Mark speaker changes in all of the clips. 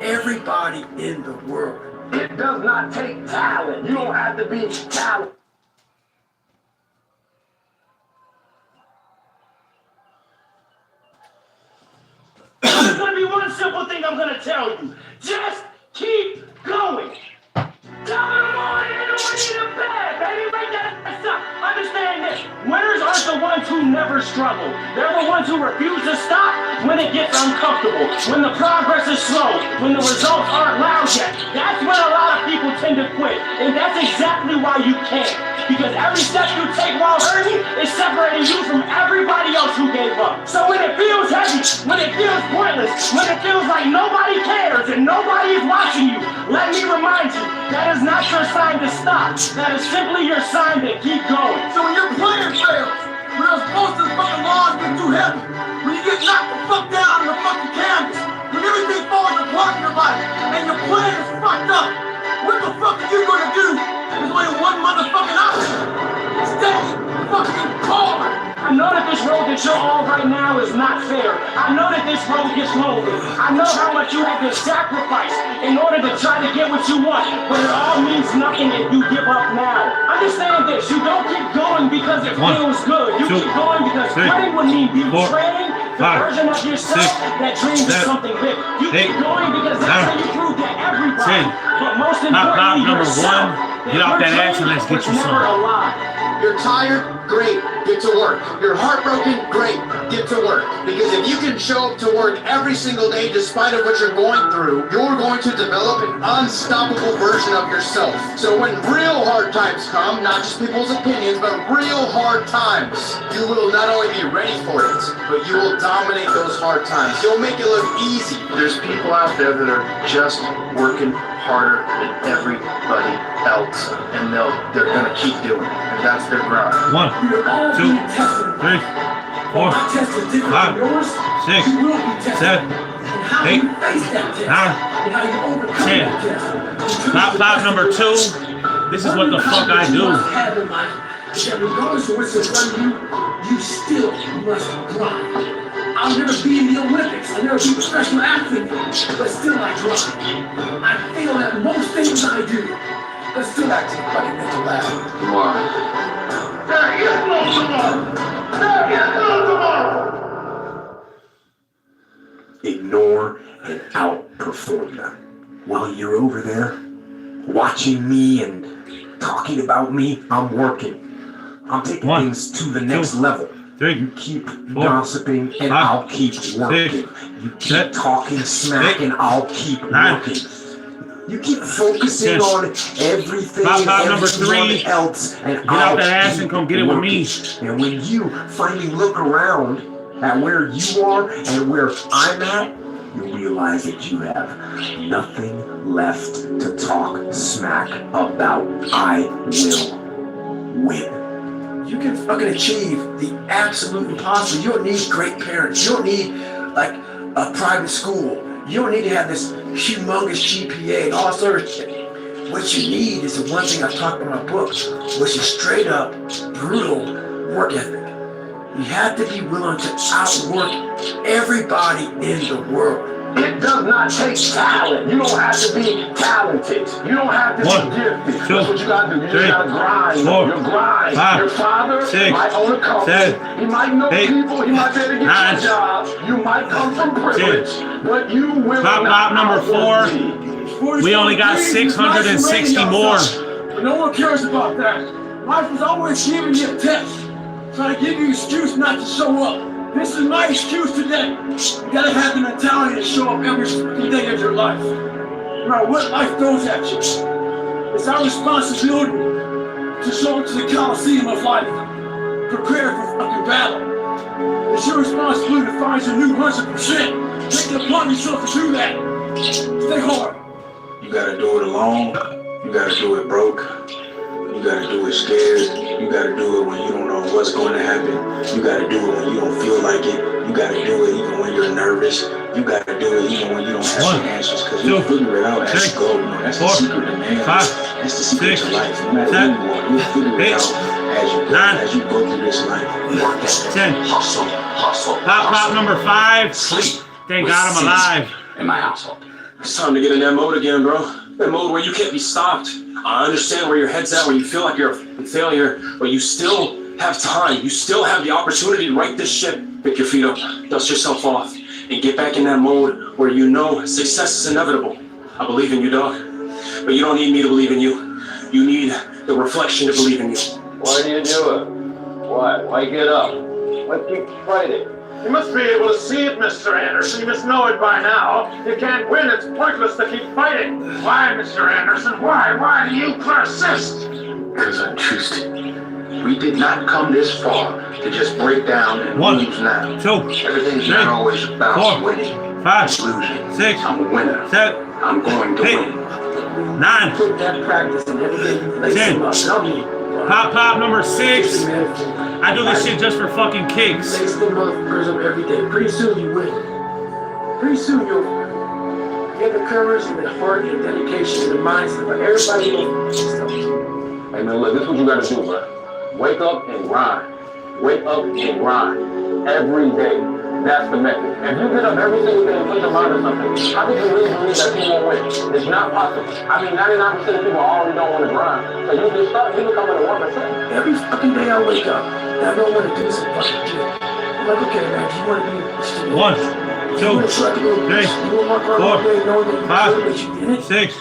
Speaker 1: everybody in the world.
Speaker 2: It does not take talent. You don't have to be talented. There's gonna be one simple thing I'm gonna tell you. Just keep going. Top of the morning and the morning in the bed, baby. Wake that ass up. Understand this. Winners aren't the ones who never struggle. They're the ones who refuse to stop when it gets uncomfortable, when the progress is slow, when the results aren't loud yet. That's when a lot of people tend to quit. And that's exactly why you can't. Because every step you take while hurting is separating you from everybody else who gave up. So when it feels heavy, when it feels pointless, when it feels like nobody cares and nobody is watching you, let me remind you, that is not your sign to stop. That is simply your sign to keep going.
Speaker 1: So when your plan fails, when those posters fucking laws get too heavy, when you get knocked the fuck down on the fucking canvas, when everything falls apart in your life, and your plan is fucked up, what the fuck are you gonna do? There's only one motherfucking option. Stay fucking hard.
Speaker 2: I know that this road that you're on right now is not fair. I know that this road gets lonely. I know how much you have to sacrifice in order to try to get what you want, but it all means nothing if you give up now. Understand this, you don't keep going because it feels good. You keep going because quitting would mean betraying the version of yourself that dreams of something big. You keep going because that's how you prove to everybody. But most importantly, yourself,
Speaker 3: get off that ass and let's get you some.
Speaker 4: You're tired? Great. Get to work. You're heartbroken? Great. Get to work. Because if you can show up to work every single day despite of what you're going through, you're going to develop an unstoppable version of yourself. So when real hard times come, not just people's opinions, but real hard times, you will not only be ready for it, but you will dominate those hard times. You'll make it look easy. There's people out there that are just working harder than everybody else, and they're gonna keep doing it, and that's their grind.
Speaker 3: 1, 2, 3, 4, 5, 6, 7, 8, 9, 10. Top number 2. This is what the fuck I do.
Speaker 1: Regardless of what's in front of you, you still must grind. I'll never be in the Olympics. I'll never be a professional athlete, but still I grind. I fail at most things I do, but still I take fucking mental laugh.
Speaker 2: Tomorrow. There is no tomorrow. There is no tomorrow.
Speaker 1: Ignore and outperform them. While you're over there watching me and talking about me, I'm working. I'm taking things to the next level.
Speaker 3: 3,
Speaker 1: you keep gossiping and I'll keep working. You keep talking smack and I'll keep working. You keep focusing on everything and everyone else and I'll
Speaker 3: that ass and come get it with me.
Speaker 1: And when you finally look around at where you are and where I'm at, you'll realize that you have nothing left to talk smack about. I will win. You can fucking achieve the absolute impossible. You don't need great parents. You don't need like a private school. You don't need to have this humongous GPA and all this other shit. What you need is the one thing I talk about in my book, which is straight up brutal work ethic. You have to be willing to outwork everybody in the world.
Speaker 2: It does not take talent. You don't have to be talented. You don't have to be gifted. That's what you gotta do. You just gotta grind. You grind. Your father might own a company. He might know people. He might be able to get you a job. You might come from privilege, but you will not.
Speaker 3: Top number 4. We only got 660 more.
Speaker 1: But no one cares about that. Life is always giving you a test, trying to give you an excuse not to show up. This is my excuse today. You gotta have the mentality to show up every fucking day of your life. No matter what life throws at you. It's our responsibility to show up to the Coliseum of life, prepare for fucking battle. It's your responsibility to find your new 100%. Take it upon yourself to do that. Stay hard.
Speaker 5: You gotta do it alone. You gotta do it broke. You gotta do it scared. You gotta do it when you don't know what's going to happen. You gotta do it when you don't feel like it. You gotta do it even when you're nervous. You gotta do it even when you don't have the answers, because you figure it out as you go. You know, that's the secret to man. That's the secret to life. No matter who you are, you'll figure it out as you go through this life.
Speaker 3: 10.
Speaker 2: Hustle.
Speaker 3: Top number 5. Thank God I'm alive.
Speaker 2: In my household.
Speaker 1: It's time to get in that mode again, bro. That mode where you can't be stopped. I understand where your head's at, where you feel like you're a failure, but you still have time. You still have the opportunity to right this ship. Pick your feet up, dust yourself off, and get back in that mode where you know success is inevitable. I believe in you, dog. But you don't need me to believe in you. You need the reflection to believe in you.
Speaker 2: Why do you do it? Why get up? Why keep fighting?
Speaker 6: You must be able to see it, Mr. Anderson. You must know it by now. You can't win. It's pointless to keep fighting. Why, Mr. Anderson? Why? Why do you persist?
Speaker 4: Because I'm choosing. We did not come this far to just break down and lose now.
Speaker 3: 2,
Speaker 4: Everything's
Speaker 3: 3,
Speaker 4: not always about
Speaker 3: 4,
Speaker 4: winning.
Speaker 3: 5,
Speaker 4: It's losing.
Speaker 3: 6,
Speaker 4: I'm a winner.
Speaker 3: 7,
Speaker 4: I'm going to
Speaker 3: 8,
Speaker 4: win.
Speaker 3: 9,
Speaker 1: Put that practice in every day you lace
Speaker 3: 10.
Speaker 1: them up. Tell me.
Speaker 3: Pop number 6. I do this shit just for fucking kicks.
Speaker 1: Lace them motherfuckers up every day. Pretty soon you win. Pretty soon you'll get the courage and the heart and the dedication and the mindset. But everybody knows.
Speaker 2: Hey man, look, this is what you gotta do, bro. Wake up and grind. Wake up and grind. Every day. That's the method. If you get up every single day and put your mind on something, how can you really believe that you won't win? It's not possible. I mean, 99% of people already don't want to grind. So you just start, you become a 1%.
Speaker 1: Every fucking day I wake up and I don't want to do some fucking shit. I'm like, okay, man, do you want to be a student?
Speaker 3: 1, 2, 3, 4, 5, 6,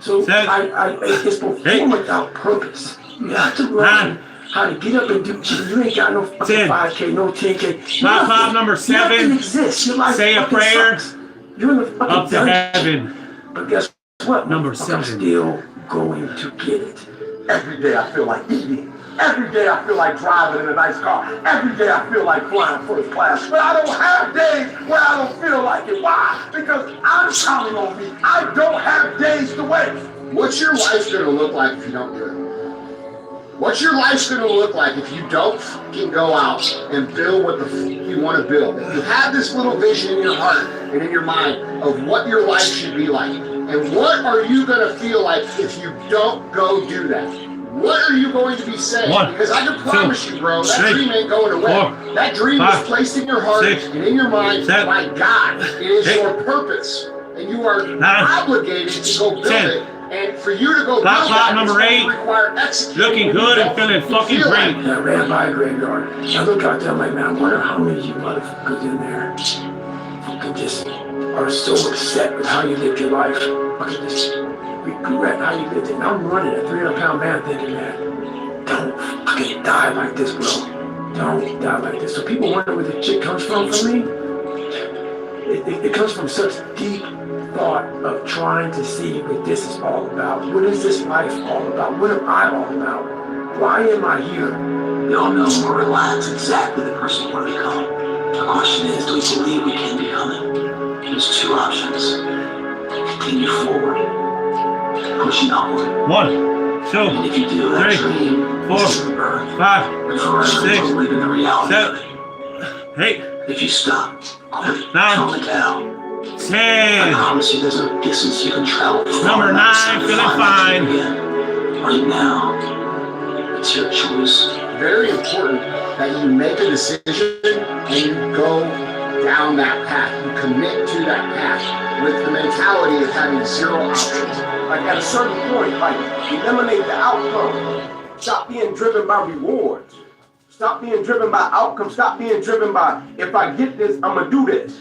Speaker 1: So
Speaker 3: 7,
Speaker 1: it's perform without purpose. You have to learn how to get up and do shit. You ain't got no fucking
Speaker 3: 10.
Speaker 1: 5K, no 10K.
Speaker 3: Pop number 7.
Speaker 1: Nothing exists. Your life
Speaker 3: Say a
Speaker 1: fucking
Speaker 3: prayer.
Speaker 1: sucks. You're in the fucking
Speaker 3: Up to
Speaker 1: dungeon.
Speaker 3: heaven.
Speaker 1: But guess what?
Speaker 3: Number
Speaker 1: I'm
Speaker 3: 7.
Speaker 1: still going to get it.
Speaker 7: Every day I feel like eating. Every day I feel like driving in a nice car. Every day I feel like flying first class. But I don't have days where I don't feel like it. Why? Because I'm counting on me. I don't have days to waste.
Speaker 4: What's your life going to look like if you don't do it? What's your life going to look like if you don't fucking go out and build what the you want to build? If you have this little vision in your heart and in your mind of what your life should be like, and what are you going to feel like if you don't go do that? What are you going to be saying?
Speaker 3: 1,
Speaker 4: Because I can promise
Speaker 3: 2,
Speaker 4: you, bro, that
Speaker 3: 3,
Speaker 4: dream ain't going away.
Speaker 3: 4,
Speaker 4: That dream
Speaker 3: 5,
Speaker 4: is placed in your heart
Speaker 3: 6,
Speaker 4: and in your mind
Speaker 3: 7,
Speaker 4: by God. It is
Speaker 3: 8,
Speaker 4: your purpose, and you are
Speaker 3: 9,
Speaker 4: obligated to go build
Speaker 3: 10.
Speaker 4: it. And for you to go build
Speaker 3: Pop
Speaker 4: that,
Speaker 3: number
Speaker 4: it's
Speaker 3: 8.
Speaker 4: going to require executing.
Speaker 3: Looking good and feeling fucking great.
Speaker 1: And I ran by a graveyard. I look out there, I'm like, man, I wonder how many of you motherfuckers in there fucking just are so upset with how you lived your life. Fucking just regret how you lived it. And I'm running a 300-pound man thinking, man, don't fucking die like this, bro. Don't die like this. So people wonder where the shit comes from for me. It comes from such deep thought of trying to see what this is all about. What is this life all about? What am I all about? Why am I here?
Speaker 8: We all know we're relaxed exactly the person we want to become. The question is, do we believe we can become it? There's two options. Continue forward, pushing upward.
Speaker 3: 1, 2,
Speaker 8: And if you do, that
Speaker 3: 3,
Speaker 8: dream
Speaker 3: 4,
Speaker 8: is the birth.
Speaker 3: 5,
Speaker 8: And forever
Speaker 3: 6,
Speaker 8: will live in the reality of
Speaker 3: 7,
Speaker 8: it.
Speaker 3: 8,
Speaker 8: If you stop, quit,
Speaker 3: 9,
Speaker 8: calm it down. I
Speaker 3: 10.
Speaker 8: promise you there's no distance you can travel.
Speaker 3: Number 9, feeling fine.
Speaker 8: Right now, it's your choice.
Speaker 4: Very important that you make a decision and you go down that path. You commit to that path with the mentality of having zero options.
Speaker 7: Like at a certain point, like eliminate the outcome. Stop being driven by rewards. Stop being driven by outcomes. Stop being driven by, if I get this, I'm gonna do this.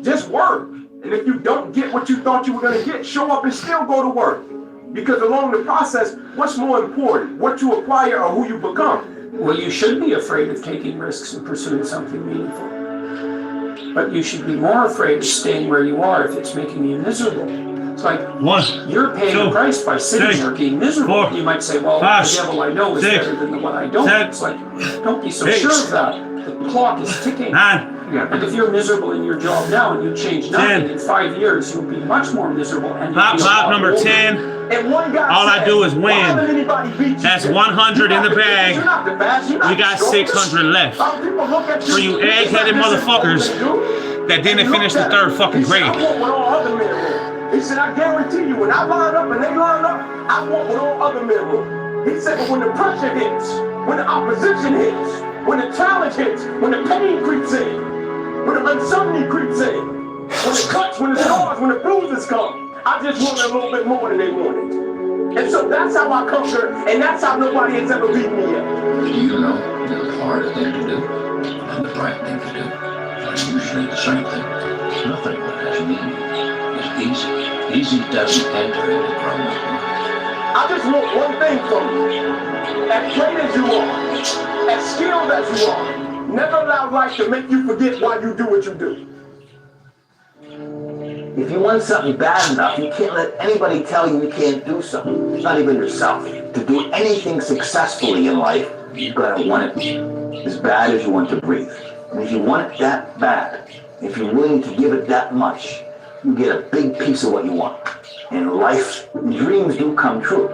Speaker 7: Just work. And if you don't get what you thought you were gonna get, show up and still go to work. Because along the process, what's more important? What you acquire or who you become?
Speaker 9: Well, you should be afraid of taking risks and pursuing something meaningful. But you should be more afraid of staying where you are if it's making you miserable. It's like
Speaker 3: 1,
Speaker 9: you're paying
Speaker 3: 2,
Speaker 9: a price by sitting
Speaker 3: 3,
Speaker 9: there being miserable.
Speaker 3: 4,
Speaker 9: You might say, well,
Speaker 3: 5,
Speaker 9: the devil I know is
Speaker 3: 6,
Speaker 9: better than the one I don't.
Speaker 3: 7,
Speaker 9: It's like, don't be so
Speaker 3: 8,
Speaker 9: sure of that. The clock is ticking.
Speaker 3: 9,
Speaker 9: And if you're miserable in your job now and you change nothing,
Speaker 3: 10.
Speaker 9: in 5 years you'll be much more miserable. And
Speaker 3: Pop
Speaker 9: you'll be a lot
Speaker 3: number
Speaker 9: older.
Speaker 3: 10.
Speaker 7: And one guy
Speaker 3: All I
Speaker 7: said,
Speaker 3: do is
Speaker 7: "Why
Speaker 3: win."
Speaker 7: haven't anybody beat you
Speaker 3: That's
Speaker 7: yet?
Speaker 3: 100 in the
Speaker 7: You're not
Speaker 3: bag.
Speaker 7: You're not the best. You're not
Speaker 3: We got
Speaker 7: the strongest.
Speaker 3: 600 left.
Speaker 7: Some people look at
Speaker 3: For you egg-headed motherfuckers that didn't finish the 3rd fucking grade.
Speaker 7: I want what all other men want. He said, I guarantee you, when I line up and they line up, I want what all other men want. He said, but when the pressure hits, when the opposition hits, when the challenge hits, when the pain creeps in, when the uncertainty creeps in, when the cuts, when the scars, when the bruises come, I just wanted a little bit more than they wanted. And so that's how I conquer, and that's how nobody has ever beaten me yet.
Speaker 8: Do you know that the hardest thing to do and the right thing to do are usually the same thing? Nothing that has meaning is easy. Easy doesn't enter into growing life.
Speaker 7: I just want one thing from you. As great as you are, as skilled as you are, never allow life to make you forget why you do what you do.
Speaker 1: If you want something bad enough, you can't let anybody tell you can't do something. Not even yourself. To do anything successfully in life, you've got to want it as bad as you want to breathe. And if you want it that bad, if you're willing to give it that much, you get a big piece of what you want. In life, dreams do come true.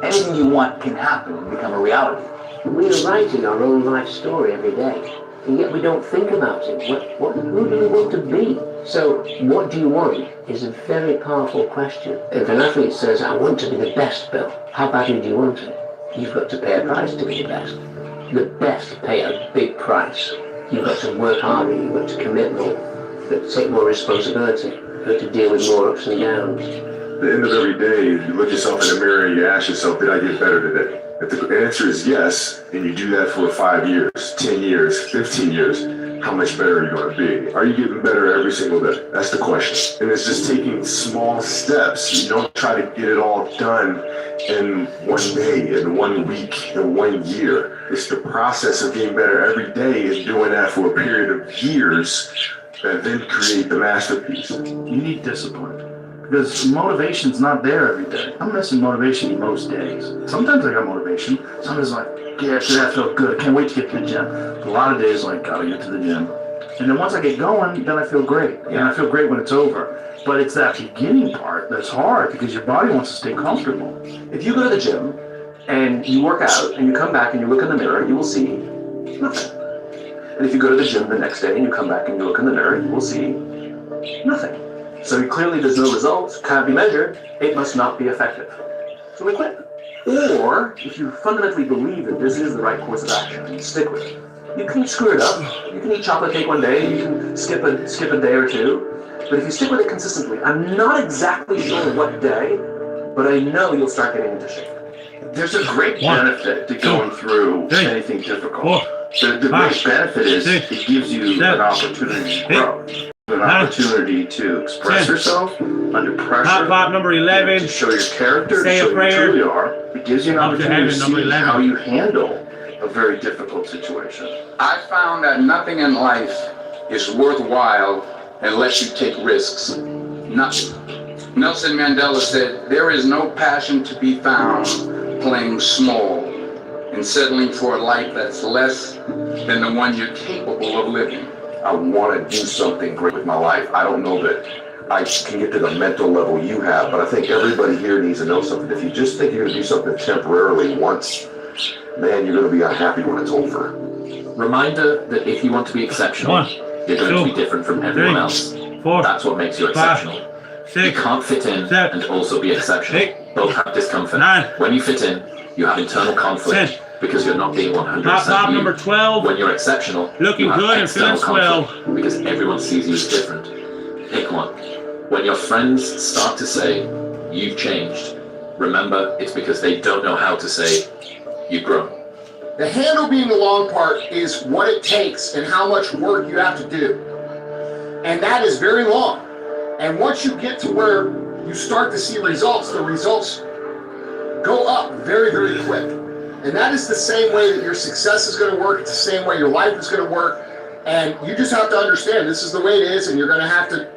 Speaker 1: Anything you want can happen and become a reality.
Speaker 10: We are writing our own life story every day, and yet we don't think about it. Who do we want to be? So, what do you want is a very powerful question. If an athlete says, I want to be the best, Bill, how badly do you want it? You've got to pay a price to be the best. The best pay a big price. You've got to work harder, you've got to commit more, you've got to take more responsibility, you've got to deal with more ups and downs.
Speaker 11: At the end of every day, you look yourself in the mirror and you ask yourself, did I get better today? If the answer is yes, and you do that for 5 years, 10 years, 15 years, how much better are you going to be? Are you getting better every single day? That's the question. And it's just taking small steps. You don't try to get it all done in one day, in 1 week, in 1 year. It's the process of getting better every day and doing that for a period of years that then create the masterpiece.
Speaker 12: You need discipline. Because motivation's not there every day. I'm missing motivation most days. Sometimes I got motivation. Sometimes I'm like, yeah, today I feel good. I can't wait to get to the gym. A lot of days like, gotta get to the gym. And then once I get going, then I feel great. And I feel great when it's over. But it's that beginning part that's hard because your body wants to stay comfortable.
Speaker 13: If you go to the gym and you work out and you come back and you look in the mirror, you will see nothing. And if you go to the gym the next day and you come back and you look in the mirror, you will see nothing. So clearly there's no results, can't be measured, it must not be effective. So we quit. Or, if you fundamentally believe that this is the right course of action and you stick with it, you can screw it up. You can eat chocolate cake one day, you can skip a day or two. But if you stick with it consistently, I'm not exactly sure what day, but I know you'll start getting into shape.
Speaker 7: There's a great benefit to going through anything difficult. The great benefit is it gives you an opportunity to grow. An opportunity to express yourself under pressure.
Speaker 3: Pop number 11.
Speaker 7: To show your character,
Speaker 3: Say
Speaker 7: to show
Speaker 3: a prayer.
Speaker 7: who you truly are. It gives you an opportunity to
Speaker 3: number
Speaker 7: see
Speaker 3: 11.
Speaker 7: how you handle a very difficult situation.
Speaker 14: I found that nothing in life is worthwhile unless you take risks. Nothing. Nelson Mandela said, there is no passion to be found playing small and settling for a life that's less than the one you're capable of living.
Speaker 11: I want to do something great with my life. I don't know that I can get to the mental level you have, but I think everybody here needs to know something. If you just think you're going to do something temporarily once, man, you're going to be unhappy when it's over.
Speaker 10: Reminder that if you want to be exceptional, you're going to be different from everyone else. That's what makes you exceptional. You can't fit in and also be exceptional. Both have discomfort. When you fit in, you have internal conflict because you're not being 100%
Speaker 3: Pop number 12.
Speaker 10: When you're exceptional,
Speaker 3: looking
Speaker 10: you have
Speaker 3: good and feeling
Speaker 10: external
Speaker 3: swell.
Speaker 10: conflict because everyone sees you as different. Pick one. When your friends start to say, you've changed, remember it's because they don't know how to say, you've grown.
Speaker 4: The handle being the long part is what it takes and how much work you have to do. And that is very long. And once you get to where you start to see results, the results go up very, very quick. And that is the same way that your success is going to work. It's the same way your life is going to work. And you just have to understand this is the way it is, and you're going to have to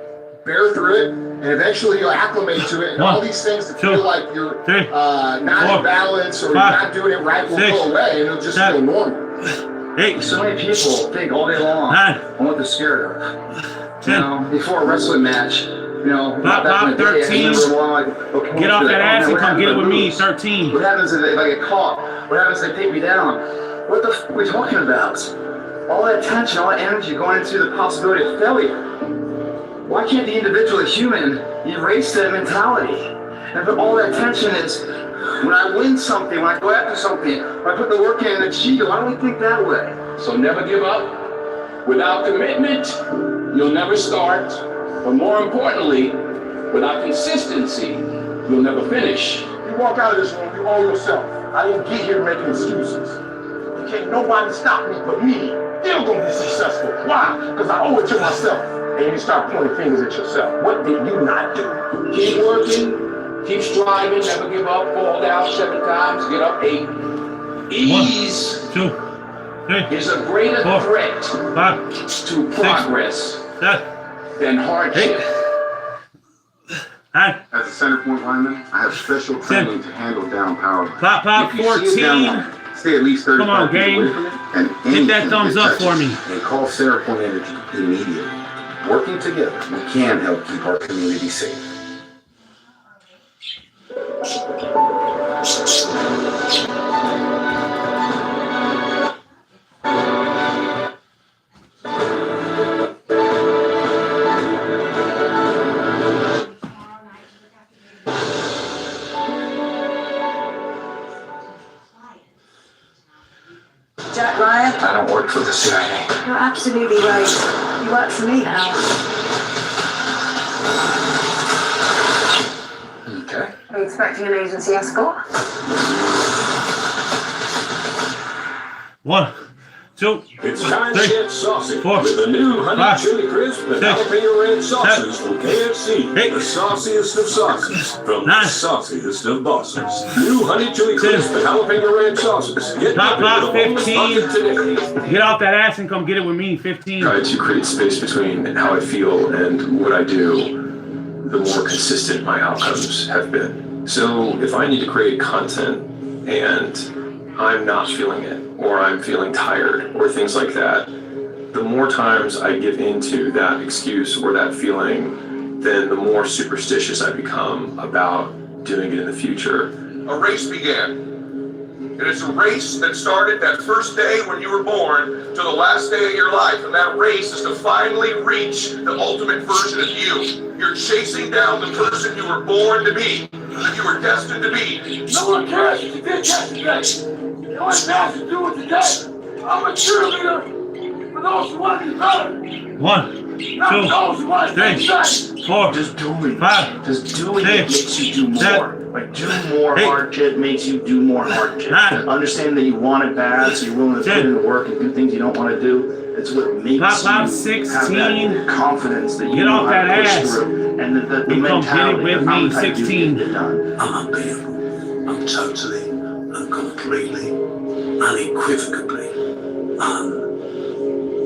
Speaker 4: bear through it. And eventually you'll acclimate to it. And all these things that feel like you're not in balance or you're not doing it right will go away, and it'll just feel normal.
Speaker 14: So many people think all day long on what they're scared of. You know, before a wrestling match, you know, back in the day,
Speaker 3: 13. Get off that ass and come get it with me, 13.
Speaker 14: What happens if I get caught? What happens if they take me down? What the f are we talking about? All that tension, all that energy going into the possibility of failure. Why can't the individual, the human, erase that mentality? And if all that tension is, when I win something, when I go after something, when I put the work in and achieve it, why don't we think that way?
Speaker 2: So never give up. Without commitment, you'll never start. But more importantly,
Speaker 15: Without consistency, you'll never finish.
Speaker 7: You walk out of this room, you all yourself. I didn't get here making excuses. You can't nobody stop me but me. Still gonna be successful. Why? Because I owe it to myself. And you start pointing fingers at yourself. What did you not do?
Speaker 15: Keep working, keep striving, never give up, fall down 7 times, get up 8. Ease
Speaker 3: 1, 2, 3,
Speaker 15: is a greater
Speaker 3: 4,
Speaker 15: threat
Speaker 3: 5,
Speaker 15: to progress
Speaker 3: 6, 7,
Speaker 15: than hardship.
Speaker 3: 8, 9.
Speaker 16: As a center point lineman, I have special training to handle down power.
Speaker 3: Pop,
Speaker 16: If you see it down
Speaker 3: 14.
Speaker 16: line, stay at least 35
Speaker 3: Come on,
Speaker 16: feet
Speaker 3: gang.
Speaker 16: away from it, and
Speaker 3: Hit
Speaker 16: anything
Speaker 3: that thumbs
Speaker 16: that
Speaker 3: up for
Speaker 16: touches
Speaker 3: me.
Speaker 16: And call center point energy immediately. Working together, we can help keep our community safe.
Speaker 17: Jack Ryan?
Speaker 5: I don't work for the CIA.
Speaker 17: You're absolutely right. You work for me now.
Speaker 5: Okay.
Speaker 17: Are you expecting an agency escort?
Speaker 3: 1, 2,
Speaker 6: It's time
Speaker 3: 3,
Speaker 6: to get saucy
Speaker 3: 4,
Speaker 6: with the new honey
Speaker 3: 5,
Speaker 6: chili crisp and
Speaker 3: 6,
Speaker 6: jalapeno red sauces
Speaker 3: 7,
Speaker 6: from KFC.
Speaker 3: 8,
Speaker 6: The sauciest of sauces from
Speaker 3: 9,
Speaker 6: the sauciest of bosses. New honey chili crisp and jalapeno red sauces. Get
Speaker 3: Pop, 15.
Speaker 6: today.
Speaker 3: Get off that ass and come get it with me. 15.
Speaker 13: Try to create space between how I feel and what I do, the more consistent my outcomes have been. So if I need to create content and I'm not feeling it, or I'm feeling tired, or things like that, the more times I give into that excuse or that feeling, then the more superstitious I become about doing it in the future.
Speaker 6: A race began. It is a race that started that first day when you were born to the last day of your life. And that race is to finally reach the ultimate version of you. You're chasing down the person you were born to be, that you were destined to be.
Speaker 2: No one cares what you did yesterday. It only matters to do it today. I'm a cheerleader for those who want to be better.
Speaker 3: 1, 2,
Speaker 2: Not those who want to
Speaker 3: 3, 4,
Speaker 12: Just doing
Speaker 3: 5,
Speaker 12: Just doing it
Speaker 3: 6,
Speaker 12: makes you do more.
Speaker 3: 7,
Speaker 12: Like, do more
Speaker 3: 8,
Speaker 12: hard shit makes you do more hard shit.
Speaker 3: 9,
Speaker 12: Understand that you want it bad, so you're willing to put
Speaker 3: 10,
Speaker 12: in the work and do things you don't want to do. It's what makes
Speaker 3: Pop,
Speaker 12: you
Speaker 3: 16.
Speaker 12: have that confidence that you
Speaker 3: Get
Speaker 12: know
Speaker 3: off
Speaker 12: how to
Speaker 3: that
Speaker 12: push
Speaker 3: ass.
Speaker 12: through. And the
Speaker 3: You come get it
Speaker 12: mentality
Speaker 3: with
Speaker 12: of how
Speaker 3: me.
Speaker 12: to do
Speaker 3: 16.
Speaker 12: get it done.
Speaker 8: I'm unbeatable. I'm totally and completely, unequivocally unbeatable.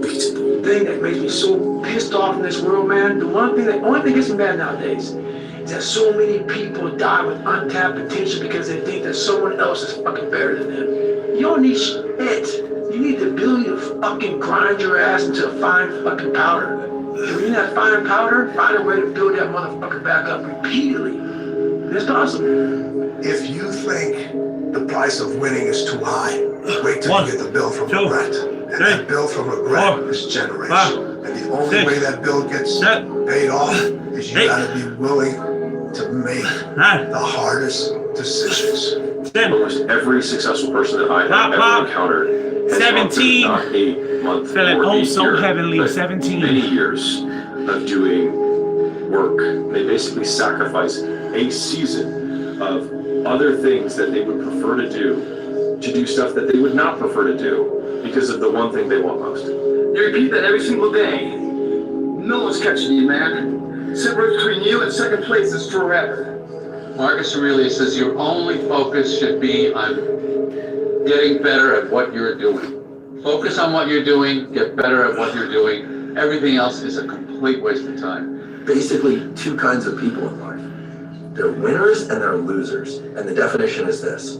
Speaker 9: The thing that makes me so pissed off in this world, man, the only thing that gets me mad nowadays is that so many people die with untapped potential because they think that someone else is fucking better than them. You don't need shit. You need the ability to fucking grind your ass into a fine fucking powder. And when you're that fine powder, find a way to build that motherfucker back up repeatedly. And it's possible.
Speaker 18: If you think the price of winning is too high, wait till you get the bill from regret. And that bill from regret is generational. And the only way that bill gets paid off is you gotta be willing to make the hardest decisions.
Speaker 13: Almost every successful person that I have ever encountered has
Speaker 3: 17.
Speaker 13: gone through not 8 months
Speaker 3: Feeling
Speaker 13: or
Speaker 3: oh
Speaker 13: 8
Speaker 3: so
Speaker 13: year,
Speaker 3: heavenly.
Speaker 13: but
Speaker 3: 17.
Speaker 13: many years of doing work. They basically sacrifice a season of other things that they would prefer to do stuff that they would not prefer to do because of the one thing they want most.
Speaker 14: You repeat that every single day. No one's catching you, man. Separate between you and second place is forever.
Speaker 15: Marcus Aurelius says your only focus should be on getting better at what you're doing. Focus on what you're doing, get better at what you're doing. Everything else is a complete waste of time.
Speaker 8: Basically, 2 kinds of people in life. They're winners and they're losers. And the definition is this.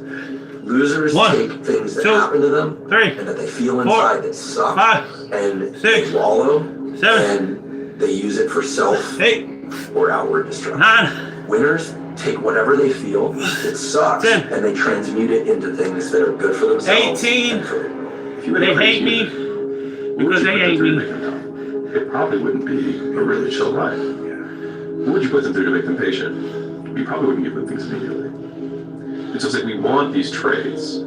Speaker 8: Losers
Speaker 3: 1,
Speaker 8: take things that
Speaker 3: 2,
Speaker 8: happen to them
Speaker 3: 3,
Speaker 8: and that they feel
Speaker 3: 4,
Speaker 8: inside that suck
Speaker 3: 5,
Speaker 8: and
Speaker 3: 6,
Speaker 8: they wallow
Speaker 3: 7,
Speaker 8: and they use it for self
Speaker 3: 8,
Speaker 8: or outward destruction.
Speaker 3: 9,
Speaker 8: Winners take whatever they feel that sucks
Speaker 3: 10,
Speaker 8: and they transmute it into things that are good for themselves.
Speaker 3: 18.
Speaker 13: If you had
Speaker 3: They
Speaker 13: a
Speaker 3: hate
Speaker 13: crazy
Speaker 3: me
Speaker 13: unit,
Speaker 3: because they hate me.
Speaker 13: it probably wouldn't be a really chill life. What would you put them through to make them patient? You probably wouldn't give them things immediately. And so it's like we want these traits,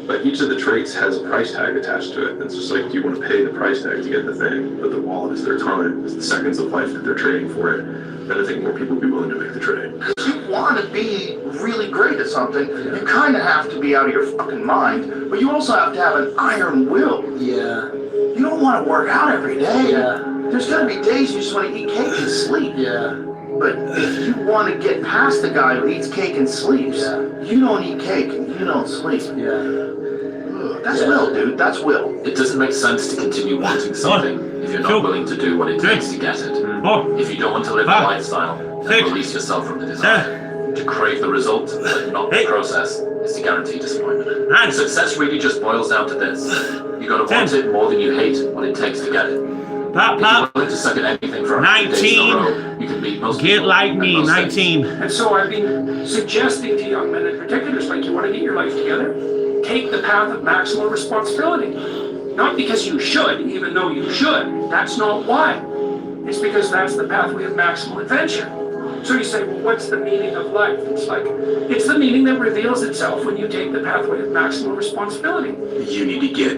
Speaker 11: But each of the traits has a price tag attached to it. It's just like, do you want to pay the price tag to get the thing? But the wallet is their time, it's the seconds of life that they're trading for it. Then I think more people would be willing to make the trade.
Speaker 12: If you want to be really great at something, you kind of have to be out of your fucking mind, but you also have to have an iron will.
Speaker 14: Yeah.
Speaker 12: You don't want to work out every day.
Speaker 14: Yeah.
Speaker 12: There's going to be days you just want to eat cake and sleep.
Speaker 14: Yeah.
Speaker 12: But if you want to get past the guy who eats cake and sleeps, you don't eat cake and you don't sleep.
Speaker 14: Yeah.
Speaker 12: That's will, dude. That's will.
Speaker 8: It doesn't make sense to continue wanting something if you're not willing to do what it takes to get it. If you don't want to live a lifestyle, then release yourself from the desire. To crave the result, but not the process, is to guarantee disappointment. And success really just boils down to this. You gotta want it more than you hate what it takes to get it.
Speaker 3: Pop.
Speaker 8: If you're willing to suck at anything for 100 days in a row, you can beat most
Speaker 3: Get
Speaker 8: people
Speaker 3: like
Speaker 8: at
Speaker 3: me,
Speaker 8: most
Speaker 3: 19.
Speaker 8: things.
Speaker 9: And so I've been suggesting to young men in particular, it's like, you want to get your life together? Take the path of maximal responsibility. Not because you should, even though you should. That's not why. It's because that's the pathway of maximal adventure. So you say, well, what's the meaning of life? It's like, it's the meaning that reveals itself when you take the pathway of maximal responsibility.
Speaker 1: You need to get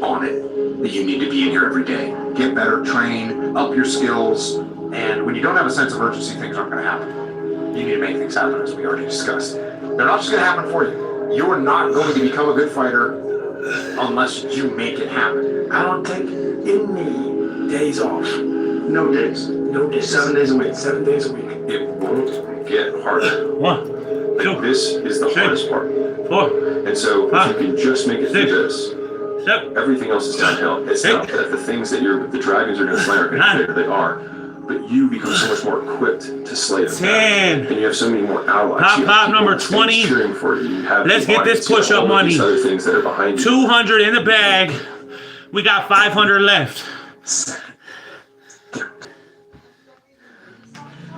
Speaker 1: on it. You need to be in here every day. Get better, train, up your skills, and when you don't have a sense of urgency, things aren't going to happen. You need to make things happen, as we already discussed. They're not just going to happen for you. You're not going to become a good fighter unless you make it happen.
Speaker 9: I don't take any days off.
Speaker 12: No days.
Speaker 9: No days.
Speaker 12: 7 days a week.
Speaker 9: 7 days a week.
Speaker 11: It won't get harder. Like, this is the hardest part. And so if you can just make it through this, everything else is downhill. It's not that the things that the dragons are going to slay are going to fail. They are. But you become so much more equipped to slay them.
Speaker 3: 10.
Speaker 11: And you have so many more allies.
Speaker 3: Pop number 20.
Speaker 11: Cheering for you. You have
Speaker 3: Let's get this push-up money.
Speaker 11: Other things that are behind you.
Speaker 3: 200 in the bag. We got 500 left.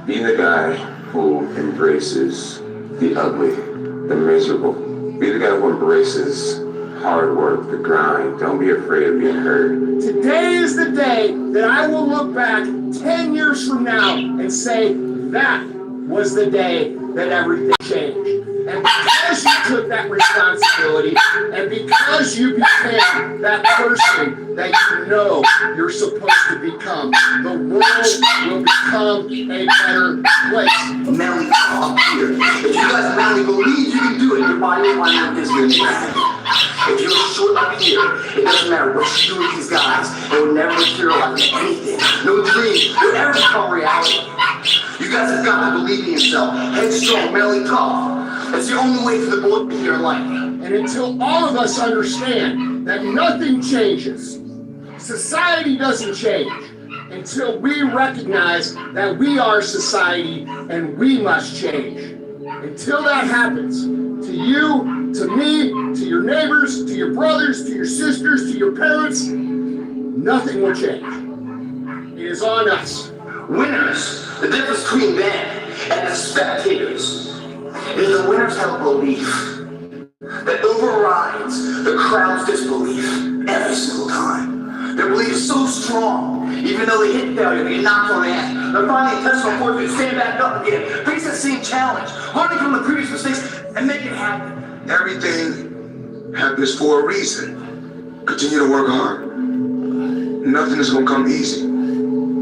Speaker 16: Be the guy who embraces the ugly, the miserable. Be the guy who embraces hard work, the grind. Don't be afraid of being hurt.
Speaker 2: Today is the day that I will look back 10 years from now and say, that was the day that everything changed. And because you took that responsibility, and because you became that person that you know you're supposed to become, the world will become a better place.
Speaker 8: Mentally up here. If you guys mentally believe you can do it, your body will line up against your impact. If you're short up here, it doesn't matter what you do with these guys. It will never materialize into anything. No dream will ever become reality. You guys have got to believe in yourself. Headstrong, mentally tough. That's the only way to the bullet in your life.
Speaker 2: And until all of us understand that nothing changes, society doesn't change, until we recognize that we are society and we must change. Until that happens, to you, to me, to your neighbors, to your brothers, to your sisters, to your parents, nothing will change. It is on us.
Speaker 8: Winners, the difference between them and the spectators is the winners have a belief that overrides the crowd's disbelief every single time. Their belief is so strong, even though they hit failure, they get knocked on the ass. They're finding intentional fortitude to stand back up again, face that same challenge, learning from the previous mistakes, and make it happen.
Speaker 5: Everything happens for a reason. Continue to work hard. Nothing is going to come easy.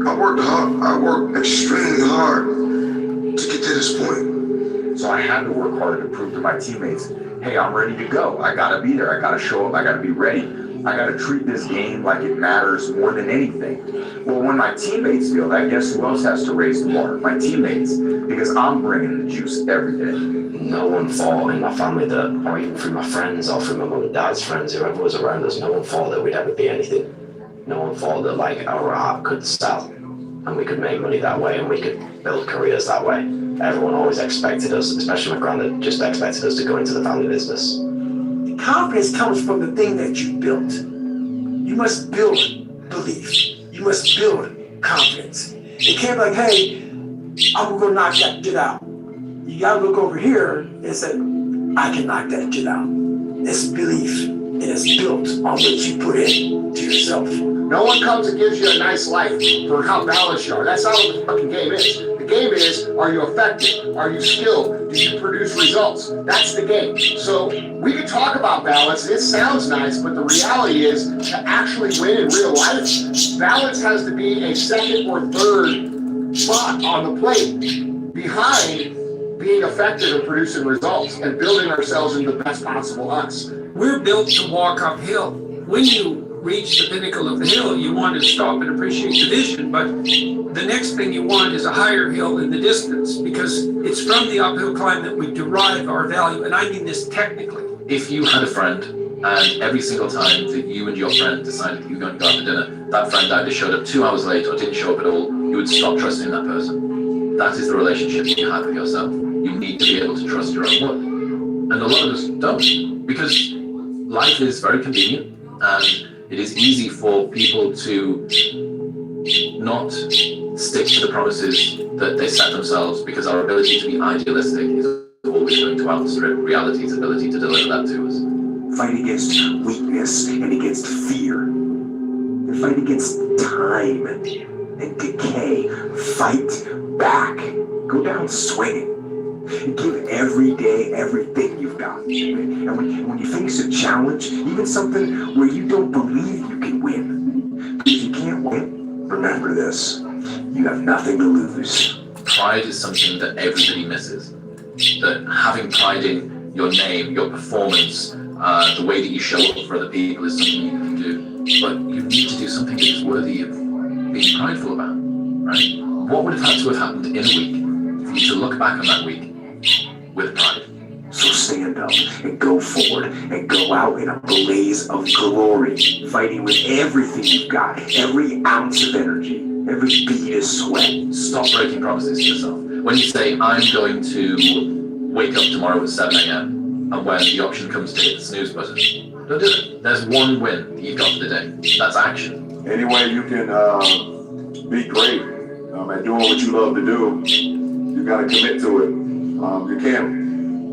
Speaker 5: I worked hard. I worked extremely hard to get to this point.
Speaker 4: So I had to work harder to prove to my teammates, hey, I'm ready to go. I gotta be there. I gotta show up. I gotta be ready. I gotta treat this game like it matters more than anything. Well, when my teammates feel that, guess who else has to raise the bar? My teammates, because I'm bringing the juice every day.
Speaker 10: No one thought in my family that, or even through my friends or through my mum and dad's friends, whoever was around us, no one thought that we'd ever be anything. No one thought that like our art could sell and we could make money that way and we could build careers that way. Everyone always expected us, especially my granddad, just expected us to go into the family business.
Speaker 9: Confidence comes from the thing that you built. You must build belief. You must build confidence. It can't be like, hey, I'm gonna knock that shit out. You gotta look over here and say, I can knock that shit out. It's belief, and it's built on what you put in to yourself.
Speaker 2: No one comes and gives you a nice life for how balanced you are. That's not what the fucking game is. The
Speaker 4: game is, are you effective? Are you skilled? Do you produce results? That's the game. So we can talk about balance, and it sounds nice, but the reality is, to actually win in real life, balance has to be a second or third spot on the plate behind being effective and producing results and building ourselves into the best possible us.
Speaker 9: We're built to walk uphill. When you reach the pinnacle of the hill, you want to stop and appreciate the vision, but the next thing you want is a higher hill in the distance, because it's from the uphill climb that we derive our value, and I mean this technically.
Speaker 13: If you had a friend, and every single time that you and your friend decided that you were going to go out for dinner, that friend either showed up 2 hours late or didn't show up at all, you would stop trusting that person. That is the relationship you have with yourself. You need to be able to trust your own word. And a lot of us don't, because life is very convenient, and it is easy for people to not stick to the promises that they set themselves, because our ability to be idealistic is always going to outstrip reality's ability to deliver that to us.
Speaker 1: Fight against weakness and against fear. And fight against time and decay. Fight back. Go down swinging. Give every day everything you've got. And when you face a challenge, even something where you don't believe you can win, but if you can't win, remember this: you have nothing to lose.
Speaker 13: Pride is something that everybody misses. That having pride in your name, your performance, the way that you show up for other people is something you can do. But you need to do something that is worthy of being prideful about, right? What would have had to have happened in a week for you to look back on that week with pride?
Speaker 1: So stand up and go forward and go out in a blaze of glory, fighting with everything you've got, every ounce of energy, every bead of sweat.
Speaker 13: Stop breaking promises to yourself. When you say, I'm going to wake up tomorrow at 7 a.m. and when the option comes to hit the snooze button, don't do it. There's one win that you've got for the day. That's action.
Speaker 11: Any way you can be great at doing what you love to do, you got to commit to it. You can't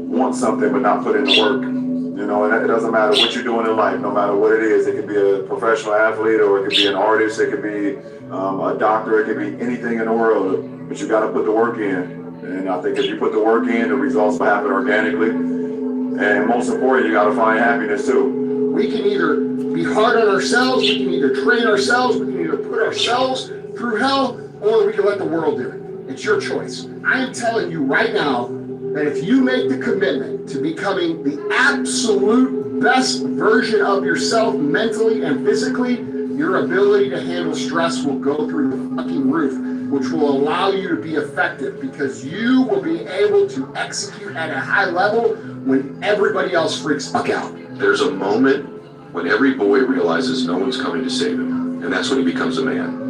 Speaker 11: want something but not put in the work. You know, and it doesn't matter what you're doing in life, no matter what it is. It could be a professional athlete, or it could be an artist, it could be a doctor, it could be anything in the world, but you got to put the work in. And I think if you put the work in, the results will happen organically. And most important, you got to find happiness too.
Speaker 4: We can either be hard on ourselves, we can either train ourselves, we can either put ourselves through hell, or we can let the world do it. It's your choice. I am telling you right now that if you make the commitment to becoming the absolute best version of yourself mentally and physically, your ability to handle stress will go through the fucking roof, which will allow you to be effective, because you will be able to execute at a high level when everybody else freaks fuck out.
Speaker 19: There's a moment when every boy realizes no one's coming to save him, and that's when he becomes a man.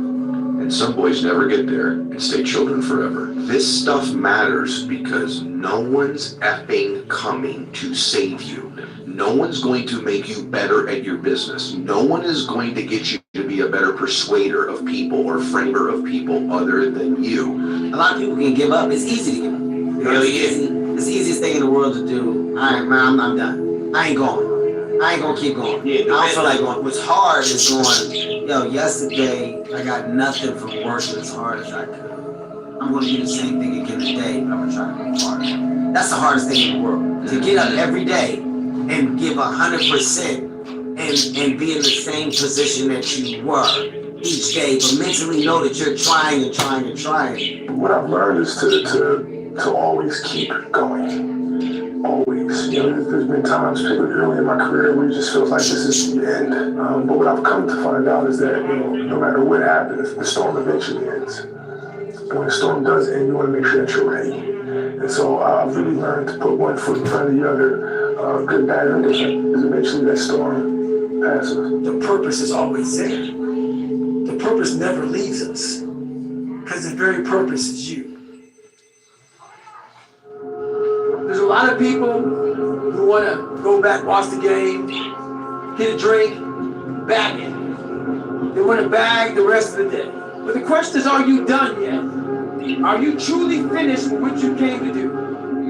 Speaker 19: And some boys never get there and stay children forever.
Speaker 8: This stuff matters because no one's effing coming to save you. No one's going to make you better at your business. No one is going to get you to be a better persuader of people or framer of people other than you.
Speaker 20: A lot of people can give up. It's easy to give up. It really is. It's the easiest thing in the world to do. All right, man, I'm done. I ain't going. I ain't gonna keep going. I don't feel like going. What's hard is going, yo, yesterday I got nothing from working as hard as I could. I'm gonna do the same thing again today, but I'm gonna try to go harder. That's the hardest thing in the world. To get up every day and give 100% and be in the same position that you were each day, but mentally know that you're trying and trying and trying.
Speaker 11: What I've learned is to always keep going. Always. You know, there's been times, particularly early in my career, where it just feels like this is the end. But what I've come to find out is that, you know, no matter what happens, the storm eventually ends. And when the storm does end, you want to make sure that you're ready. And so I've really learned to put one foot in front of the other, good, bad, or indifferent, because eventually that storm passes.
Speaker 9: The purpose is always there. The purpose never leaves us, because the very purpose is you. There's a lot of people who want to go back, watch the game, get a drink, bag it. They want to bag the rest of the day. But the question is, are you done yet? Are you truly finished with what you came to do?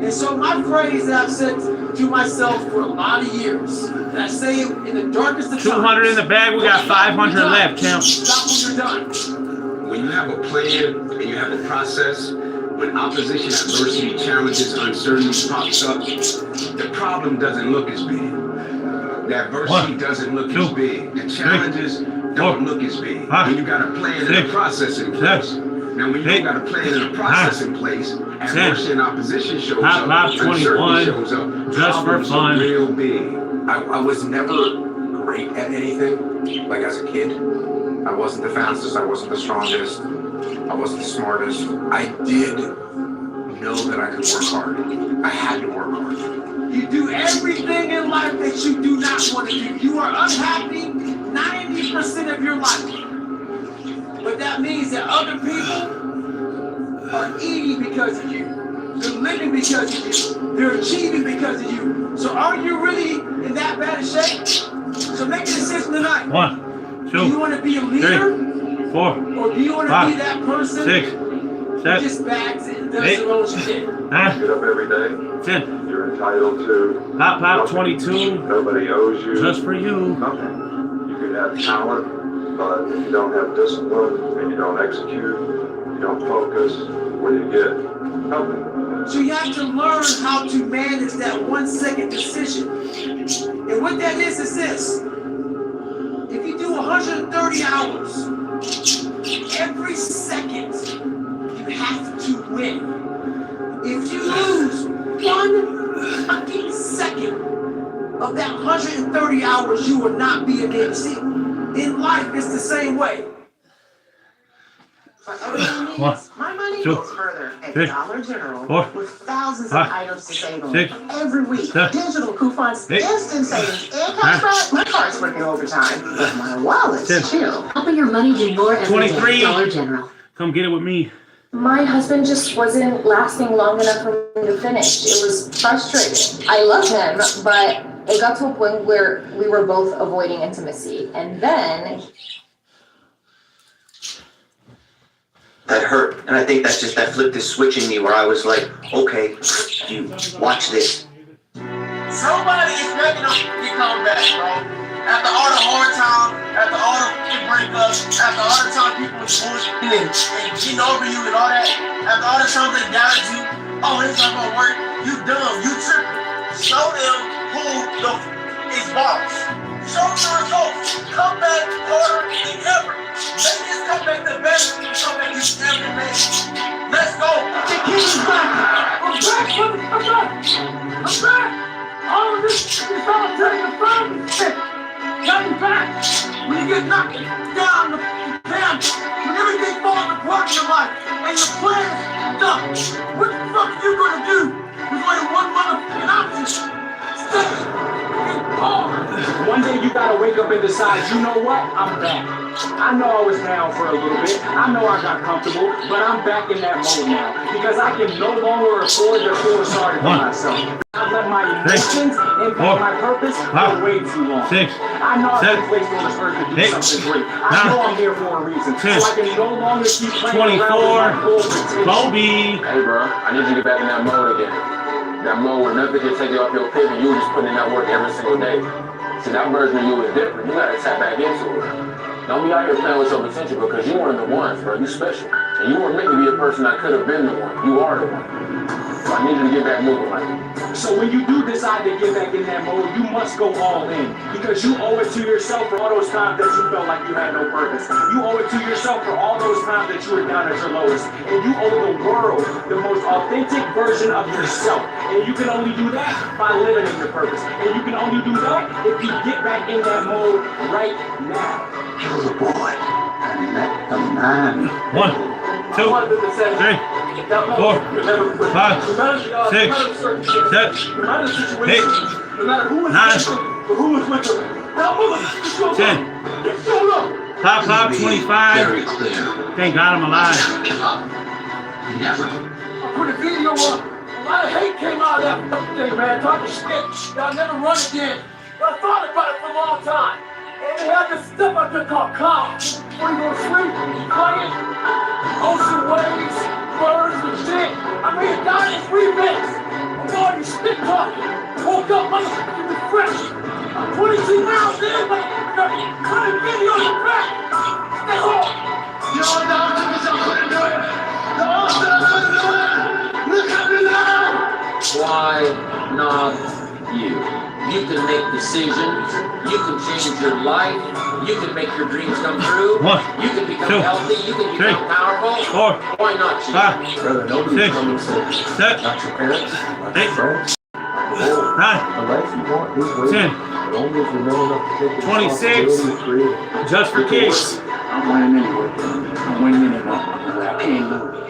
Speaker 9: And so my phrase that I've said to myself for a lot of years, and I say it in the darkest of times.
Speaker 3: 200 in the bag, we got 500 left, Champ.
Speaker 20: Stop when you're done.
Speaker 5: When you have a plan and you have a process,
Speaker 14: when opposition, adversity, challenges, uncertainty pops up, the problem doesn't look as big. The adversity doesn't look as big. The challenges don't look as big. When you got a plan and a process in place. Now, when you got a plan and a process in place, adversity and opposition shows up, uncertainty shows up, problems are real big.
Speaker 1: I was never great at anything, like as a kid. I wasn't the fastest, I wasn't the strongest, I wasn't the smartest. I did know that I could work hard. I had to work hard.
Speaker 2: You do everything in life that you do not want to do. You are unhappy 90% of your life. But that means that other people are eating because of you. They're living because of you. They're achieving because of you. So are you really in that bad a shape? So make a decision tonight.
Speaker 3: 1, 2,
Speaker 2: do you want to be a leader?
Speaker 3: 3, 4,
Speaker 2: or do you want to be that person
Speaker 3: 6, 7,
Speaker 2: who just bags it and does their own shit?
Speaker 3: 9,
Speaker 11: Get up every day.
Speaker 3: 10.
Speaker 11: You're entitled to.
Speaker 3: Pop 22.
Speaker 11: Nobody owes you.
Speaker 3: Just for you.
Speaker 11: Nothing. You could have talent, but if you don't have discipline and you don't execute, you don't focus, what do you get? Nothing.
Speaker 2: So you have to learn how to manage that 1 second decision. And what that is this. If you do 130 hours, every second you have to win. If you lose 1 fucking second of that 130 hours, you will not be an MC. In life, it's the same way.
Speaker 17: My money goes further at Dollar General with thousands of items to save on every week. Digital coupons, instant savings, and cashback. My card's working overtime, but my wallet's chill.
Speaker 3: Helping your money do more every day. Dollar General. Come get it with me.
Speaker 21: My husband just wasn't lasting long enough for me to finish. It was frustrating. I love him, but it got to a point where we were both avoiding intimacy. And then
Speaker 20: that hurt. And I think that's just that flipped this switch in me where I was like, okay, you watch this.
Speaker 2: Somebody is making us come back, bro. After all the hard time, after all the breakups, after all the time people was bullshitting and getting over you and all that, after all the times they doubted you, oh, it's not gonna work, you dumb, you tripping. Show them who the is boss. Show them the results. Come back harder than ever. Make this comeback the best comeback you've ever made. Let's go. The king is back. I'm back, I'm back. All of this is all taking from shit. Got me back. When you get knocked down the damn, when everything falls apart in your life and your plan is done, what the fuck are you gonna do? There's only one motherfucking option.
Speaker 9: One day you gotta wake up and decide, you know what? I'm back. I know I was down for a little bit. I know I got comfortable, but I'm back in that mode now because I can no longer afford to feel sorry for myself. I've let my emotions impact my purpose for way too long. I know I've been placed on this earth to do something great. I know I'm here for a reason, so I can no longer keep playing around with my full potential.
Speaker 3: Hey
Speaker 13: bro, I need you to get back in that mode again. That mode where nothing can take you off your pivot, you were just putting in that work every single day. See, that version of you is different. You gotta tap back into it. Don't be out here playing with your potential because you one of the ones, bro. You special. And you weren't meant to be a person that could have been the one. You are the one. So I need you to get back moving like that.
Speaker 9: So when you do decide to get back in that mode, you must go all in because you owe it to yourself for all those times that you felt like you had no purpose. You owe it to yourself for all those times that you were down at your lowest. And you owe the world the most authentic version of yourself. And you can only do that by living in your purpose. And you can only do that if you get back in that mode right now.
Speaker 8: You're the boy. I met the man.
Speaker 3: 1, 2, 3, 4, 5, 6, 7, 8, 9, 10. Pop 25. Thank God I'm alive.
Speaker 8: Never.
Speaker 2: I put a video up. A lot of hate came out of that thing, man. Talking shit. Y'all never run again. But I thought about it for a long time. And they had this stuff out there called calm. Where you go to sleep, quiet, ocean waves, birds and shit. I mean, it died in 3 minutes. I'm all you spit talking. Woke up, motherfucking refreshed. I'm 22 miles in, motherfucker. Put a video on your back. Stay home. You know what I couldn't do it. No, I couldn't do it.
Speaker 15: I, not you. You can make decisions. You can change your life. You can make your dreams come true. You can become healthy. You can become powerful. Why not you?
Speaker 4: Brother, nobody's coming to not your parents, not your friends. The life you want is waiting. But only if you're known enough to take the
Speaker 3: 26. Just for kids.
Speaker 14: I'm winning anyway. I'm winning anyway. I can't lose.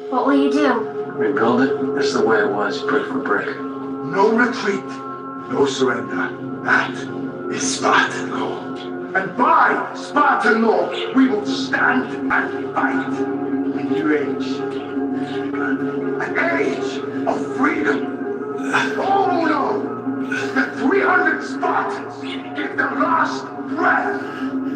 Speaker 21: What will you do?
Speaker 14: Rebuild it. That's the way it was, brick for brick.
Speaker 18: No retreat, no surrender. That is Spartan law. And by Spartan law, we will stand and fight. A new age. An age of freedom. Oh no! The 300 Spartans give their last breath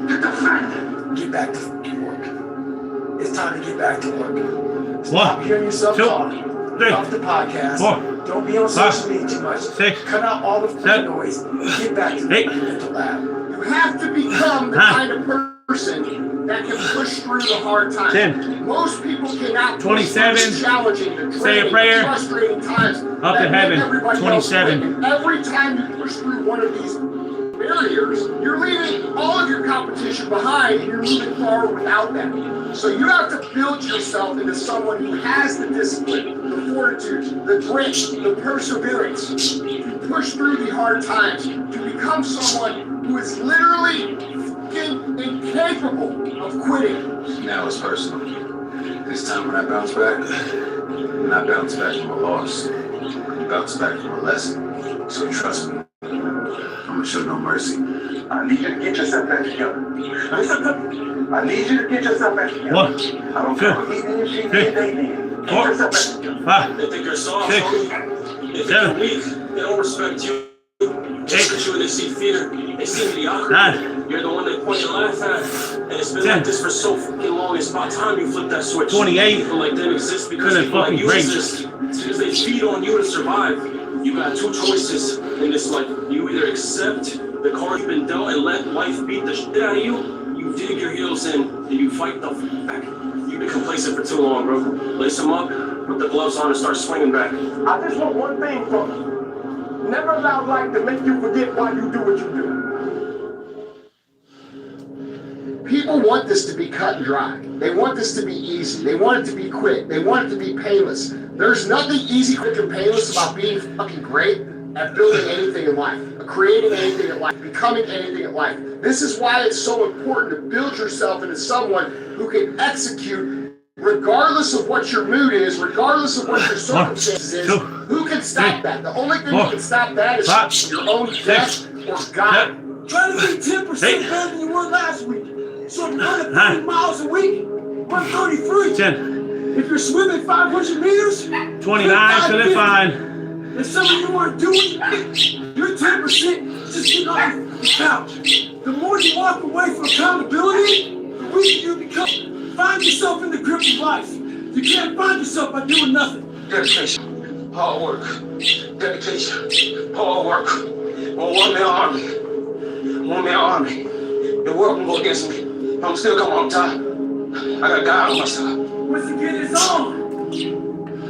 Speaker 18: to defend.
Speaker 9: Get back to work. It's time to get back to work.
Speaker 3: Stop
Speaker 9: hearing yourself talk. Off the podcast. Don't be on social media too much. Cut out all the noise. Get back to the mental lab.
Speaker 4: You have to become the kind of person that can push through the hard times.
Speaker 3: 10.
Speaker 4: Most people cannot
Speaker 3: 27.
Speaker 4: challenging, the
Speaker 3: Say a prayer.
Speaker 4: frustrating times.
Speaker 3: Up to heaven. 27.
Speaker 4: And every time you push through one of these barriers, you're leaving all of your competition behind and you're moving forward without them. So you have to build yourself into someone who has the discipline, the fortitude, the grit, the perseverance to push through the hard times, to become someone who is literally incapable of quitting.
Speaker 5: Now it's personal. This time when I bounce back, I'm not bounce back from a loss. I'm bounce back from a lesson. So trust me, I'm gonna show no mercy.
Speaker 18: I need you to get yourself back together. I need you to get yourself back together.
Speaker 3: 1, 2, 3, 4, 5,
Speaker 2: They think you're soft,
Speaker 3: 6,
Speaker 2: homie. They think
Speaker 3: 7,
Speaker 2: you're weak. They don't respect you. Just at you and they see fear. They see mediocrity.
Speaker 3: 9,
Speaker 2: You're the one they point and laugh at. And it's been
Speaker 3: 10,
Speaker 2: like this for so fucking long. It's about time you flip that switch.
Speaker 3: 28.
Speaker 2: People like them exist because people like you exist. It's because they feed on you to survive. You got two choices in this life. You either accept the card you've been dealt and let life beat the shit out of you. You dig your heels in and you fight the back. You've been complacent for too long, bro. Lace them up, put the gloves on and start swinging back.
Speaker 18: I just want one thing from you. Never allow life to make you forget why you do what you do.
Speaker 4: People want this to be cut and dry. They want this to be easy. They want it to be quick. They want it to be painless. There's nothing easy, quick, and painless about being fucking great at building anything in life, creating anything in life, becoming anything in life. This is why it's so important to build yourself into someone who can execute regardless of what your mood is, regardless of what your circumstances is. Who can stop that? The only thing that can stop that is your own death or God.
Speaker 9: Try to be 10% better than you were last week. So if you're running 30 miles a week, run 33.
Speaker 3: 10.
Speaker 9: If you're swimming 500 meters,
Speaker 3: 29, feeling fine.
Speaker 9: If some of you aren't doing it, you're 10% just getting off the couch. The more you walk away from accountability, the weaker you become. Find yourself in the grip of life. You can't find yourself by doing nothing.
Speaker 6: Dedication, hard work. Dedication, hard work. Well, one-man army. One-man army. The world can go against me. I'm still coming on top. I got God on my side.
Speaker 9: Once again, it's on.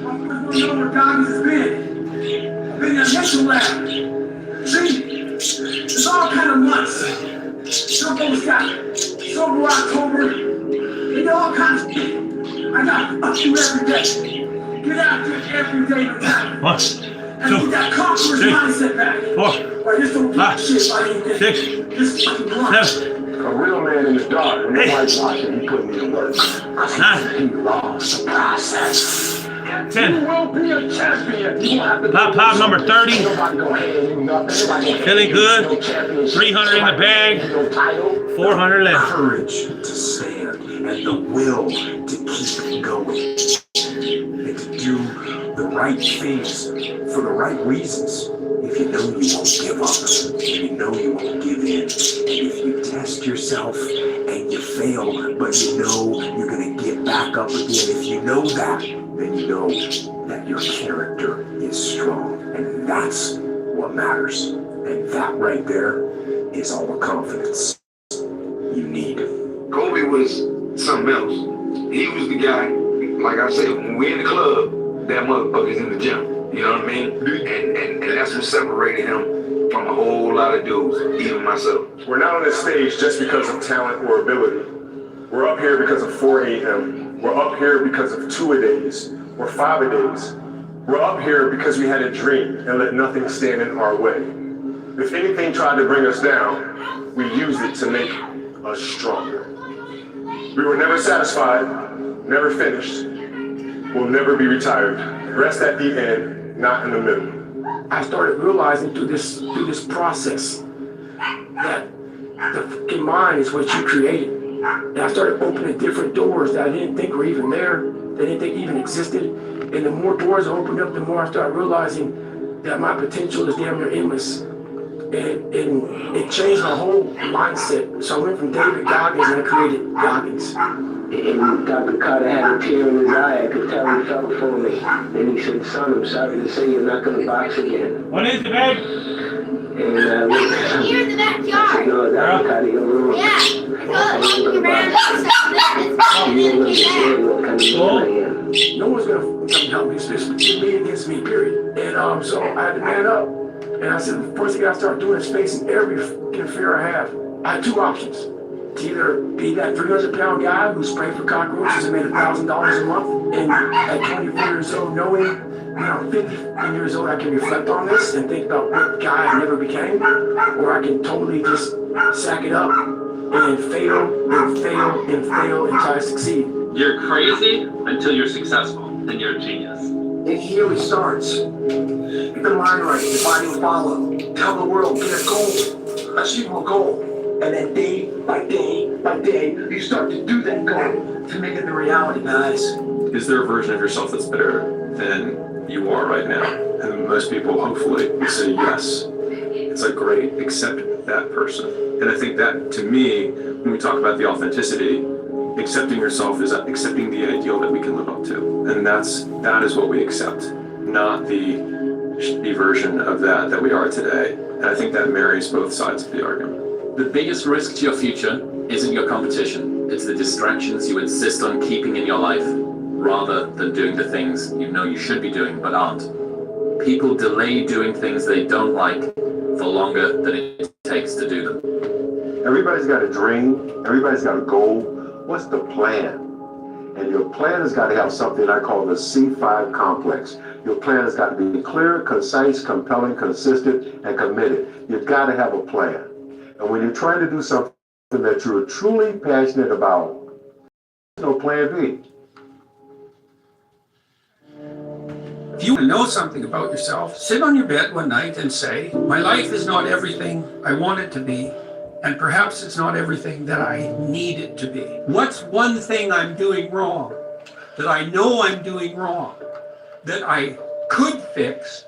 Speaker 9: I'm going to know where God has been. I've been in a mental lab. See, there's all kind of months. Some folks got sober October. They got all kinds of shit. I got up you every day. Get out there every day to time.
Speaker 3: 1, 2,
Speaker 9: and get that conqueror's mindset back.
Speaker 3: 4,
Speaker 9: Right, this don't
Speaker 3: 5,
Speaker 9: shit like you
Speaker 3: 6,
Speaker 9: This fucking blunt.
Speaker 3: 7.
Speaker 18: A real man in the dark, and nobody's watching, he putting in work.
Speaker 3: 9.
Speaker 18: He lost the process.
Speaker 3: 10.
Speaker 18: You will be a champion. You won't have to
Speaker 3: Pop number 30. Feeling good. 300 in the bag. 400 left.
Speaker 1: Courage to stand and the will to keep going. And to do the right things for the right reasons. If you know you won't give up, if you know you won't give in, and if you test yourself and you fail, but you know you're gonna get back up again, if you know that, then you know that your character is strong, and that's what matters. And that right there is all the confidence you need.
Speaker 5: Kobe was something else. He was the guy, like I said, when we're in the club, that motherfucker's in the gym. You know what I mean? And that's what separated him from a whole lot of dudes, even myself.
Speaker 11: We're not on this stage just because of talent or ability. We're up here because of 4 a.m. We're up here because of 2-a-days or 5-a-days. We're up here because we had a dream and let nothing stand in our way. If anything tried to bring us down, we used it to make us stronger. We were never satisfied, never finished. We'll never be retired. Rest at the end, not in the middle.
Speaker 9: I started realizing through this process that the fucking mind is what you created. And I started opening different doors that I didn't think were even there, that I didn't think even existed. And the more doors I opened up, the more I started realizing that my potential is damn near endless. And it changed my whole mindset. So I went from David Goggins and I created Goggins. And Dr. Carter had a tear in his eye. I could tell he felt for me. And he said, son, I'm sorry to say you're not going to box again.
Speaker 3: What is it, babe?
Speaker 9: And
Speaker 17: Here in the backyard.
Speaker 9: no, Dr. Carter, you're wrong.
Speaker 17: Yeah. Look, around
Speaker 9: no one's gonna come help me. It's just me against me, period. And so I had to man up. And I said, the first thing I start doing is facing every fucking fear I have. I had 2 options. To either be that 300-pound guy who sprayed for cockroaches and made $1,000 a month, and at 24 years old, knowing, you know, 50 years old, I can reflect on this and think about what guy I never became, or I can totally just sack it up and fail and fail and fail until I succeed.
Speaker 7: You're crazy until you're successful, then you're a genius.
Speaker 9: It here it starts. Get the mind right, divide and follow. Tell the world, get a goal, achieve a goal. And then day by day by day, you start to do that goal to make it the reality, guys.
Speaker 13: Is there a version of yourself that's better than you are right now? And most people, hopefully, will say yes. It's like, great, accept that person. And I think that, to me, when we talk about the authenticity, accepting yourself is accepting the ideal that we can live up to. And that is what we accept, not the version of that we are today. And I think that marries both sides of the argument.
Speaker 7: The biggest risk to your future isn't your competition. It's the distractions you insist on keeping in your life, rather than doing the things you know you should be doing but aren't. People delay doing things they don't like for longer than it takes to do them.
Speaker 11: Everybody's got a dream. Everybody's got a goal. What's the plan? And your plan has got to have something I call the C5 complex. Your plan has got to be clear, concise, compelling, consistent, and committed. You've got to have a plan. And when you're trying to do something that you're truly passionate about, there's no plan B.
Speaker 22: If you know something about yourself, sit on your bed one night and say, my life is not everything I want it to be, and perhaps it's not everything that I need it to be. What's one thing I'm doing wrong, that I know I'm doing wrong, that I could fix,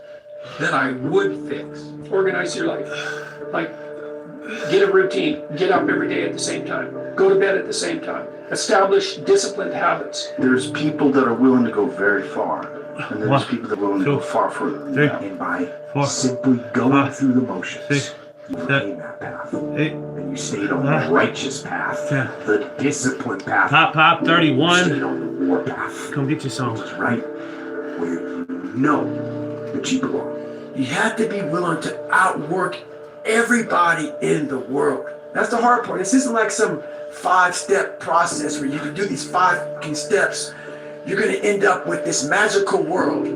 Speaker 22: that I would fix? Organize your life. Like, get a routine, get up every day at the same time, go to bed at the same time, establish disciplined habits.
Speaker 12: There's people that are willing to go very far, and there's people that are willing to go far further than that.
Speaker 1: And by simply going through the motions, you gain that path. And you stayed on the righteous path, the disciplined path.
Speaker 3: Pop, 31.
Speaker 1: You stayed on the war path.
Speaker 3: Come get your song.
Speaker 1: Which is right where you know that you belong.
Speaker 9: You have to be willing to outwork everybody in the world. That's the hard part. This isn't like some 5-step process where you can do these 5 fucking steps. You're going to end up with this magical world.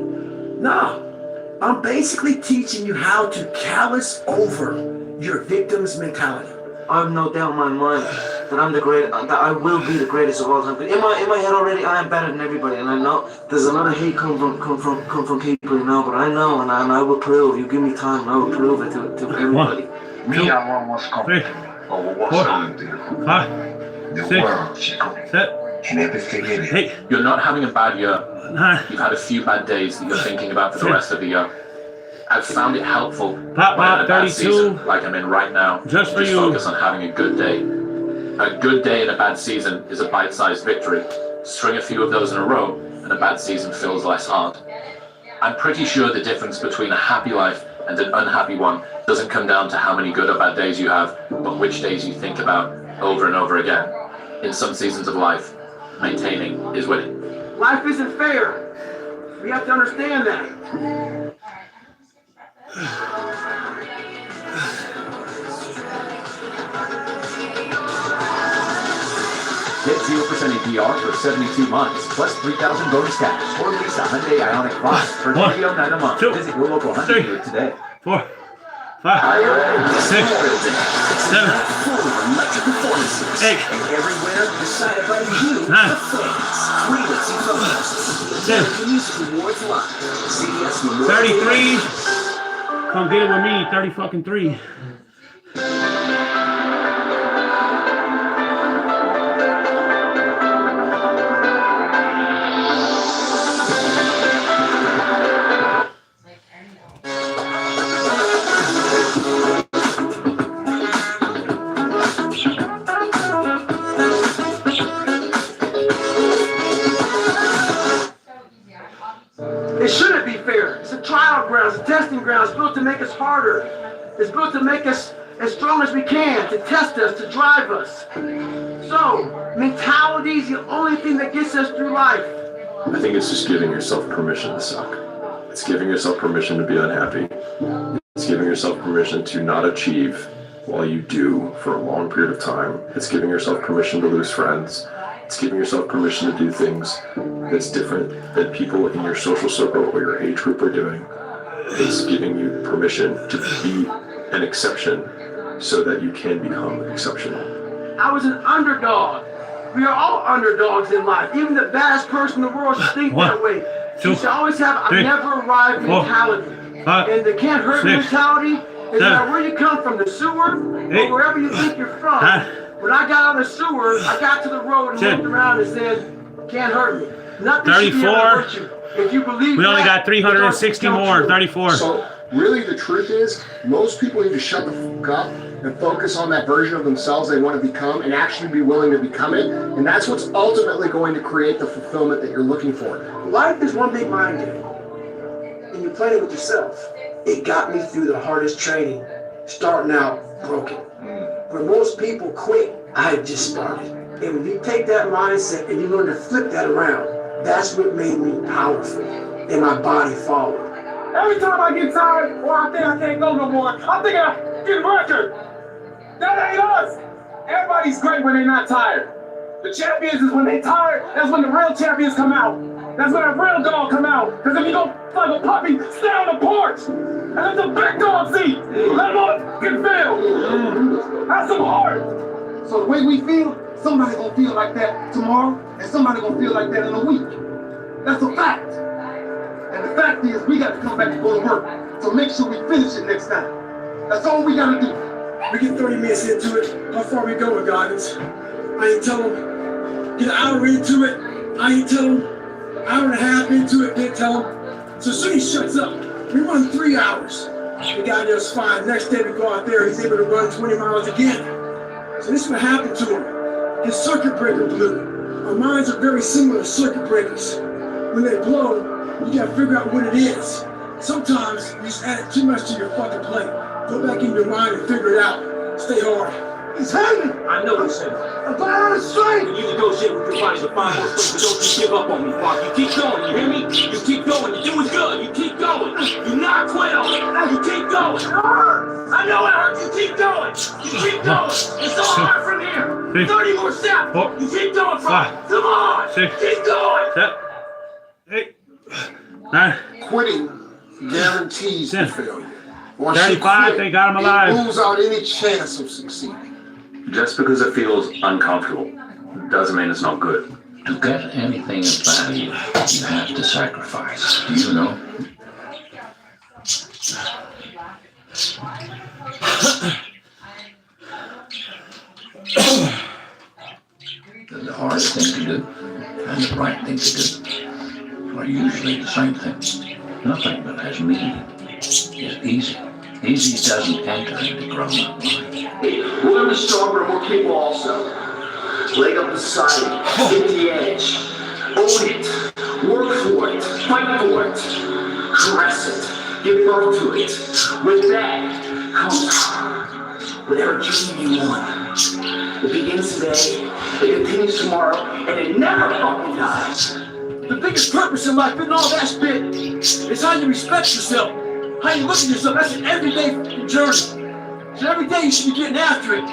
Speaker 9: No. I'm basically teaching you how to callous over your victim's mentality.
Speaker 23: I have no doubt in my mind that I'm the great, that I will be the greatest of all time. But in my head already, I am better than everybody, and I know there's a lot of hate come from people, you know. But I know, and I will prove. You give me time, and I will prove it to everybody.
Speaker 5: Me, I want what's coming. Or what's coming to you. The world, Chico. Can never forget it.
Speaker 7: Hey, you're not having a bad year. You've had a few bad days that you're thinking about for the rest of the year. I've found it helpful when in a bad season, like I'm in right now,
Speaker 3: just
Speaker 7: focus on having a good day. A good day in a bad season is a bite-sized victory. String a few of those in a row, and a bad season feels less hard. I'm pretty sure the difference between a happy life and an unhappy one doesn't come down to how many good or bad days you have, but which days you think about over and over again. In some seasons of life, maintaining is winning.
Speaker 9: Life isn't fair. We have to understand that.
Speaker 7: Get 0% APR for 72 months, plus 3,000 bonus cash, or lease a Hyundai Ioniq 5 for $309 a month. Visit your local Hyundai dealer today.
Speaker 3: 4, 5, 6, 7, 8,
Speaker 8: Everywhere decided by you,
Speaker 3: 9,
Speaker 8: the fans. 3 Lipsy Photos.
Speaker 3: 10,
Speaker 8: Rewards Live. CDS Memorial
Speaker 3: 33. Come get it with me, 30 fucking 3.
Speaker 9: It shouldn't be fair. It's a trial ground. It's a testing ground. It's built to make us harder. It's built to make us as strong as we can, to test us, to drive us. So, mentality is the only thing that gets us through life.
Speaker 11: I think it's just giving yourself permission to suck. It's giving yourself permission to be unhappy. It's giving yourself permission to not achieve while you do for a long period of time. It's giving yourself permission to lose friends. It's giving yourself permission to do things that's different than people in your social circle or your age group are doing. It's giving you permission to be an exception so that you can become exceptional.
Speaker 9: I was an underdog. We are all underdogs in life. Even the baddest person in the world should think that way. You should always have a never arrive mentality. And the can't hurt mentality is no matter where you come from, the sewer, or wherever you think you're from. When I got out of the sewer, I got to the road and looked around and said, can't hurt me. Nothing
Speaker 3: 34.
Speaker 9: If you believe
Speaker 3: We only got 360 more. 34.
Speaker 18: So really the truth is, most people need to shut the fuck up and focus on that version of themselves they want to become and actually be willing to become it. And that's what's ultimately going to create the fulfillment that you're looking for.
Speaker 9: Life is one big mind game. And you play it with yourself. It got me through the hardest training, starting out broken. When most people quit, I had just started. And when you take that mindset and you learn to flip that around, that's what made me powerful. And my body followed.
Speaker 2: Every time I get tired or I think I can't go no more, I think I get record. That ain't us. Everybody's great when they're not tired. The champions is when they tired, that's when the real champions come out. That's when a real dog come out. Because if you go like a puppy, stay on the porch. And let the big dog see. Let them all fucking feel. Have some heart.
Speaker 18: So the way we feel, somebody gonna feel like that tomorrow, and somebody gonna feel like that in a week. That's a fact. And the fact is, we got to come back and go to work. So make sure we finish it next time. That's all we gotta do.
Speaker 9: We get 30 minutes into it. How far we going, Goggins? I ain't tell them. Get an hour into it. I ain't tell them. Hour and a half into it, didn't tell him. So as soon as he shuts up, we run 3 hours. The guy does fine. Next day we go out there, he's able to run 20 miles again. So this is what happened to him. His circuit breaker blew. Our minds are very similar to circuit breakers. When they blow, you gotta figure out what it is. Sometimes you just add too much to your fucking plate. Go back in your mind and figure it out. Stay hard.
Speaker 2: He's hanging. I know he's hanging. I'm out of strength. When you negotiate with your body to find more strength, but don't you give up on me, Mark. You keep going, you hear me? You keep going. You're doing good. You keep going. You not quit on it. You keep going. It hurts. I know it hurts. You keep going. You keep going. It's all hard from here. 30 more steps. You keep going, Frank. Come on. Keep going.
Speaker 3: 8, 9.
Speaker 18: Quitting guarantees failure.
Speaker 3: 35, they got him alive.
Speaker 18: It rules out any chance of succeeding.
Speaker 7: Just because it feels uncomfortable doesn't mean it's not good.
Speaker 10: To get anything of value, you have to sacrifice. You know? The hardest thing to do and the right thing to do are usually the same thing. Nothing that has meaning is easy. Easy doesn't enter into grown-up mind.
Speaker 4: We're gonna be stronger and more capable also. Leg up the society, get the edge, own it, work for it, fight for it, caress it, give birth to it. With that comes whatever dream you want. It begins today, it continues tomorrow, and it never fucking dies.
Speaker 9: The biggest purpose in life, and all that shit, is how you respect yourself, how you look at yourself. That's an everyday journey. So every day you should be getting after it.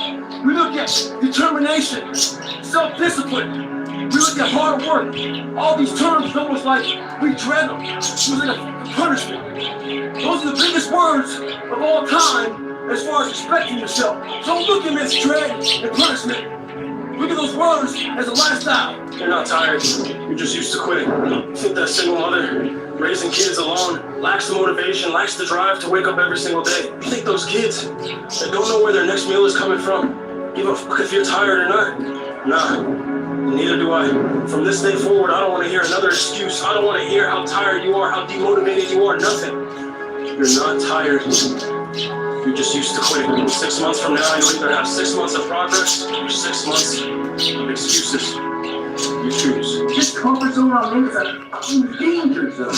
Speaker 9: We look at determination, self-discipline. We look at hard work. All these terms almost like we dread them. It's like a punishment. Those are the biggest words of all time as far as respecting yourself. So don't look at this dread and punishment. Look at those words as a lifestyle.
Speaker 2: You're not tired. You're just used to quitting. You think that single mother raising kids alone lacks the motivation, lacks the drive to wake up every single day. You think those kids that don't know where their next meal is coming from give a fuck if you're tired or not? Nah, neither do I. From this day forward, I don't want to hear another excuse. I don't want to hear how tired you are, how demotivated you are, nothing. You're not tired. You're just used to quitting. 6 months from now, you'll either have 6 months of progress or 6 months of excuses. You choose.
Speaker 9: This comfort zone I'm in is a fucking danger zone.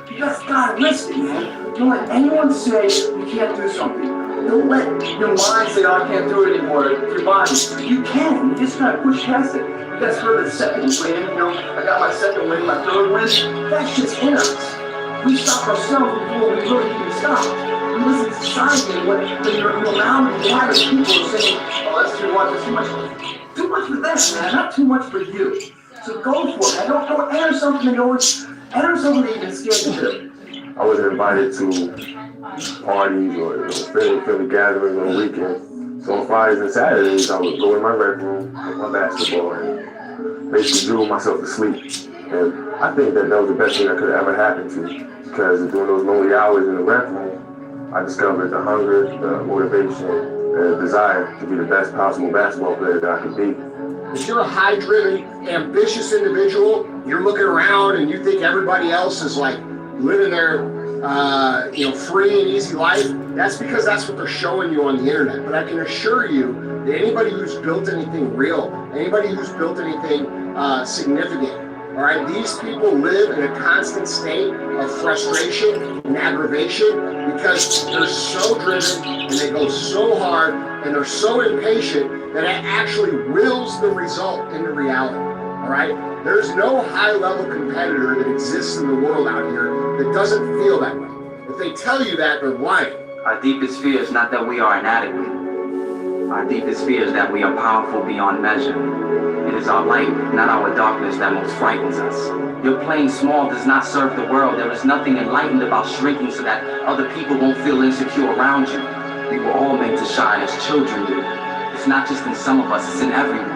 Speaker 9: You just gotta risk it, man. Don't let anyone say you can't do something. Don't let your mind say, oh, I can't do it anymore. Your body. You can. You just gotta push past it. You guys heard of the second win. You know, I got my second win, my third win. That shit's in us. We stop ourselves before we really can stop. We listen to society and when you're around a lot of people saying, oh, that's too much, that's too much. Too much for them, man, not too much for you. So go for it, man. Don't enter something that enter something that you've been scared to do.
Speaker 11: I wasn't invited to parties or family gatherings on the weekend. So on Fridays and Saturdays, I would go in my rec room with my basketball and basically drool myself to sleep. And I think that was the best thing that could have ever happened to me, because during those lonely hours in the rec room, I discovered the hunger, the motivation, and the desire to be the best possible basketball player that I could be.
Speaker 4: If you're a high-driven, ambitious individual, you're looking around and you think everybody else is like living their, free and easy life. That's because that's what they're showing you on the internet. But I can assure you that anybody who's built anything real, anybody who's built anything significant, all right, these people live in a constant state of frustration and aggravation because they're so driven and they go so hard and they're so impatient that it actually wills the result into reality, all right? There's no high-level competitor that exists in the world out here that doesn't feel that way. If they tell you that, they're lying.
Speaker 23: Our deepest fear is not that we are inadequate. Our deepest fear is that we are powerful beyond measure. It is our light, not our darkness, that most frightens us. Your playing small does not serve the world. There is nothing enlightened about shrinking so that other people won't feel insecure around you. We were all made to shine as children do. It's not just in some of us, it's in everyone.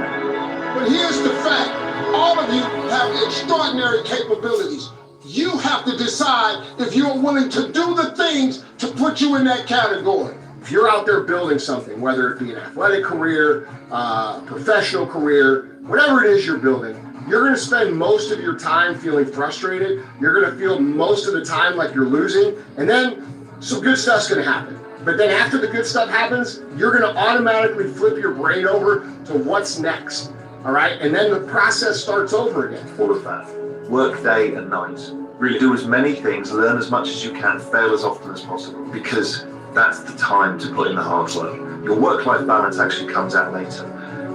Speaker 16: But here's the fact. All of you have extraordinary capabilities. You have to decide if you're willing to do the things to put you in that category.
Speaker 4: If you're out there building something, whether it be an athletic career, professional career, whatever it is you're building, you're going to spend most of your time feeling frustrated. You're going to feel most of the time like you're losing. And then some good stuff's going to happen. But then after the good stuff happens, you're going to automatically flip your brain over to what's next. All right? And then the process starts over again.
Speaker 19: All of that. Work day and night. Really do as many things, learn as much as you can, fail as often as possible. Because that's the time to put in the hard work. Your work-life balance actually comes out later.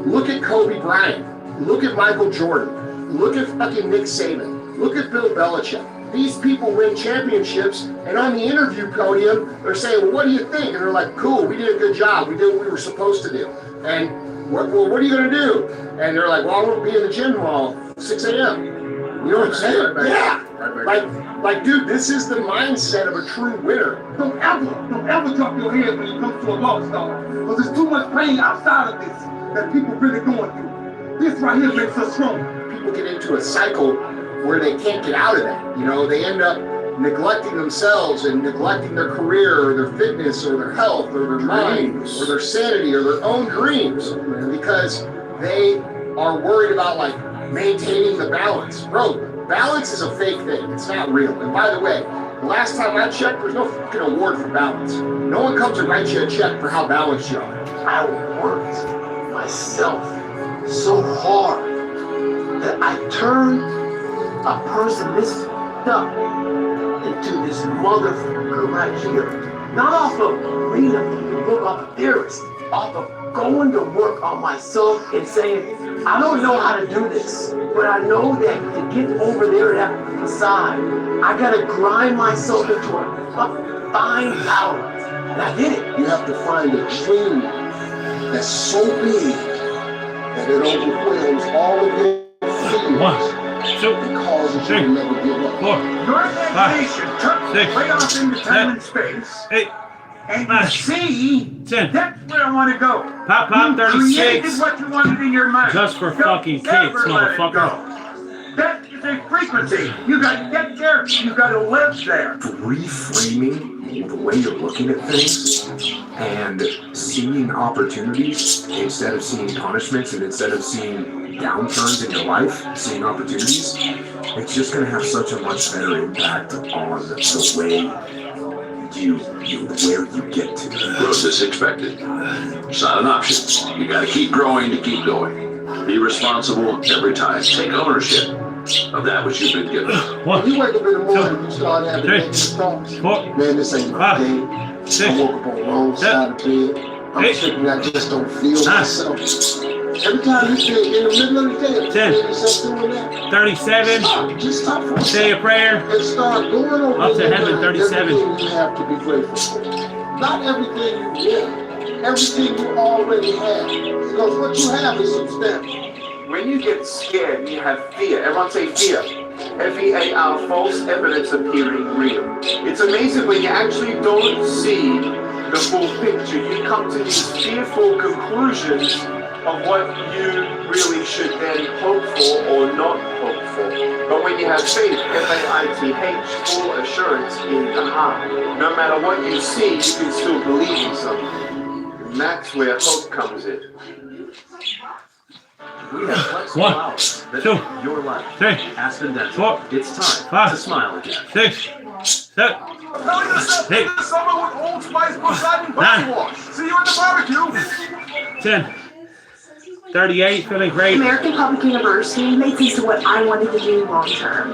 Speaker 4: Look at Kobe Bryant. Look at Michael Jordan. Look at fucking Nick Saban. Look at Bill Belichick. These people win championships, and on the interview podium, they're saying, well, what do you think? And they're like, cool, we did a good job. We did what we were supposed to do. And what are you going to do? And they're like, well, I won't be in the gym tomorrow, 6 a.m. You know what I'm saying? Yeah. Like, dude, this is the mindset of a true winner.
Speaker 9: Don't ever drop your head when it comes to a lost star. Because there's too much pain outside of this that people really going through. This right here makes us strong.
Speaker 4: People get into a cycle where they can't get out of that. You know, they end up neglecting themselves and neglecting their career or their fitness or their health or their mind or their sanity or their own dreams because they are worried about like maintaining the balance. Bro, balance is a fake thing. It's not real. And by the way, the last time I checked, there's no fucking award for balance. No one comes and writes you a check for how balanced you are.
Speaker 9: I worked myself so hard that I turned a person this up into this motherfucker right here. Not off of reading a book, off of theorist, off of going to work on myself and saying, I don't know how to do this, but I know that to get over there that facade, I gotta grind myself into a fine powder. And I did it.
Speaker 16: You have to find a dream that's so big that it overwhelms all of your fears.
Speaker 3: 1, 2,
Speaker 16: and causes
Speaker 3: 3,
Speaker 16: you to never give up.
Speaker 3: 4,
Speaker 22: Your imagination took way off into time and space.
Speaker 3: 8,
Speaker 22: and
Speaker 3: 9,
Speaker 22: you see,
Speaker 3: 10.
Speaker 22: that's where I want to go.
Speaker 3: Pop,
Speaker 22: You
Speaker 3: 36.
Speaker 22: created what you wanted in your mind.
Speaker 3: Just for
Speaker 22: Don't
Speaker 3: fucking kids,
Speaker 22: ever let it
Speaker 3: motherfucker.
Speaker 22: go. That is a frequency. You got to get there. You got to live there.
Speaker 1: Reframing the way you're looking at things and seeing opportunities instead of seeing punishments, and instead of seeing downturns in your life, seeing opportunities, it's just going to have such a much better impact on the way where you get to.
Speaker 15: Growth is expected. It's not an option. You gotta keep growing to keep going. Be responsible every time. Take ownership of that which you've been given.
Speaker 16: When you wake up in the morning and you start having negative thoughts, man, this ain't my day. I woke up on the wrong side of the bed. I'm tripping, I just don't feel myself. Every time you feel in the middle of the day, you feel yourself doing that.
Speaker 3: 37.
Speaker 16: Just stop for a
Speaker 3: Say a prayer.
Speaker 16: and start going over
Speaker 3: Up to heaven, 37.
Speaker 16: everything you have to be grateful for. Not everything you want, everything you already have. Because what you have is substantial.
Speaker 13: When you get scared, you have fear. Everyone say fear. F-E-A-R, false evidence appearing real. It's amazing when you actually don't see the full picture. You come to these fearful conclusions of what you really should then hope for or not hope for. But when you have faith, F-A-I-T-H, full assurance in the heart. No matter what you see, you can still believe in something. And that's where hope comes in.
Speaker 7: We have flexible
Speaker 3: 1,
Speaker 7: hours that
Speaker 3: 2,
Speaker 7: fit your life.
Speaker 3: 3,
Speaker 7: Aspen Dental.
Speaker 3: 4,
Speaker 7: It's time
Speaker 3: 5,
Speaker 7: to smile again.
Speaker 3: 6, 7,
Speaker 22: Fill yourself
Speaker 3: 8,
Speaker 22: in the summer with Old Spice Poseidon body
Speaker 3: 9,
Speaker 22: wash. See you at the barbecue.
Speaker 3: 10, 38, feeling great.
Speaker 17: American Public University made sense to what I wanted to do long term.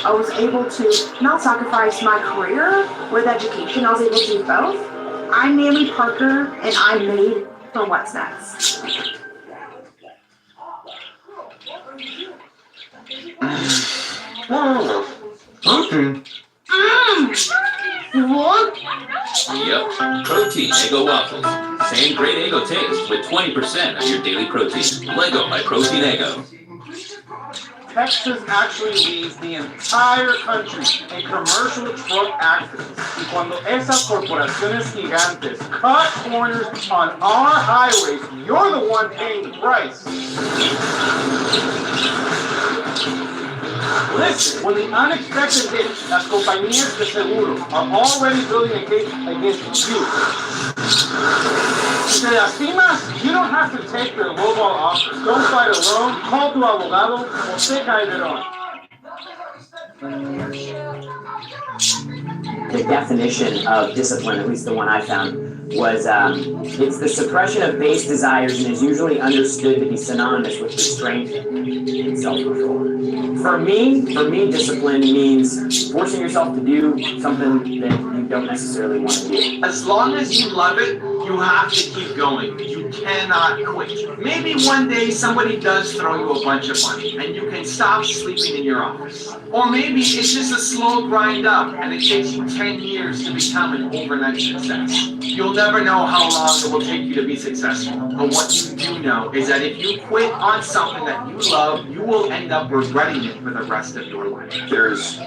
Speaker 17: I was able to not sacrifice my career with education. I was able to do both. I'm Naomi Parker, and I'm made for what's next. What?
Speaker 7: Yep, protein Eggo waffles. Same great Eggo taste with 20% of your daily protein. Lego by Protein Eggo.
Speaker 9: Texas actually leads the entire country in commercial truck accidents. Y cuando esas corporaciones gigantes cut corners on our highways, you're the one paying the price. Listen, when the unexpected hits, las compañías de seguro are already building a case against you. Si te lastimas, you don't have to take their lowball offers. Don't fight alone, call tu abogado, o te caerán.
Speaker 20: The definition of discipline, at least the one I found, was it's the suppression of base desires and is usually understood to be synonymous with restraint and self-control. For me, discipline means forcing yourself to do something that you don't necessarily want to do.
Speaker 21: As long as you love it, you have to keep going. You cannot quit. Maybe one day somebody does throw you a bunch of money and you can stop sleeping in your office. Or maybe it's just a slow grind up and it takes you 10 years to become an overnight success. You'll never know how long it will take you to be successful. But what you do know is that if you quit on something that you love, you will end up regretting it for the rest of your life.
Speaker 13: There's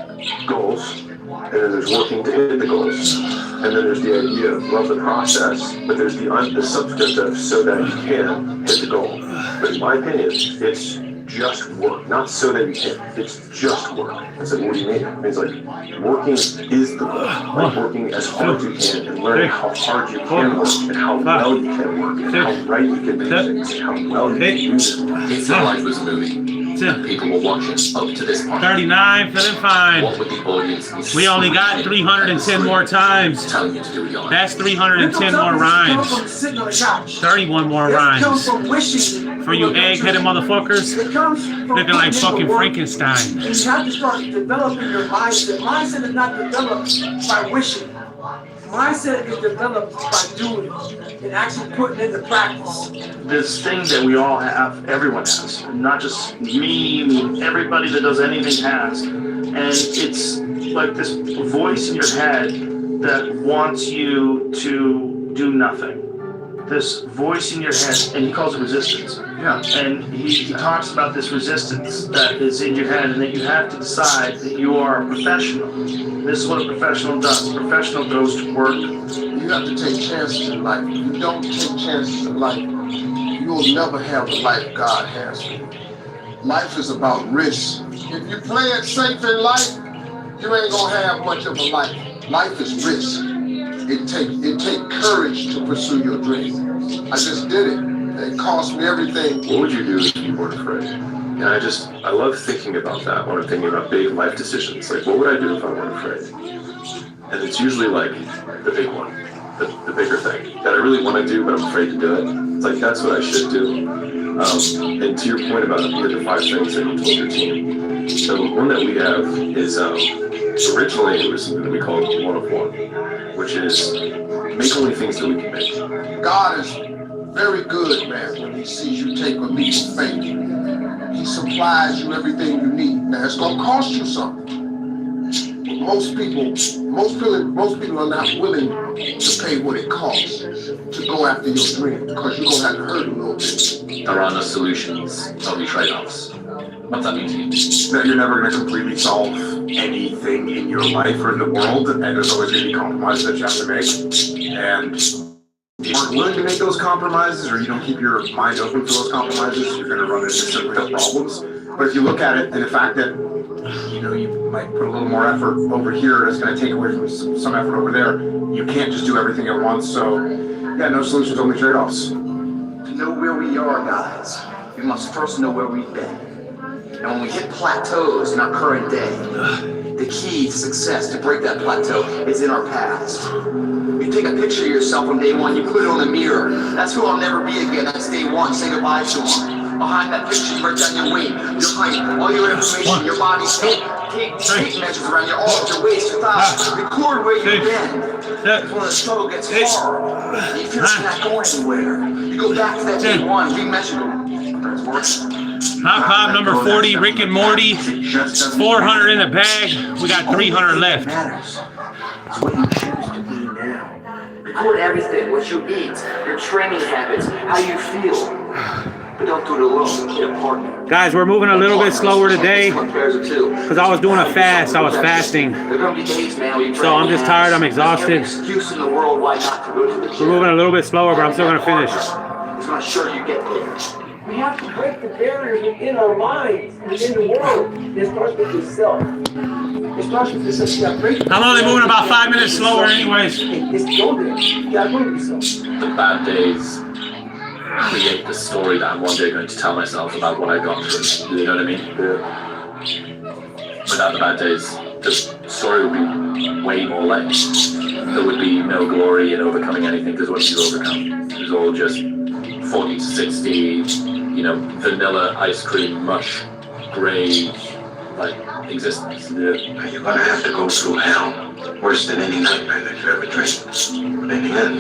Speaker 13: goals, and then there's working to hit the goals. And then there's the idea of love the process, but there's the subscript of so that you can hit the goal. But in my opinion, it's just work, not so that you can. It's just work. It's like, what do you mean? It means like working is the goal. Like working as hard as you can and learning how hard you can work and how well you can work and how right you can do things and how well you can use it.
Speaker 7: If your life was a movie, and people were watching up to this point,
Speaker 3: 39, feeling fine.
Speaker 7: what would the audience be?
Speaker 3: We only got 310 more times.
Speaker 7: Telling you to do with your life.
Speaker 3: That's 310 more rhymes. 31 more rhymes. For you egg-headed motherfuckers, looking like fucking Frankenstein.
Speaker 9: You have to start developing your mindset. Mindset is not developed by wishing. Mindset is developed by doing it and actually putting it into practice.
Speaker 6: This thing that we all have, everyone has, not just me, everybody that does anything has. And it's like this voice in your head that wants you to do nothing. This voice in your head, and he calls it resistance.
Speaker 13: Yeah.
Speaker 6: And he talks about this resistance that is in your head, and that you have to decide that you are a professional. This is what a professional does. A professional goes to work.
Speaker 16: You have to take chances in life. If you don't take chances in life, you will never have the life God has for you. Life is about risk. If you play it safe in life, you ain't gonna have much of a life. Life is risk. It take courage to pursue your dream. I just did it. It cost me everything.
Speaker 13: What would you do if you weren't afraid? And I love thinking about that when I'm thinking about big life decisions. Like, what would I do if I weren't afraid? And it's usually like the big one, the bigger thing that I really want to do, but I'm afraid to do it. It's like, that's what I should do. And to your point about the 5 things that you told your team, the one that we have is originally it was something that we called 1 of 1, which is make only things that we can make.
Speaker 16: God is very good, man, when he sees you take a leap of faith. He supplies you everything you need. Now, it's going to cost you something. But most people are not willing to pay what it costs to go after your dream, because you're going to have to hurt a little bit.
Speaker 7: There are no solutions, only trade-offs. What's that mean to you?
Speaker 1: That you're never going to completely solve anything in your life or in the world, and there's always going to be compromises that you have to make. And if you aren't willing to make those compromises, or you don't keep your mind open for those compromises, you're going to run into some real problems. But if you look at it and the fact that you might put a little more effort over here, it's going to take away from some effort over there. You can't just do everything at once. So, yeah, no solutions, only trade-offs.
Speaker 4: To know where we are, guys, we must first know where we've been. And when we hit plateaus in our current day, the key to success, to break that plateau, is in our past. You take a picture of yourself on day 1, you put it on the mirror. That's who I'll never be again. That's day 1. Say goodbye to him. Behind that picture, you write down your weight, your height, all your information, your body, tape measures around your arms, your waist, your thighs. Record where you've been. Because when the struggle gets hard, you feel like you're not going anywhere. You go back to that day 1, remeasure them.
Speaker 3: Pop number 40, Rick and Morty. 400 in the bag. We got 300 left.
Speaker 4: It's what you choose to be now. Record everything, what you eat, your training habits, how you feel. But don't do it alone. Get a partner.
Speaker 3: Guys, we're moving a little bit slower today because I was doing a fast. I was fasting. So I'm just tired. I'm exhausted. We're moving a little bit slower, but I'm still going to finish.
Speaker 4: It's going to show you get there.
Speaker 9: We have to break the barriers within our minds, within the world. It starts with yourself. It starts with yourself.
Speaker 3: I'm only moving about 5 minutes slower anyways.
Speaker 9: It's go there. You gotta go to yourself.
Speaker 7: The bad days create the story that I'm one day going to tell myself about what I got through. You know what I mean? Without the bad days, the story would be way more lame. There would be no glory in overcoming anything, because what you overcome is all just 40 to 60, vanilla ice cream mush, gray, existence.
Speaker 8: You're gonna have to go through hell, worse than any nightmare that you ever dreamed. But in the end,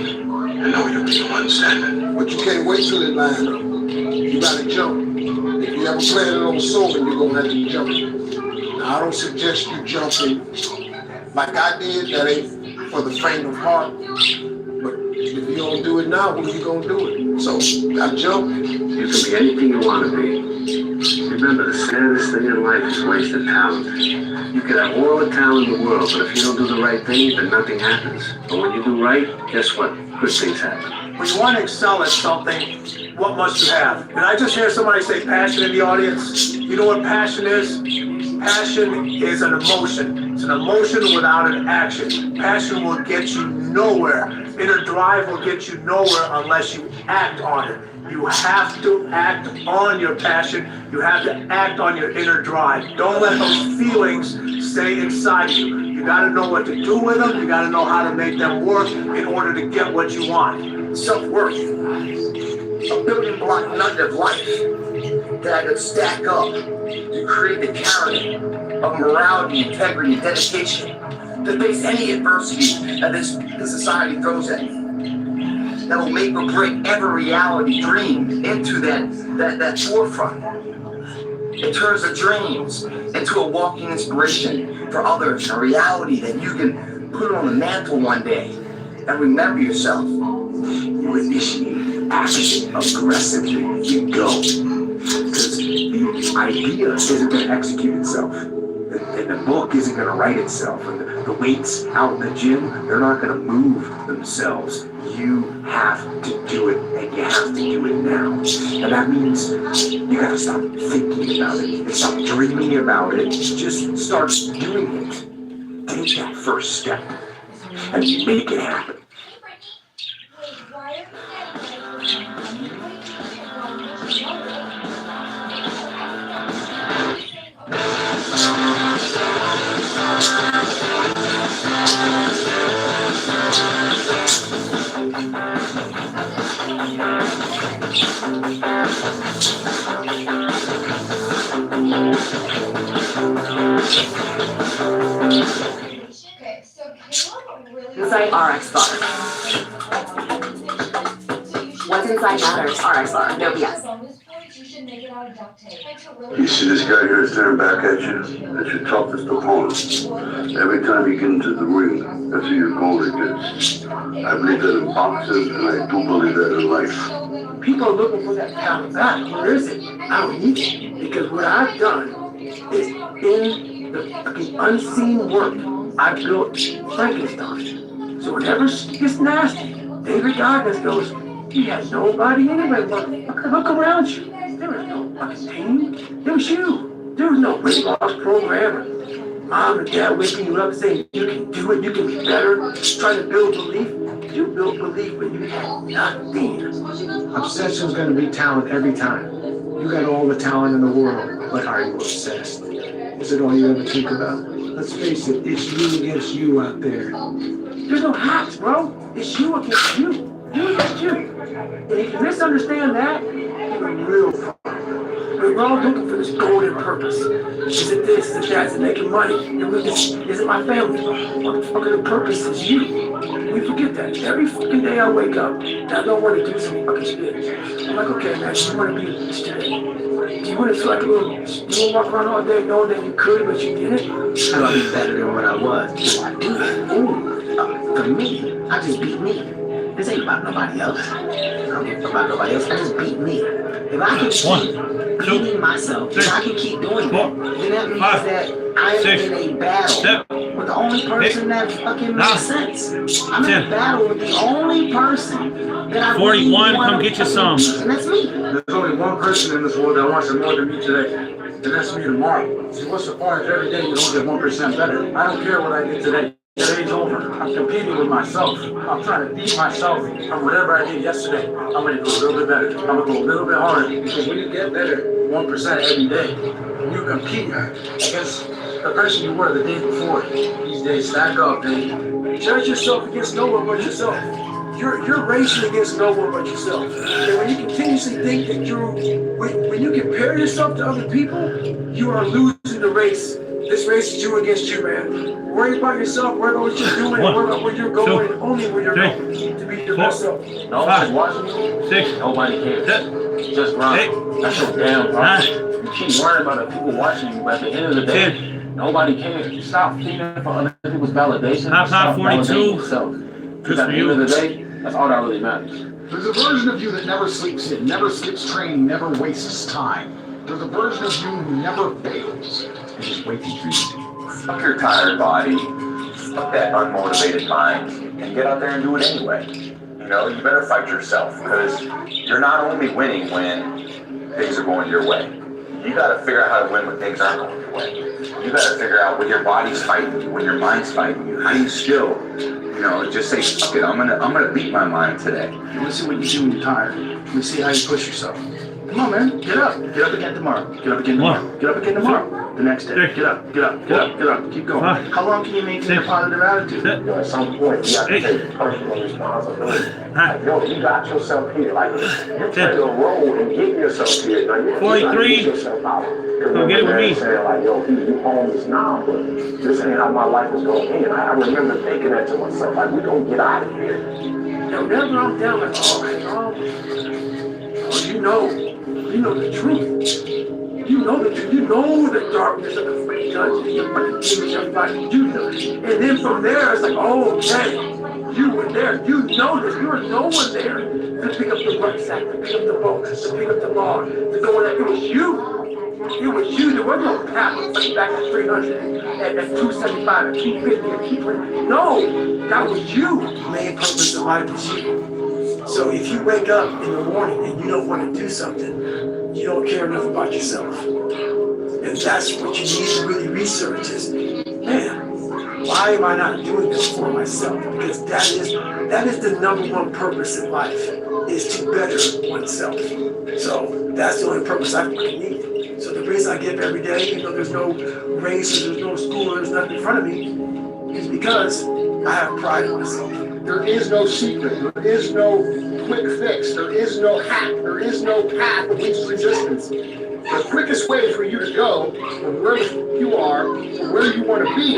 Speaker 8: I know you'll be the one standing.
Speaker 16: But you can't wait till it lines up. You gotta jump. If you ever planted on soaring, you're gonna have to jump. Now, I don't suggest you jumping like I did. That ain't for the faint of heart. But if you don't do it now, when are you gonna do it? So, I jump.
Speaker 8: You can be anything you want to be. Remember, the saddest thing in life is wasted talent. You can have all the talent in the world, but if you don't do the right thing, then nothing happens. But when you do right, guess what? Good things happen.
Speaker 9: When you want to excel at something, what must you have? Did I just hear somebody say passion in the audience? You know what passion is? Passion is an emotion. It's an emotion without an action. Passion will get you nowhere. Inner drive will get you nowhere unless you act on it. You have to act on your passion. You have to act on your inner drive. Don't let those feelings stay inside you. You got to know what to do with them. You got to know how to make them work in order to get what you want. Self-worth, a building block nut of life that could stack up to create the character of morality, integrity, dedication.
Speaker 4: to face any adversity that this society throws at you. That will make or break every reality dream into that forefront. It turns the dreams into a walking inspiration for others, a reality that you can put on the mantle one day and remember yourself. You initiate action aggressively. You go. Because the idea isn't going to execute itself. And the book isn't going to write itself. And the weights out in the gym, they're not going to move themselves. You have to do it, and you have to do it now. And that means you got to stop thinking about it and stop dreaming about it. Just start doing it. Take that first step and make it happen.
Speaker 17: Inside RX bar. What's inside matters. RX bar. No BS.
Speaker 15: You see this guy here staring back at you? That's your toughest opponent. Every time you get into the ring, that's who your goalie gets. I believe that in boxing, and I do believe that in life.
Speaker 9: People are looking for that power back. Where is it? I don't need it. Because what I've done is in the fucking unseen work, I built Frankenstein. So whenever it gets nasty, David Goggins goes, you had nobody anyway. Look around you. There was no fucking team. There was you. There was no weight loss program. Mom and dad waking you up saying you can do it, you can be better, trying to build belief. You built belief when you had nothing. Obsession's gonna be talent every time. You got all the talent in the world, but are you obsessed? Is it all you ever think about? Let's face it, it's you against you out there. There's no hacks, bro. It's you against you. You against you. And if you misunderstand that, you're real far. We're all looking for this golden purpose. Is it this? Is it that? Is it making money? Is it my family? What the fuck the purpose is you? We forget that. Every fucking day I wake up and I don't want to do some fucking shit. I'm like, okay, man, you want to be a bitch today? Do you want to feel like a little bitch? You want to walk around all day knowing that you could, but you didn't? I want to be better than what I was. So I do that. Ooh, for me, I just beat me. This ain't about nobody else. I don't give about nobody else. I just beat me. If I can keep beating myself, if I can keep doing that, then that means that I'm in a battle with the only person that fucking makes sense. I'm in a battle with the only person that I
Speaker 3: 41, come get you some.
Speaker 9: And that's me. There's only one person in this world that wants it more than me today. And that's me tomorrow. See, what's the point if every day you don't get 1% better? I don't care what I did today. Today's over. I'm competing with myself. I'm trying to beat myself on whatever I did yesterday. I'm going to go a little bit better. I'm going to go a little bit harder. Because when you get better 1% every day, you compete against the person you were the day before. These days stack up, and judge yourself against no one but yourself. You're racing against no one but yourself. And when you continuously think that when you compare yourself to other people, you are losing the race. This race is you against you, man. Worry about yourself, worry about what you're doing, worry about where you're going, and only where you're going to be your best self.
Speaker 7: Nobody's watching you. Nobody cares. Just run. That's your damn problem. You keep worrying about the people watching you, but at the end of the day, nobody cares. You stop feeding for other people's validation.
Speaker 3: Top 42.
Speaker 7: Because at the end of the day, that's all that really matters.
Speaker 5: There's a version of you that never sleeps in, never skips training, never wastes time. There's a version of you who never fails and is waiting for you.
Speaker 19: Fuck your tired body, fuck that unmotivated mind, and get out there and do it anyway. You know, you better fight yourself, because you're not only winning when things are going your way. You gotta figure out how to win when things aren't going your way. You gotta figure out when your body's fighting you, when your mind's fighting you. How do you still, just say, fuck it, I'm gonna beat my mind today.
Speaker 9: You wanna see what you do when you're tired. Let me see how you push yourself. Come on, man, get up. Get up again tomorrow. Get up again tomorrow. Get up again tomorrow.
Speaker 6: the next day. Get up, get up, get up, get up. Keep going. How long can you maintain a positive attitude?
Speaker 1: At some point, you have to take personal responsibility. Like, yo, you got yourself here. Like, you're playing a role in getting yourself here. Now, you're
Speaker 3: 43.
Speaker 1: get yourself out.
Speaker 3: Come get it with me.
Speaker 1: Saying, like, yo, you homeless now, but this ain't how my life is going to end. I remember thinking that to myself. Like, we going to get out of here.
Speaker 9: Now, whenever I'm down, like, oh, you know the truth. You know the truth. You know the darkness of the free dungeon. You fucking demons, everybody. You know. And then from there, it's like, oh, man, you were there. You know this. You were no one there to pick up the rucksack, to pick up the boat, to pick up the log, to go in there. It was you. It was you. There was no path back at 300, at 275, at 250, at 220. No, that was you. The main purpose of life is you. So if you wake up in the morning and you don't want to do something, you don't care enough about yourself. And that's what you need to really research is, man, why am I not doing this for myself? Because that is the number one purpose in life, is to better oneself. So that's the only purpose I fucking need. So the reason I get up every day, even though there's no race, or there's no school, or there's nothing in front of me, is because I have pride in myself.
Speaker 16: There is no secret. There is no quick fix. There is no hack. There is no path of least resistance. The quickest way for you to go from where you are to where you want to be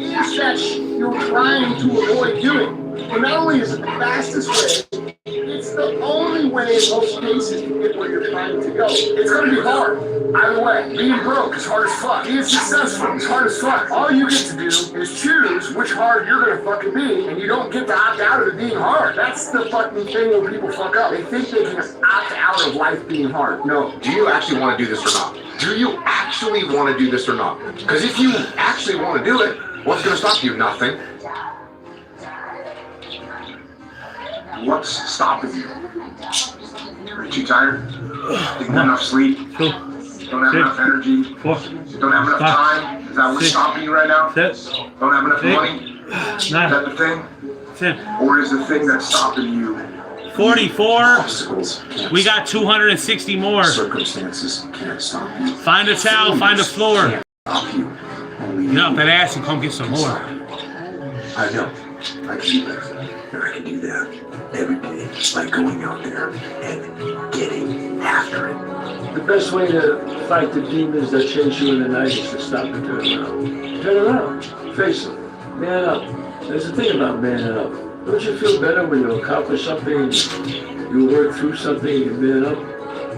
Speaker 16: is that you're trying to avoid doing. And not only is it the fastest way, it's the only way in most cases to get where you're trying to go. It's going to be hard. Either way, being broke is hard as fuck. Being successful is hard as fuck. All you get to do is choose which hard you're going to fucking be, and you don't get to opt out of it being hard. That's the fucking thing when people fuck up. They think they can just opt out of life being hard. No.
Speaker 12: Do you actually want to do this or not? Do you actually want to do this or not? Because if you actually want to do it, what's going to stop you? Nothing.
Speaker 5: What's stopping you? Are you too tired? Didn't get enough sleep? Don't have enough energy? Don't have enough time? Is that what's stopping you right now? Don't have enough money? Is that the thing? Or is the thing that's stopping you
Speaker 3: 44. We got 260 more.
Speaker 5: Circumstances can't stop you.
Speaker 3: Find a towel, find a floor. Get up that ass and come get some more.
Speaker 1: I know. I can do that. And I can do that every day by going out there and getting after it.
Speaker 9: The best way to fight the demons that chase you in the night is to stop and turn around. Turn around. Face them. Man up. There's a thing about manning up. Don't you feel better when you accomplish something, you work through something, you man up?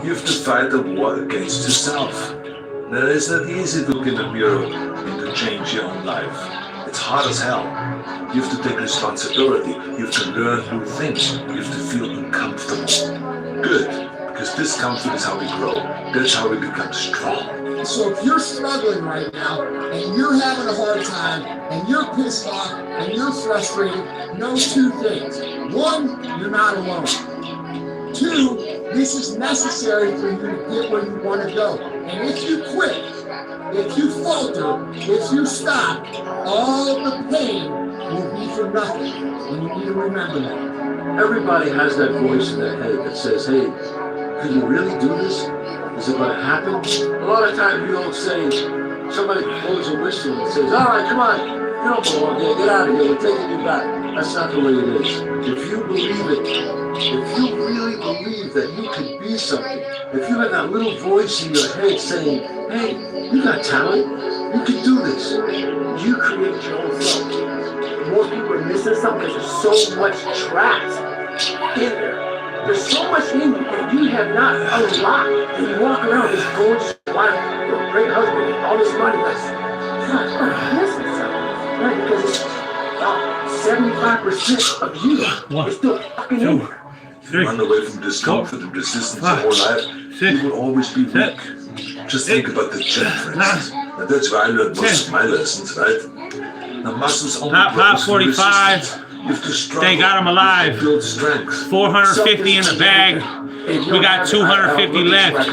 Speaker 14: You have to fight a war against yourself. Now, it's not easy to look in the mirror and to change your own life. It's hard as hell. You have to take responsibility. You have to learn new things. You have to feel uncomfortable. Good, because discomfort is how we grow. That's how we become strong.
Speaker 16: So if you're struggling right now, and you're having a hard time, and you're pissed off, and you're frustrated, know two things. One, you're not alone. Two, this is necessary for you to get where you want to go. And if you quit, if you falter, if you stop, all the pain will be for nothing. And you need to remember that.
Speaker 9: Everybody has that voice in their head that says, hey, can you really do this? Is it going to happen? A lot of times you don't say, somebody blows a whistle and says, all right, come on, you don't belong here, get out of here, we're taking you back. That's not the way it is. If you believe it, if you really believe that you can be something, if you have that little voice in your head saying, hey, you got talent, you can do this, you create your own self. Most people are missing something because there's so much trapped in there. There's so much in you that you have not unlocked. And you walk around this gorgeous wife, your great husband, all this money, like, God, I'm missing something. Right? Because it's about 75% of you is still fucking in there.
Speaker 14: If you run away from discomfort and resistance your whole life, you will always be weak. Just think about the gym, for instance. And that's where I learned most of my lessons, right? The muscles only
Speaker 3: Pop 45. They got him alive. 450 in the bag. We got 250 left.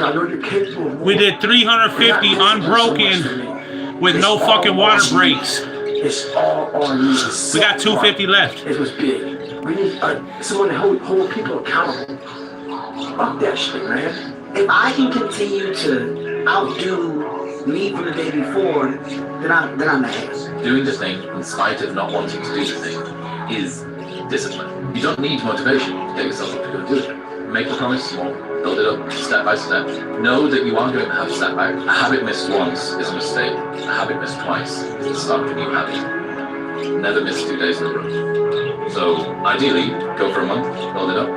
Speaker 3: We did 350 unbroken with no fucking water breaks.
Speaker 9: It's all on you.
Speaker 3: We got 250 left.
Speaker 9: It was big. We need someone to hold people accountable. Fuck that shit, man.
Speaker 17: If I can continue to outdo
Speaker 23: me from the day before, then I'm the ass.
Speaker 7: Doing the thing in spite of not wanting to do the thing is discipline. You don't need motivation to get yourself up to go do it. Make the promise small, build it up step by step. Know that you are going to have a setback. A habit missed once is a mistake. A habit missed twice is the start of a new habit. Never miss 2 days in a row. So ideally, go for a month, build it up.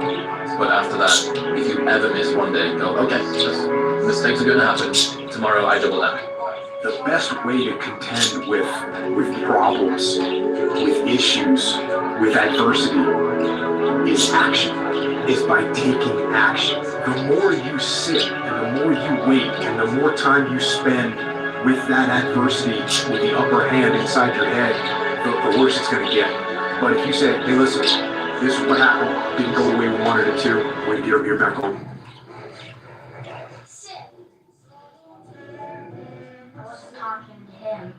Speaker 7: But after that, if you ever miss one day, go, okay, mistakes are going to happen. Tomorrow I double down.
Speaker 1: The best way to contend with problems, with issues, with adversity is action. Is by taking action. The more you sit and the more you wait and the more time you spend with that adversity, with the upper hand inside your head, the worse it's going to get. But if you say, hey, listen, this is what happened, didn't go the way we wanted it to, when you get up, you're back home.
Speaker 2: I wasn't talking to him.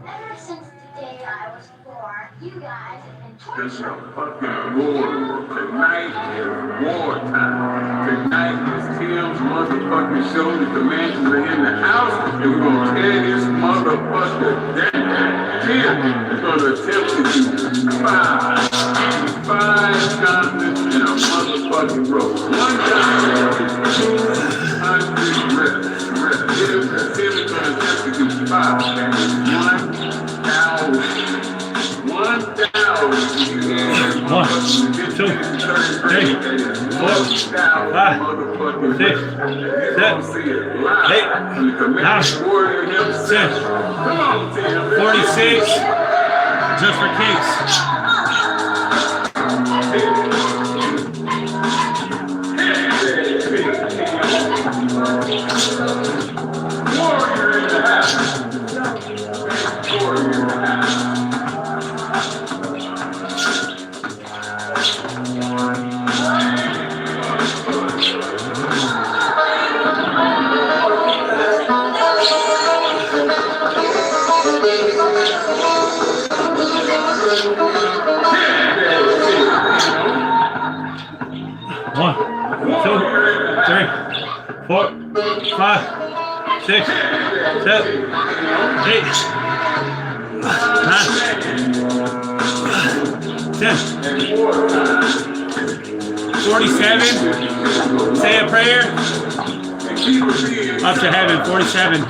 Speaker 2: Ever since the day I was born, you guys have been
Speaker 10: There's a fucking war. Tonight is war time. Tonight is Tim's motherfucking show. The commanders are in the house, and we're gonna tear this motherfucker down. Tim is gonna attempt to do five continents in a motherfucking row. One continent is 200 reps. Tim is gonna attempt to do 5. That is 1,000. 1,000. 1, 2, 3, 4, 5, 6, 7, 8, 9, 10, 46, just for kicks. Warrior in the house. Warrior in the house. One, 2, 3, 4, 5, 6, 7, 8, 9, 10, 47. Say a prayer. Up to heaven. 47.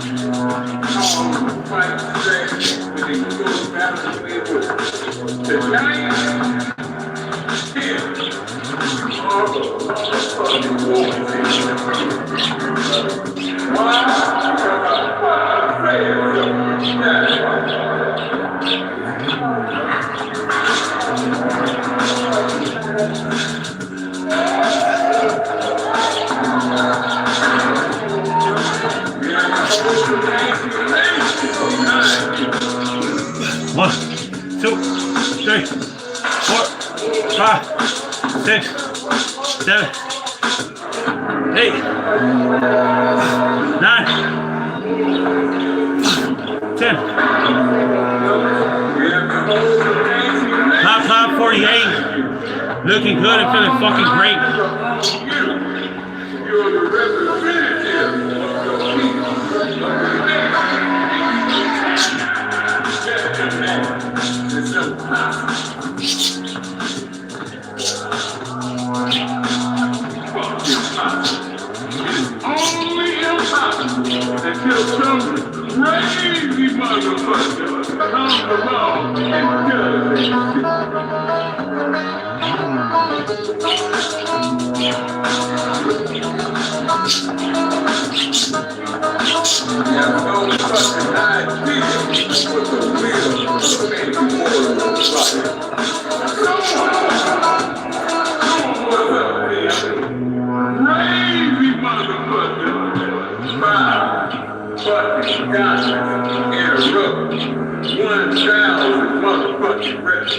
Speaker 10: One, 2, 3, 4, 5, 6, 7, 8, 9, 10. Top 48. Looking good and feeling fucking great. You're the representative of your people. It's only impossible until some crazy motherfucker comes along and does it. Yeah, no fucking idea what the real fancy world looks like. Crazy motherfucker. 5 fucking continents in a row. 1,000 motherfucking reps.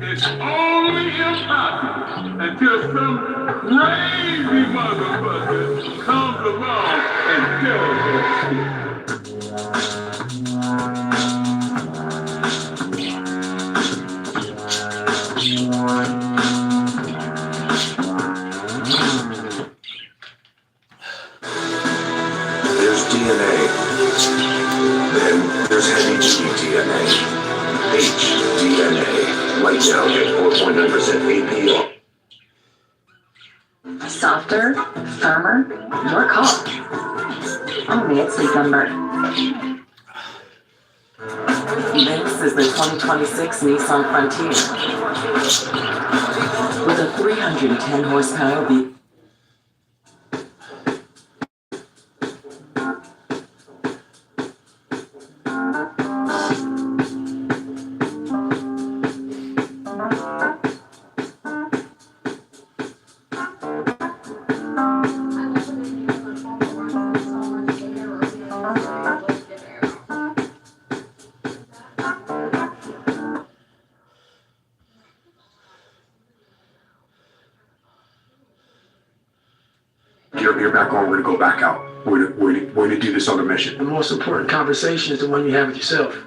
Speaker 10: It's only impossible until some crazy motherfucker comes along and does that shit.
Speaker 8: There's Right now, get 4.9% APR.
Speaker 17: Softer, firmer, your call. Only at Sleep Number. This is the 2026 Nissan Frontier. With a 310 horsepower V.
Speaker 1: You're back on. We're gonna go back out. We're gonna do this on a mission.
Speaker 9: The most important conversation is the one you have with yourself.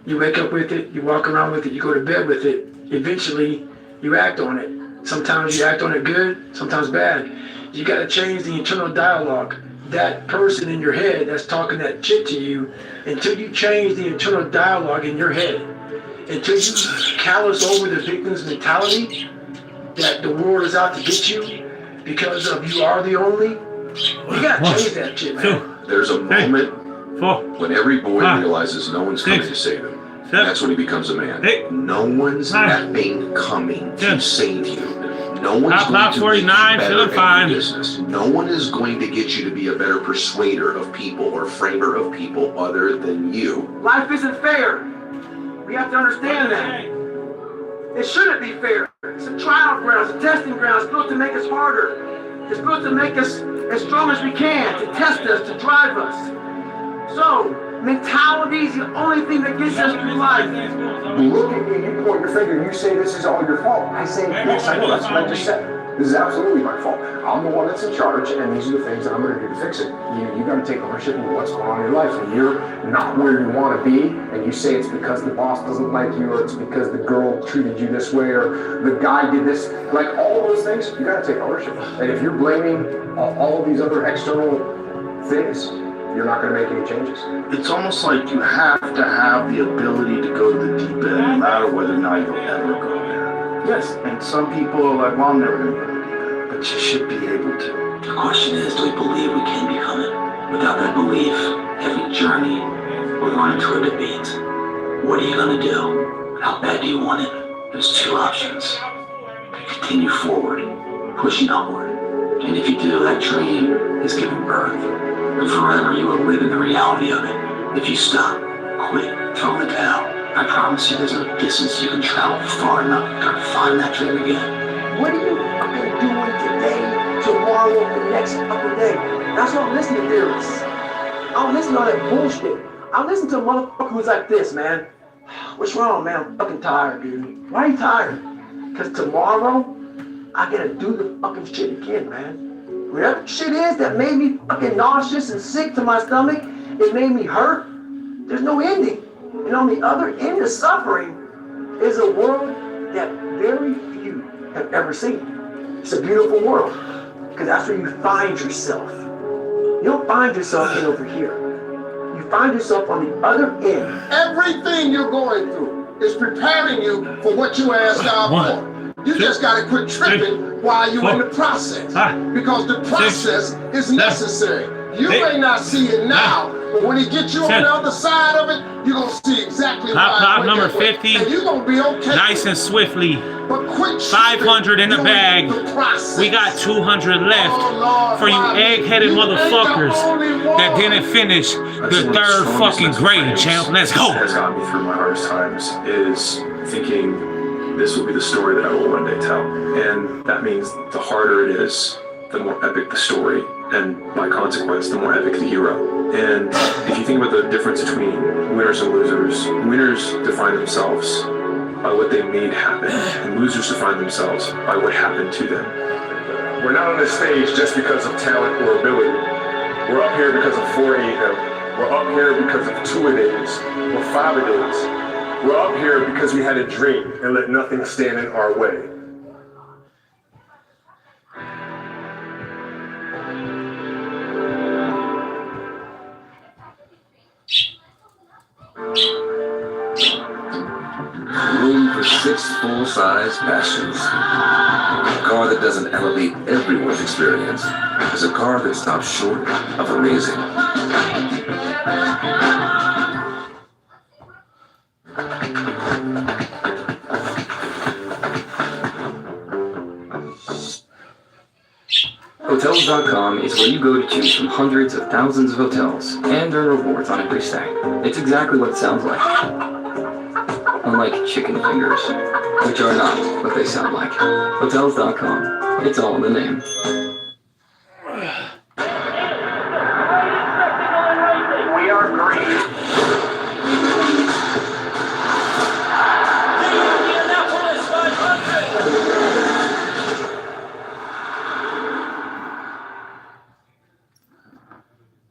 Speaker 9: You wake up with it, you walk around with it, you go to bed with it. Eventually, you act on it. Sometimes you act on it good, sometimes bad. You gotta change the internal dialogue. That person in your head that's talking that shit to you, until you change the internal dialogue in your head, until you callous over the victim's mentality that the world is out to get you because of you are the only, you gotta change that shit, man.
Speaker 12: There's a moment when every boy realizes no one's coming to save him. And that's when he becomes a man. No one's effing coming to save you. No one's going to make you better at your business. No one is going to get you to be a better persuader of people or framer of people other than you.
Speaker 9: Life isn't fair. We have to understand that. It shouldn't be fair. It's a trial ground, it's a testing ground. It's built to make us harder. It's built to make us as strong as we can, to test us, to drive us. So, mentality is the only thing that gets us through life.
Speaker 1: Look at me, you point your finger, you say this is all your fault. I say, yes, I know, that's what I just said. This is absolutely my fault. I'm the one that's in charge, and these are the things that I'm going to do to fix it. You got to take ownership of what's going on in your life. When you're not where you want to be, and you say it's because the boss doesn't like you, or it's because the girl treated you this way, or the guy did this, like all those things, you got to take ownership. And if you're blaming all of these other external things, you're not going to make any changes.
Speaker 6: It's almost like you have to have the ability to go to the deep end, no matter whether or not you'll ever go there.
Speaker 9: Yes.
Speaker 6: And some people are like, well, I'm never going to go to the deep end, but you should be able to.
Speaker 8: The question is, do we believe we can become it? Without that belief, every journey we're going to a debate. What are you going to do? How bad do you want it? There's two options. Continue forward, pushing upward. And if you do, that dream is giving birth. And forever you will live in the reality of it. If you stop, quit, throw in the towel, I promise you there's no distance you can travel far enough to find that dream again.
Speaker 9: What are you fucking doing today, tomorrow, the next fucking day? That's why I'm listening to theorists. I don't listen to all that bullshit. I listen to a motherfucker who's like this, man. What's wrong, man? I'm fucking tired, dude. Why are you tired? Because tomorrow, I gotta do the fucking shit again, man. Whatever shit is that made me fucking nauseous and sick to my stomach, it made me hurt, there's no ending. And on the other end of suffering is a world that very few have ever seen. It's a beautiful world, because that's where you find yourself. You don't find yourself over here. You find yourself on the other end.
Speaker 16: Everything you're going through is preparing you for what you asked God for. You just gotta quit tripping while you're in the process. Because the process is necessary. You may not see it now, but when he gets you on the other side of it, you're gonna see exactly
Speaker 3: Pop number 50.
Speaker 16: And you're gonna be okay.
Speaker 3: Nice and swiftly.
Speaker 16: But quit
Speaker 3: 500 in the bag. We got 200 left for you egg-headed motherfuckers that didn't finish the third fucking grade, champ. Let's go.
Speaker 13: What has gotten me through my hardest times is thinking this will be the story that I will one day tell. And that means the harder it is, the more epic the story, and by consequence, the more epic the hero. And if you think about the difference between winners and losers, winners define themselves by what they made happen, and losers define themselves by what happened to them.
Speaker 12: We're not on this stage just because of talent or ability. We're up here because of 4 a.m. We're up here because of 2-a-days or 5-a-days. We're up here because we had a dream and let nothing stand in our way.
Speaker 8: Room for
Speaker 12: 6 full-size passions. A car that doesn't elevate everyone's experience is a car that stops short of amazing.
Speaker 11: Hotels.com is where you go to choose from hundreds of thousands of hotels and earn rewards on every stay. It's exactly what it sounds like. Unlike chicken fingers, which are not what they sound like. Hotels.com. It's all in the name.
Speaker 4: We are green.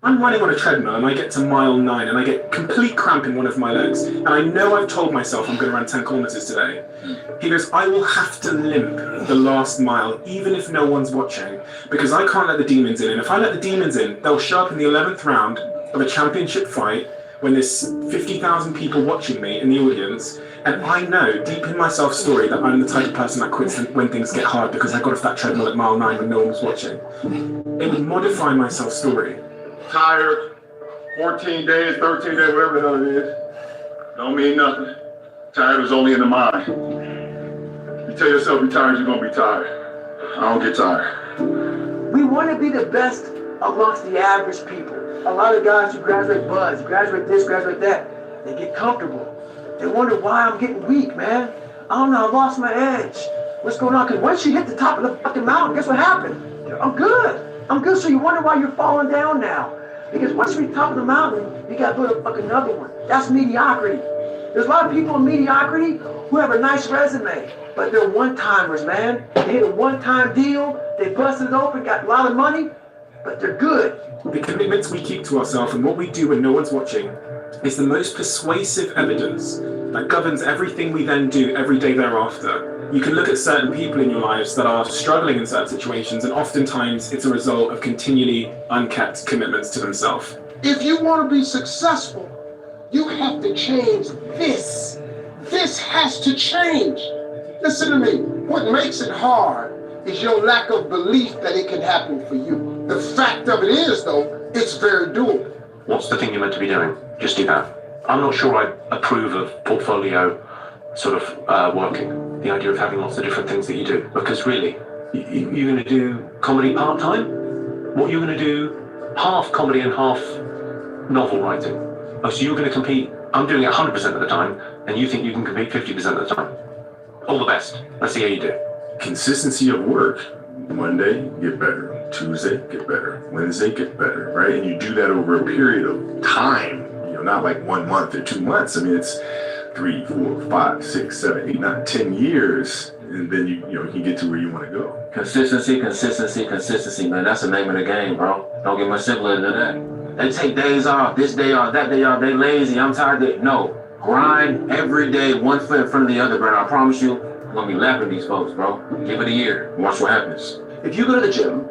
Speaker 1: I'm running on a treadmill and I get to mile 9 and I get complete cramp in one of my legs. And I know I've told myself I'm going to run 10 kilometers today. He goes, I will have to limp the last mile, even if no one's watching, because I can't let the demons in. And if I let the demons in, they'll show up in the 11th round of a championship fight when there's 50,000 people watching me in the audience. And I know deep in my self-story that I'm the type of person that quits when things get hard because I got off that treadmill at mile 9 when no one was watching. It would modify my self-story.
Speaker 5: Tired, 14 days, 13 days, whatever the hell it is, don't mean nothing. Tired is only in the mind. You tell yourself you're tired, you're gonna be tired. I don't get tired.
Speaker 9: We want to be the best amongst the average people. A lot of guys who graduate buds, graduate this, graduate that, they get comfortable. They wonder why I'm getting weak, man. I don't know, I lost my edge. What's going on? Because once you hit the top of the fucking mountain, guess what happened? I'm good. I'm good, so you wonder why you're falling down now. Because once you reach the top of the mountain, you gotta build a fucking another one. That's mediocrity. There's a lot of people in mediocrity who have a nice resume, but they're one-timers, man. They hit a one-time deal, they busted it open, got a lot of money, but they're good.
Speaker 1: The commitments we keep to ourselves and what we do when no one's watching is the most persuasive evidence that governs everything we then do every day thereafter. You can look at certain people in your lives that are struggling in certain situations, and oftentimes it's a result of continually unkept commitments to themselves.
Speaker 16: If you want to be successful, you have to change this. This has to change. Listen to me. What makes it hard is your lack of belief that it can happen for you. The fact of it is, though, it's very doable.
Speaker 13: What's the thing you're meant to be doing? Just do that. I'm not sure I approve of portfolio sort of working. The idea of having lots of different things that you do. Because really, you're going to do comedy part-time? What, you're going to do half comedy and half novel writing? Oh, so you're going to compete, I'm doing it 100% of the time, and you think you can compete 50% of the time? All the best. Let's see how you do.
Speaker 5: Consistency of work. Monday, get better. Tuesday, get better. Wednesday, get better, right? And you do that over a period of time, not like 1 month or 2 months. I mean, it's 3, 4, 5, 6, 7, 8, 9, 10 years, and then you can get to where you want to go.
Speaker 11: Consistency, consistency, consistency, man. That's the name of the game, bro. Don't get much simpler than that. They take days off, this day off, that day off. They lazy. I'm tired. No. Grind every day, one foot in front of the other, bro. I promise you, I'm going to be laughing at these folks, bro. Give it a year. Watch what happens.
Speaker 13: If you go to the gym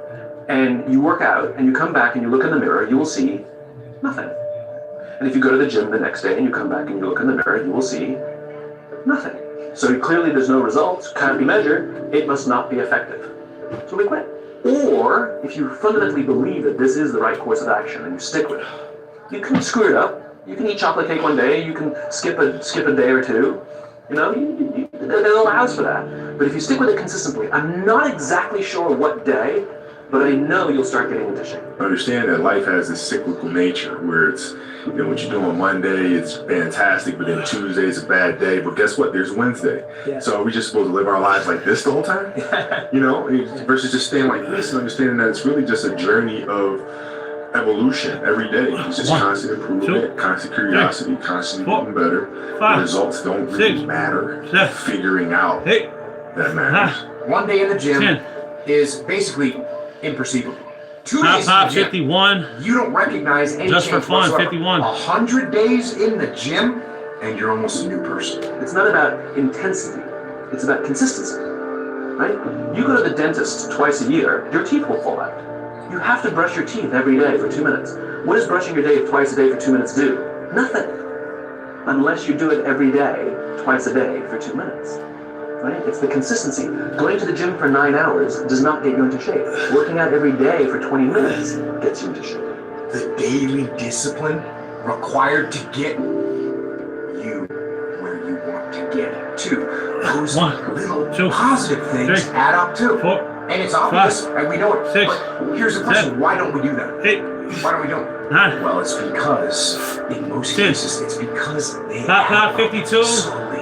Speaker 13: and you work out and you come back and you look in the mirror, you will see nothing. And if you go to the gym the next day and you come back and you look in the mirror, you will see nothing. So clearly there's no results, can't be measured, it must not be effective. So we quit. Or if you fundamentally believe that this is the right course of action and you stick with it, you can screw it up. You can eat chocolate cake one day, you can skip a day or two. It allows for that. But if you stick with it consistently, I'm not exactly sure what day, but I know you'll start getting into shape.
Speaker 5: Understand that life has this cyclical nature where it's, what you do on Monday, it's fantastic, but then Tuesday is a bad day. But guess what? There's Wednesday. Yeah. So are we just supposed to live our lives like this the whole time? Versus just staying like this and understanding that it's really just a journey of evolution every day. It's just constant improvement, constant curiosity, constantly getting better. The results don't really matter. Figuring out that matters.
Speaker 18: One day in the gym is basically imperceivable. 2 days in the gym,
Speaker 3: 51.
Speaker 18: You don't recognize any
Speaker 3: Just for
Speaker 18: change
Speaker 3: fun,
Speaker 18: whatsoever.
Speaker 3: 51.
Speaker 18: 100 days in the gym, and you're almost a new person.
Speaker 13: It's not about intensity. It's about consistency, right? You go to the dentist twice a year, your teeth will fall out. You have to brush your teeth every day for 2 minutes. What does brushing your teeth twice a day for 2 minutes do? Nothing. unless you do it every day, twice a day, for 2 minutes. Right? It's the consistency. Going to the gym for 9 hours does not get you into shape. Working out every day for 20 minutes gets you into shape.
Speaker 1: The daily discipline required to get you where you want to get to. Those little positive things add up too. And it's obvious, and we know it. But here's the question, why don't we do that? Why don't we do it? Well, it's because, in most cases, it's because they
Speaker 3: Top 52.
Speaker 1: slowly.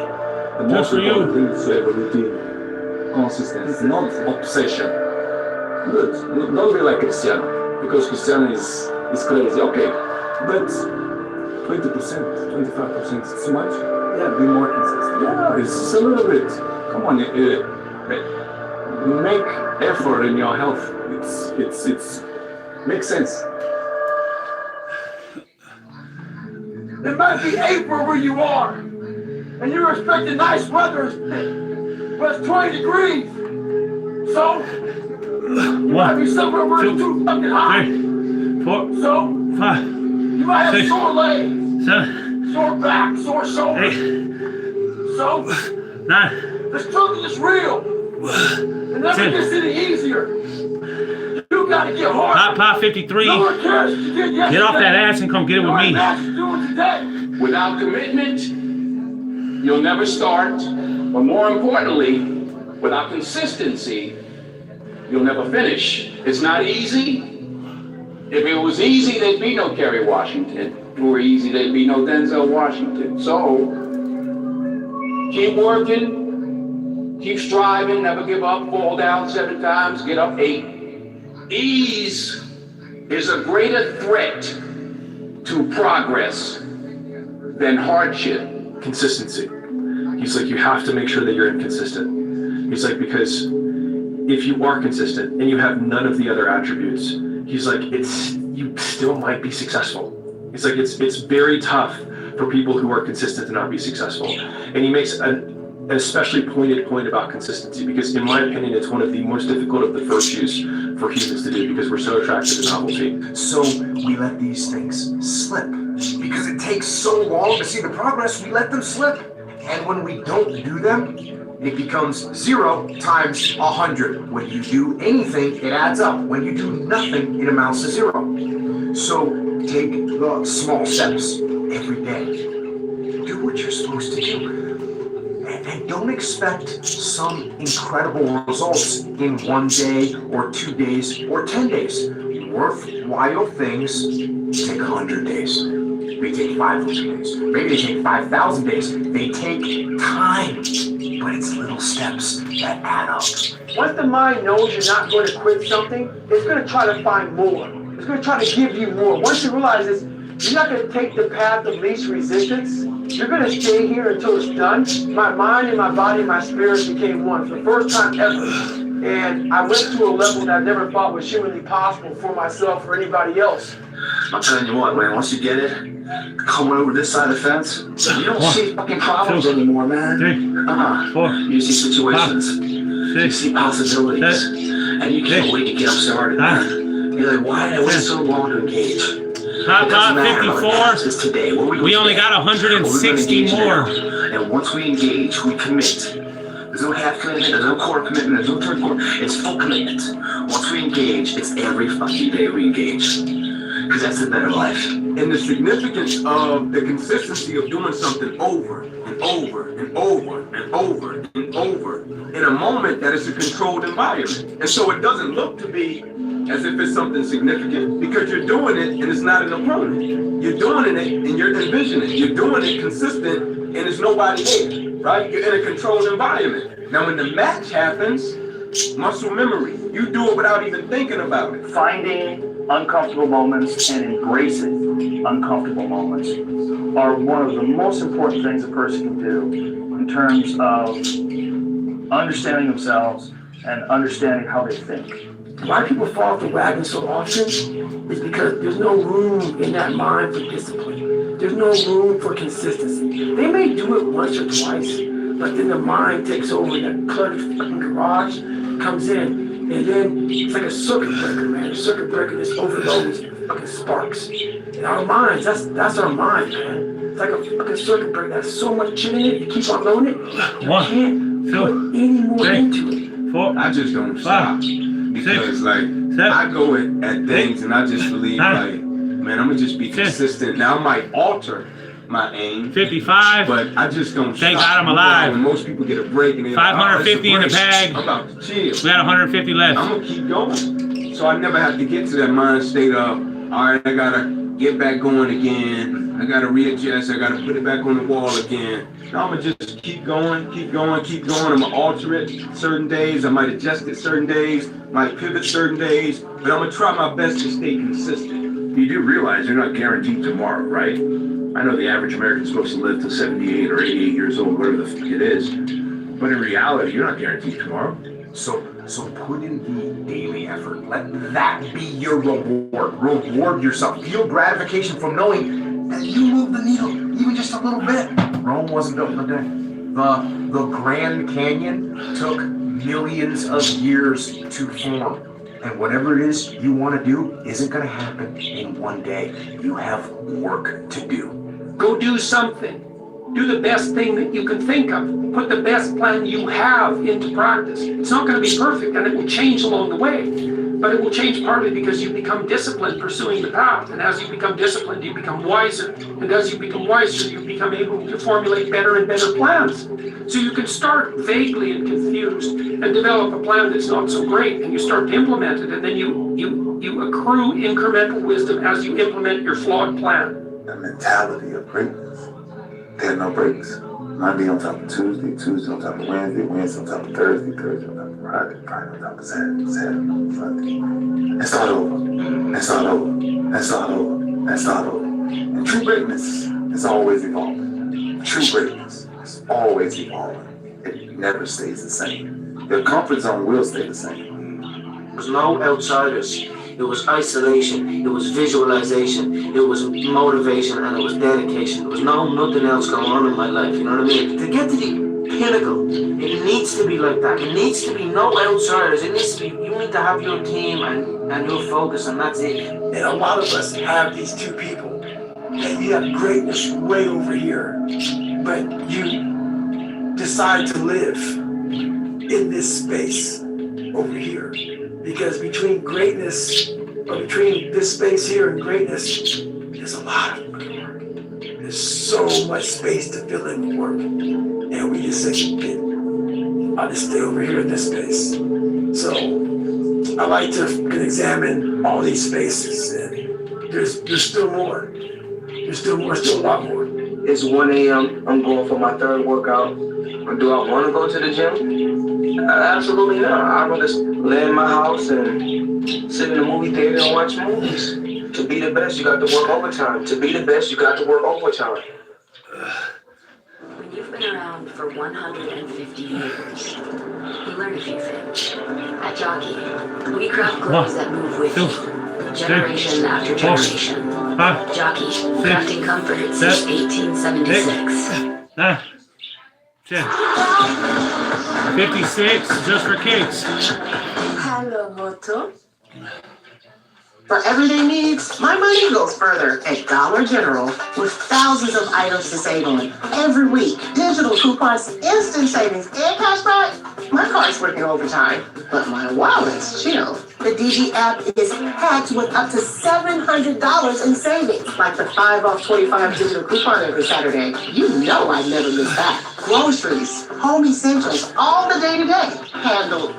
Speaker 10: The most important thing is to have a routine. Consistency, not obsession. Good. Don't be like Cristiano, because Cristiano is crazy. Okay, but 20%, 25% is too much. Yeah, be more consistent. Yeah, it's a little bit. Come on, make effort in your health. It's makes sense.
Speaker 9: It might be April where you are, and you're expecting nice weather, but it's 20 degrees. So, you might be somewhere where it's too fucking hot.
Speaker 3: 4,
Speaker 9: So,
Speaker 3: 5,
Speaker 9: you might have
Speaker 3: 6,
Speaker 9: sore legs,
Speaker 3: 7,
Speaker 9: sore back, sore shoulders.
Speaker 3: 8,
Speaker 9: So,
Speaker 3: 9,
Speaker 9: the struggle is real. It never
Speaker 3: 10.
Speaker 9: gets any easier. You gotta get hard.
Speaker 3: Pop 53.
Speaker 9: No one cares what you did yesterday.
Speaker 3: Get off that ass and come get it with me.
Speaker 9: Doing today.
Speaker 10: Without commitment, you'll never start. But more importantly, without consistency, you'll never finish. It's not easy. If it was easy, there'd be no Kerry Washington. If it were easy, there'd be no Denzel Washington. So, keep working, keep striving, never give up, fall down 7 times, get up 8. Ease is a greater threat to progress than hardship.
Speaker 6: Consistency. He's like, you have to make sure that you're inconsistent. He's like, because if you are consistent and you have none of the other attributes, he's like, you still might be successful. It's like, it's very tough for people who are consistent to not be successful. And he makes an especially pointed point about consistency, because in my opinion, it's one of the most difficult of the virtues for humans to do, because we're so attracted to novelty.
Speaker 1: So we let these things slip. Because it takes so long to see the progress, we let them slip. And when we don't do them, it becomes 0 times 100. When you do anything, it adds up. When you do nothing, it amounts to 0. So take the small steps every day. Do what you're supposed to do. And don't expect some incredible results in 1 day or 2 days or 10 days. Worthwhile things take 100 days. They take 500 days. Maybe they take 5,000 days. They take time. But it's little steps that add up.
Speaker 9: Once the mind knows you're not going to quit something, it's going to try to find more. It's going to try to give you more. Once you realize this, you're not going to take the path of least resistance. You're going to stay here until it's done. My mind and my body and my spirit became one for the first time ever. And I went to a level that I never thought was humanly possible for myself or anybody else.
Speaker 8: I'm telling you what, man, once you get it, coming over this side of the fence, you don't see fucking problems anymore, man. You see situations, you see possibilities, and you can't wait to get them started. You're like, why did I wait so long to engage?
Speaker 3: Top 54.
Speaker 8: Today,
Speaker 3: we only got 160 more.
Speaker 8: And once we engage, we commit. There's no half commitment, there's no quarter commitment, there's no third quarter. It's full commitment. Once we engage, it's every fucking day we engage. Because that's the better life.
Speaker 10: And the significance of the consistency of doing something over and over and over and over and over in a moment that is a controlled environment. And so it doesn't look to be as if it's something significant, because you're doing it and it's not an opponent. You're doing it and you're envisioning. You're doing it consistent and there's nobody there, right? You're in a controlled environment. Now when the match happens, muscle memory, you do it without even thinking about it.
Speaker 6: Finding uncomfortable moments and embracing uncomfortable moments are one of the most important things a person can do in terms of understanding themselves and understanding how they think.
Speaker 9: Why people fall off the wagon so often is because there's no room in that mind for discipline. There's no room for consistency. They may do it once or twice, but then the mind takes over and that cluttered fucking garage comes in. And then it's like a circuit breaker, man. A circuit breaker just overloads and fucking sparks. In our minds, that's our mind, man. like a fucking circuit breaker. There's so much shit in it. You keep on loading it. You can't put any more into it.
Speaker 3: 4.
Speaker 10: I just don't stop because like I go at things and I just believe like, man, I'm gonna just be consistent. Now I might alter my aim.
Speaker 3: 55.
Speaker 10: But I just don't
Speaker 3: Thank
Speaker 10: stop.
Speaker 3: God I'm alive.
Speaker 10: When most people get a break and they're
Speaker 3: 550 in the bag.
Speaker 10: I'm about to chill.
Speaker 3: We got 150 left.
Speaker 10: I'm gonna keep going. So I never have to get to that mind state of, all right, I gotta get back going again. I gotta readjust. I gotta put it back on the wall again. No, I'm gonna just keep going, keep going, keep going. I'm gonna alter it certain days. I might adjust it certain days, might pivot certain days, but I'm gonna try my best to stay consistent.
Speaker 12: You do realize you're not guaranteed tomorrow, right? I know the average American's supposed to live to 78 or 88 years old, whatever the fuck it is. But in reality, you're not guaranteed tomorrow.
Speaker 1: So put in the daily effort. Let that be your reward. Reward yourself. Feel gratification from knowing that you moved the needle even just a little bit. Rome wasn't built in a day. The Grand Canyon took millions of years to form. And whatever it is you want to do isn't going to happen in one day. You have work to do.
Speaker 9: Go do something. Do the best thing that you can think of. Put the best plan you have into practice. It's not going to be perfect and it will change along the way. But it will change partly because you become disciplined pursuing the path. And as you become disciplined, you become wiser. And as you become wiser, you become able to formulate better and better plans. So you can start vaguely and confused and develop a plan that's not so great. And you start to implement it. And then you accrue incremental wisdom as you implement your flawed plan.
Speaker 15: The mentality of greatness. There are no breaks. Monday on top of Tuesday, Tuesday on top of Wednesday, Wednesday on top of Thursday, Thursday on top of Friday, Friday on top of Saturday, Saturday on top of Sunday. And start over. And start over. And start over. And start over. And true greatness is always evolving. True greatness is always evolving. It never stays the same. Your comfort zone will stay the same.
Speaker 23: There was no outsiders. It was isolation, it was visualization, it was motivation, and it was dedication. There was nothing else going on in my life, you know what I mean? To get to the pinnacle, it needs to be like that. It needs to be no outsiders. It needs to be, you need to have your team and your focus, and that's it.
Speaker 9: And a lot of us have these two people. And you have greatness way over here, but you decide to live in this space over here. Because between greatness, or between this space here and greatness, there's a lot of work. There's so much space to fill in with work. And we just say, I'll just stay over here in this space. So I like to examine all these spaces, and there's still more. There's still more, still a lot more.
Speaker 23: It's 1 a.m., I'm going for my third workout. Do I want to go to the gym? Absolutely not. I'd rather lay in my house and sit in the movie theater and watch movies. To be the best, you got to work overtime. To be the best, you got to work overtime.
Speaker 20: When you've been around for 150 years, you learn a few things. At Jockey, we craft clothes that move with you, generation after generation. Jockey, crafting comfort since 1876.
Speaker 3: 56, just for kicks.
Speaker 17: Hello, Moto. For everyday needs, my money goes further at Dollar General with thousands of items to save on every week. Digital coupons, instant savings, and cash back. My card's working overtime, but my wallet's chill. The DG app is packed with up to $700 in savings, like the 5 off 25 digital coupon every Saturday. You know I'd never miss that. Groceries, home essentials, all the day-to-day, handled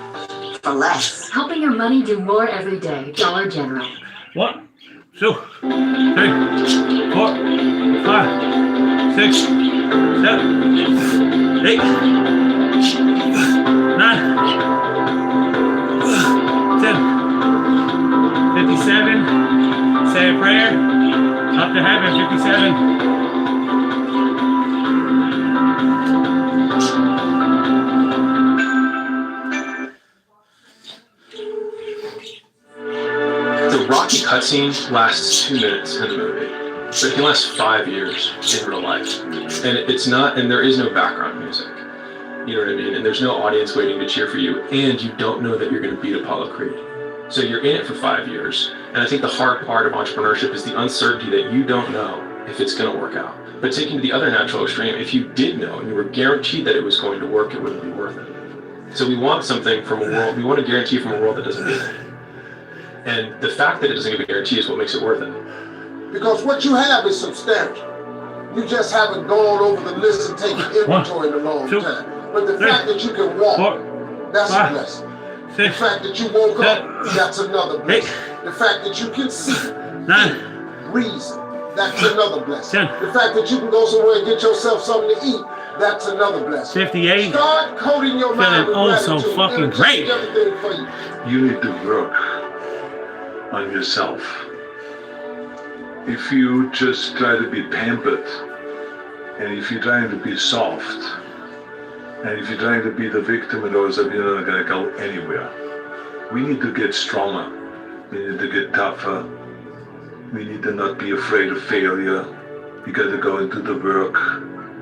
Speaker 17: for less.
Speaker 20: Helping your money do more every day. Dollar General.
Speaker 3: 1, 2, 3, 4, 5, 6, 7, 8, 9, 10, 57. Say a prayer. Up to heaven. 57.
Speaker 7: The Rocky cutscene lasts 2 minutes in the movie, but it can last 5 years in real life. And it's not, and there is no background music. You know what I mean? And there's no audience waiting to cheer for you, and you don't know that you're going to beat Apollo Creed. So you're in it for 5 years. And I think the hard part of entrepreneurship is the uncertainty that you don't know if it's going to work out.
Speaker 12: But taking to the other natural extreme, if you did know and you were guaranteed that it was going to work, it wouldn't be worth it. So we want something from a world, we want a guarantee from a world that doesn't give it. And the fact that it doesn't give a guarantee is what makes it worth it.
Speaker 16: Because what you have is substantial. You just haven't gone over the list and taken inventory in a long time. But the fact that you can walk, that's a blessing. The fact that you woke up, that's another blessing. The fact that you can see, reason, that's another blessing. The fact that you can go somewhere and get yourself something to eat, that's another blessing.
Speaker 3: 58.
Speaker 16: Start coding your mind with gratitude.
Speaker 3: So fucking great.
Speaker 16: Everything for you.
Speaker 14: You need to work on yourself. If you just try to be pampered, and if you're trying to be soft, and if you're trying to be the victim of those, you're not going to go anywhere. We need to get stronger. We need to get tougher. We need to not be afraid of failure. We got to go into the work.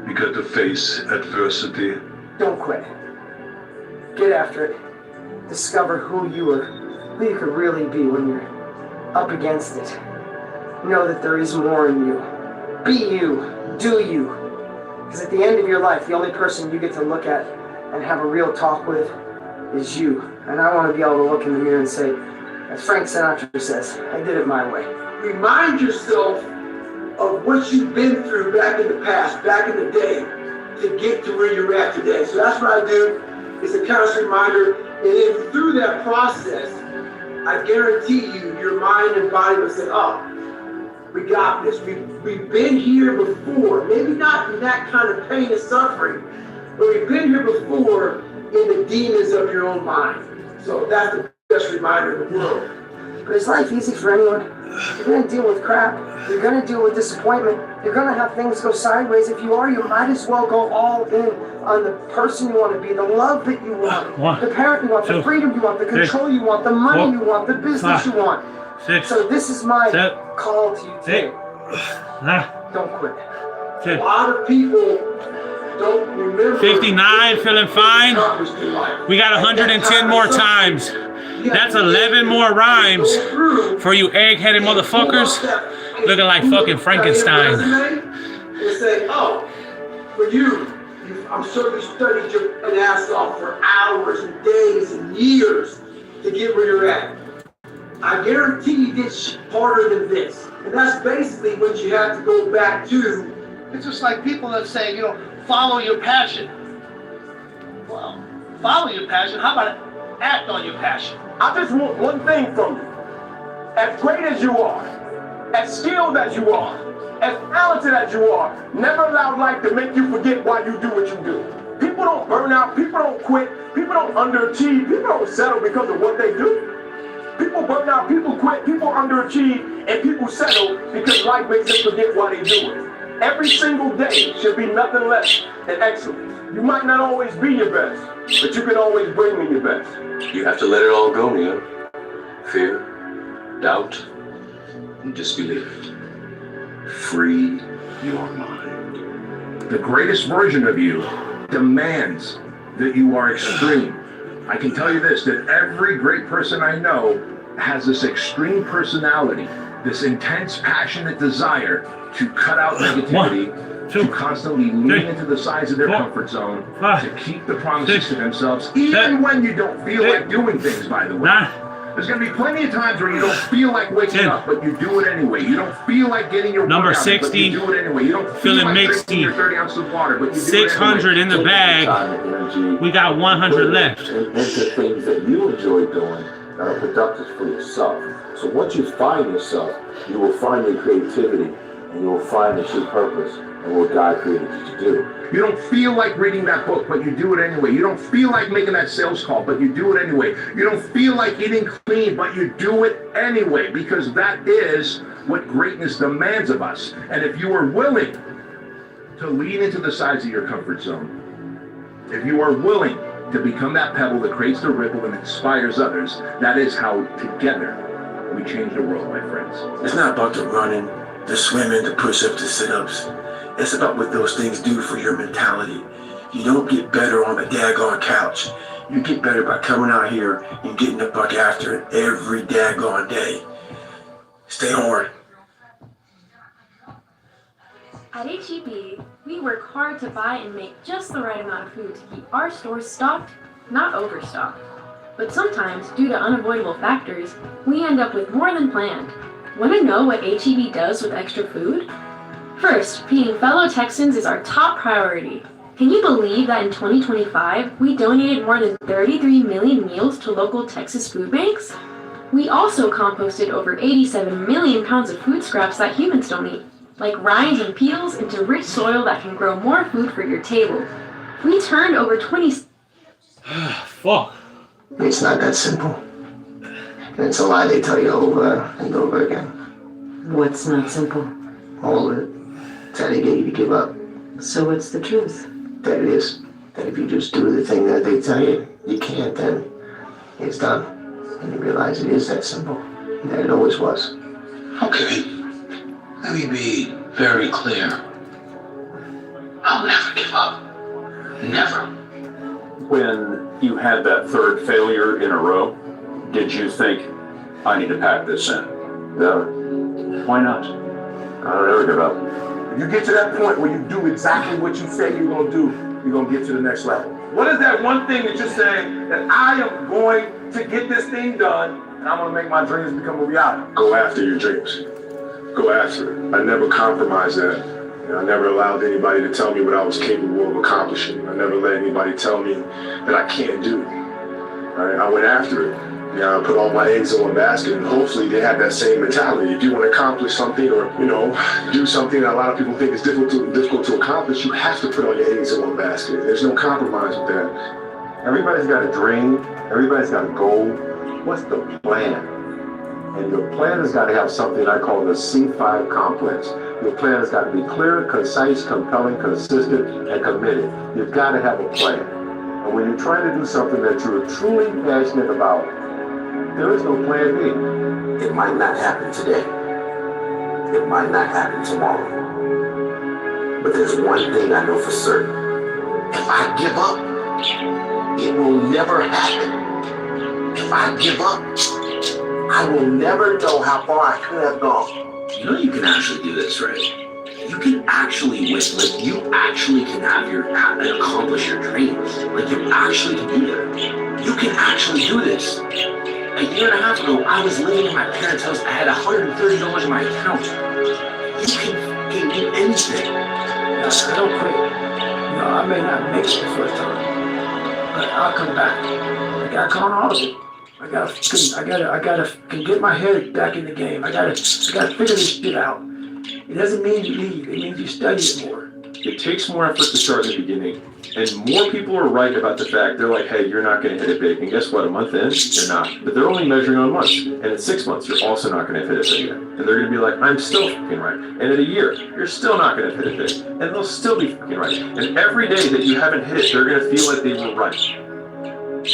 Speaker 14: We got to face adversity.
Speaker 9: Don't quit. Get after it. Discover who you could really be when you're up against it. Know that there is more in you. Be you. Do you. Because at the end of your life, the only person you get to look at and have a real talk with is you. And I want to be able to look in the mirror and say, as Frank Sinatra says, I did it my way.
Speaker 16: Remind yourself of what you've been through back in the past, back in the day, to get to where you're at today. So that's what I do. It's a constant reminder. And then through that process, I guarantee you, your mind and body will say, oh, we got this. We've been here before. Maybe not in that kind of pain and suffering, but we've been here before in the demons of your own mind. So that's the best reminder in the world.
Speaker 9: But is life easy for anyone? You're going to deal with crap. You're going to deal with disappointment. You're going to have things go sideways. If you are, you might as well go all in on the person you want to be, the love that you want, the parent you want, the freedom you want, the control you want, the money you want, the business you want. So this is my call to you today. Don't quit.
Speaker 16: A lot of people don't remember.
Speaker 3: 59, feeling fine. We got 110 more times. That's 11 more rhymes for you egg-headed motherfuckers looking like fucking Frankenstein.
Speaker 16: And say, oh, for you, I'm sure you studied your ass off for hours and days and years to get where you're at. I guarantee you did shit harder than this. And that's basically what you have to go back to.
Speaker 9: It's just like people that say, follow your passion. Well, follow your passion. How about act on your passion?
Speaker 19: I just want one thing from you. As great as you are, as skilled as you are, as talented as you are, never allow life to make you forget why you do what you do. People don't burn out, people don't quit, people don't underachieve, people don't settle because of what they do. People burn out, people quit, people underachieve, and people settle because life makes them forget why they do it. Every single day should be nothing less than excellence. You might not always be your best, but you can always bring me your best.
Speaker 13: You have to let it all go, Neo. Fear, doubt, and disbelief. Free your mind.
Speaker 5: The greatest version of you demands that you are extreme. I can tell you this, that every great person I know has this extreme personality, this intense, passionate desire to cut out negativity, to constantly lean into the sides of their comfort zone, to keep the promises to themselves, even when you don't feel like doing things, by the way. There's going to be plenty of times where you don't feel like waking up, but you do it anyway. You don't feel like getting your
Speaker 3: Number
Speaker 5: workout,
Speaker 3: 60,
Speaker 5: but you do it anyway. You don't feel
Speaker 3: feeling
Speaker 5: like
Speaker 3: mixy.
Speaker 5: drinking your 30 ounces of water, but you do
Speaker 3: 600
Speaker 5: it
Speaker 3: in the bag. We got 100 left.
Speaker 8: Into things that you enjoy doing that are productive for yourself. So once you find yourself, you will find your creativity and you will find the true purpose and what God created you to do.
Speaker 5: You don't feel like reading that book, but you do it anyway. You don't feel like making that sales call, but you do it anyway. You don't feel like eating clean, but you do it anyway, because that is what greatness demands of us. And if you are willing to lean into the sides of your comfort zone, if you are willing to become that pebble that creates the ripple and inspires others, that is how together we change the world, my friends.
Speaker 8: It's not about the running, the swimming, the push-ups, the sit-ups. It's about what those things do for your mentality. You don't get better on the daggone couch. You get better by coming out here and getting the buck after it every daggone day. Stay hard.
Speaker 2: At H-E-B, we work hard to buy and make just the right amount of food to keep our stores stocked, not overstocked. But sometimes, due to unavoidable factors, we end up with more than planned. Want to know what H-E-B does with extra food? First, feeding fellow Texans is our top priority. Can you believe that in 2025, we donated more than 33 million meals to local Texas food banks? We also composted over 87 million pounds of food scraps that humans don't eat, like rinds and peels, into rich soil that can grow more food for your table. We turned over 20...
Speaker 3: Fuck.
Speaker 9: It's not that simple. And it's a lie they tell you over and over again.
Speaker 20: What's not simple?
Speaker 9: All of it. It's how they get you to give up.
Speaker 20: So what's the truth?
Speaker 9: That it is. That if you just do the thing that they tell you, you can't, then it's done. And you realize it is that simple. And that it always was.
Speaker 8: Okay. Let me be very clear. I'll never give up. Never.
Speaker 12: When you had that third failure in a row, did you think, I need to pack this in?
Speaker 9: No.
Speaker 12: Why not?
Speaker 9: I don't ever give up.
Speaker 5: If you get to that point where you do exactly what you say you're going to do, you're going to get to the next level. What is that one thing that you're saying that I am going to get this thing done and I'm going to make my dreams become a reality? Go after your dreams. Go after it. I never compromised that. I never allowed anybody to tell me what I was capable of accomplishing. I never let anybody tell me that I can't do it. I went after it. I put all my eggs in one basket, and hopefully they have that same mentality. If you want to accomplish something or, do something that a lot of people think is difficult to accomplish, you have to put all your eggs in one basket. There's no compromise with that.
Speaker 11: Everybody's got a dream. Everybody's got a goal. What's the plan? And your plan has got to have something I call the C5 complex. Your plan has got to be clear, concise, compelling, consistent, and committed. You've got to have a plan. And when you're trying to do something that you're truly passionate about, there is no plan B.
Speaker 8: It might not happen today. It might not happen tomorrow. But there's one thing I know for certain. If I give up, it will never happen. If I give up, I will never know how far I could have gone. You know you can actually do this, right? You can actually win. Like, you actually can accomplish your dreams. Like, you actually can do that. You can actually do this. A year and a half ago, I was living in my parents' house. I had $130 in my account. You can do anything.
Speaker 9: I don't quit. I may not make it the first time, but I'll come back. I gotta count all of it. I gotta get my head back in the game. I gotta figure this shit out. It doesn't mean you leave. It means you study it more.
Speaker 12: It takes more effort to start in the beginning. And more people are right about the fact, they're like, hey, you're not going to hit it big. And guess what? A month in, you're not. But they're only measuring on months. And at 6 months, you're also not going to hit it big yet. And they're going to be like, I'm still fucking right. And in a year, you're still not going to hit it big. And they'll still be fucking right. And every day that you haven't hit it, they're going to feel like they were right.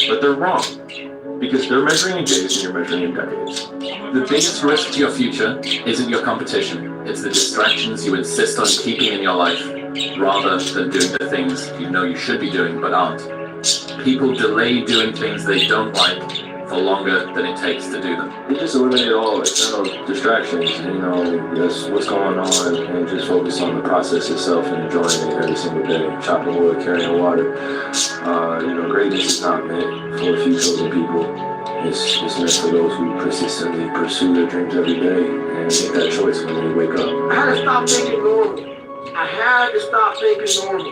Speaker 12: But they're wrong. Because they're measuring in days and you're measuring in decades.
Speaker 7: The biggest risk to your future isn't your competition. It's the distractions you insist on keeping in your life, rather than doing the things you know you should be doing but aren't. People delay doing things they don't like for longer than it takes to do them.
Speaker 11: You just eliminate all external distractions, that's what's going on, and just focus on the process itself and enjoying it every single day. Chopping wood, carrying water. Greatness is not meant for a few chosen people. It's meant for those who persistently pursue their dreams every day and make that choice when they wake up.
Speaker 9: I had to stop thinking normal. I had to stop thinking normal.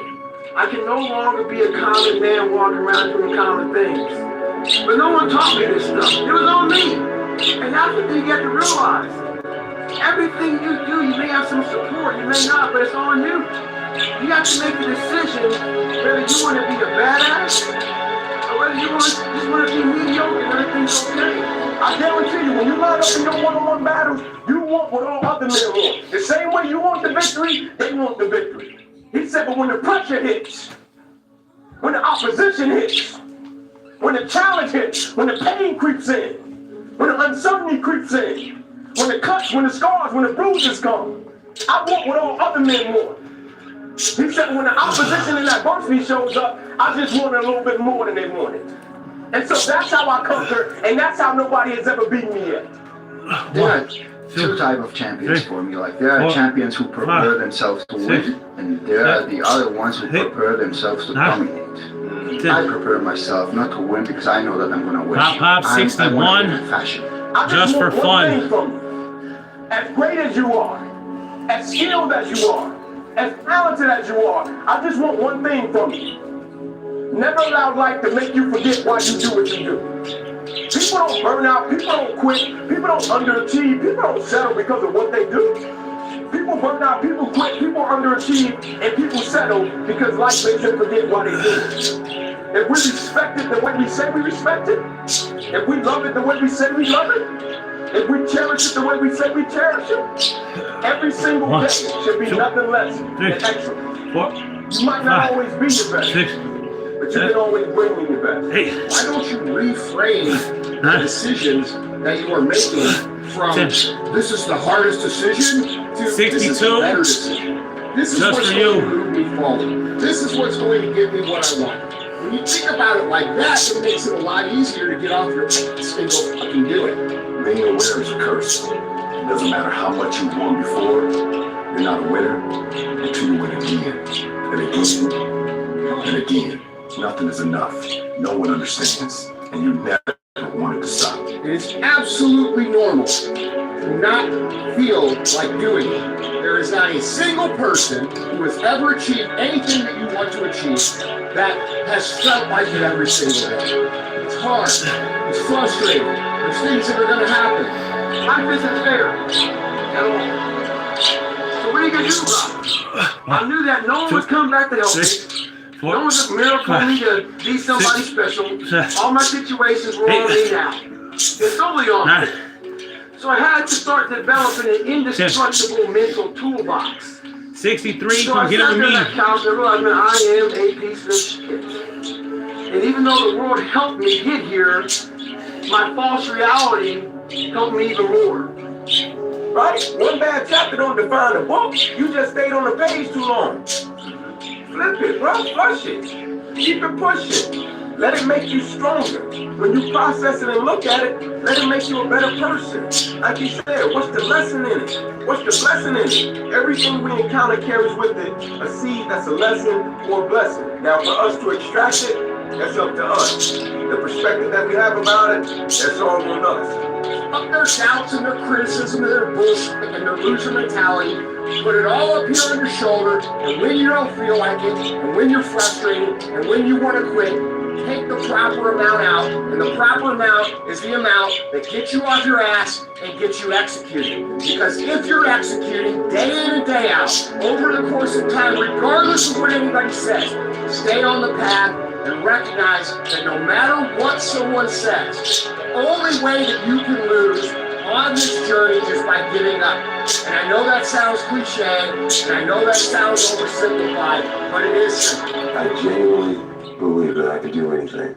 Speaker 9: I can no longer be a common man walking around doing common things. But no one taught me this stuff. It was on me. And that's what you get to realize. Everything you do, you may have some support, you may not, but it's on you. You have to make the decision whether you want to be a badass or whether you just want to be mediocre and everything's okay.
Speaker 5: I guarantee you, when you line up in your one-on-one battles, you want what all other men want. The same way you want the victory, they want the victory. He said, but when the pressure hits, when the opposition hits, when the challenge hits, when the pain creeps in, when the uncertainty creeps in, when the cuts, when the scars, when the bruises come, I want what all other men want. He said, when the opposition and adversity shows up, I just want it a little bit more than they wanted. And so that's how I conquer, and that's how nobody has ever beaten me yet.
Speaker 3: What?
Speaker 4: two type of champions for me. Like there are champions who prepare themselves to win, and there are the other ones who prepare themselves to dominate. I prepare myself not to win because I know that I'm gonna win.
Speaker 3: Pop 61, just for fun.
Speaker 19: As great as you are, as skilled as you are, as talented as you are, I just want one thing from you. Never allow life to make you forget why you do what you do. People don't burn out, people don't quit, people don't underachieve, people don't settle because of what they do. People burn out, people quit, people underachieve, and people settle because life makes them forget why they do it. If we respect it the way we say we respect it, if we love it the way we say we love it, if we cherish it the way we say we cherish it, every single day should be nothing less than excellent. You might not always be your best, but you can always bring me your best.
Speaker 5: Why don't you reframe the decisions that you are making from this is the hardest decision to
Speaker 3: 62.
Speaker 5: This is the better decision. This is
Speaker 3: Just
Speaker 5: what's
Speaker 3: for
Speaker 5: going
Speaker 3: you.
Speaker 5: to move me forward. This is what's going to give me what I want. When you think about it like that, it makes it a lot easier to get off your ass and go fucking do it.
Speaker 12: Being a winner is a curse. It doesn't matter how much you've won before, you're not a winner until you win again, and again, and again. Nothing is enough. No one understands, and you never wanted to stop.
Speaker 5: It's absolutely normal to not feel like doing it. There is not a single person who has ever achieved anything that you want to achieve that has felt like it every single day. It's hard. It's frustrating. There's things that are going to happen.
Speaker 19: Life isn't fair at all. So what are you going to do about it? I knew that no one would come back to help me. No one's a miracle me to be somebody special. All my situations were on me now. It's only on me. So I had to start developing an indestructible mental toolbox.
Speaker 3: 63,
Speaker 19: so
Speaker 3: come get it with me.
Speaker 19: I sat there on that couch and realized, man, I am a piece of shit. And even though the world helped me get here, my false reality helped me even more. Right? One bad chapter don't define a book. You just stayed on the page too long. Flip it, bro. Flush it. Keep it pushing. Let it make you stronger. When you process it and look at it, let it make you a better person. Like you said, what's the lesson in it? What's the blessing in it? Everything we encounter carries with it a seed that's a lesson or a blessing. Now, for us to extract it, that's up to us. The perspective that we have about it, that's all on us.
Speaker 5: Fuck their doubts and their criticism and their bullshit and their loser mentality. Put it all up here on your shoulder, and when you don't feel like it, and when you're frustrated, and when you want to quit, take the proper amount out, and the proper amount is the amount that gets you off your ass and gets you executing. Because if you're executing day in and day out, over the course of time, regardless of what anybody says, stay on the path and recognize that no matter what someone says, the only way that you can lose on this journey is by giving up. And I know that sounds cliche, and I know that sounds oversimplified, but it is simple.
Speaker 12: I genuinely believe that I could do anything.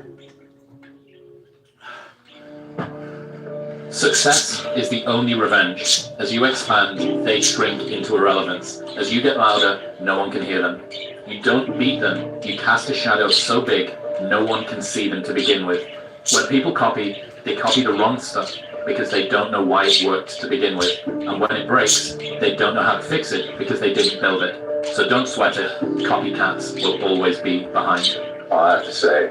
Speaker 7: Success is the only revenge. As you expand, they shrink into irrelevance. As you get louder, no one can hear them. You don't beat them, you cast a shadow so big, no one can see them to begin with. When people copy, they copy the wrong stuff because they don't know why it worked to begin with. And when it breaks, they don't know how to fix it because they didn't build it. So don't sweat it, copycats will always be behind.
Speaker 11: I have to say,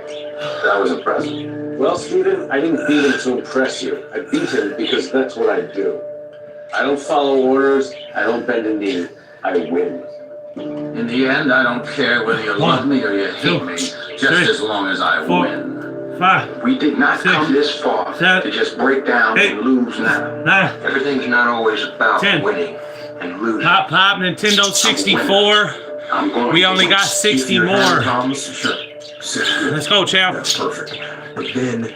Speaker 11: that was impressive. Well, Steven, I didn't beat him to impress you. I beat him because that's what I do. I don't follow orders, I don't bend a knee, I win.
Speaker 10: In the end, I don't care whether you love me or you hate me, just as long as I win.
Speaker 5: We did not come this far to just break down and lose now. Everything's not always about winning and losing.
Speaker 3: Pop, Nintendo 64. We only got 60 more.
Speaker 1: Sure.
Speaker 3: Let's go, champ.
Speaker 1: That's perfect. But then,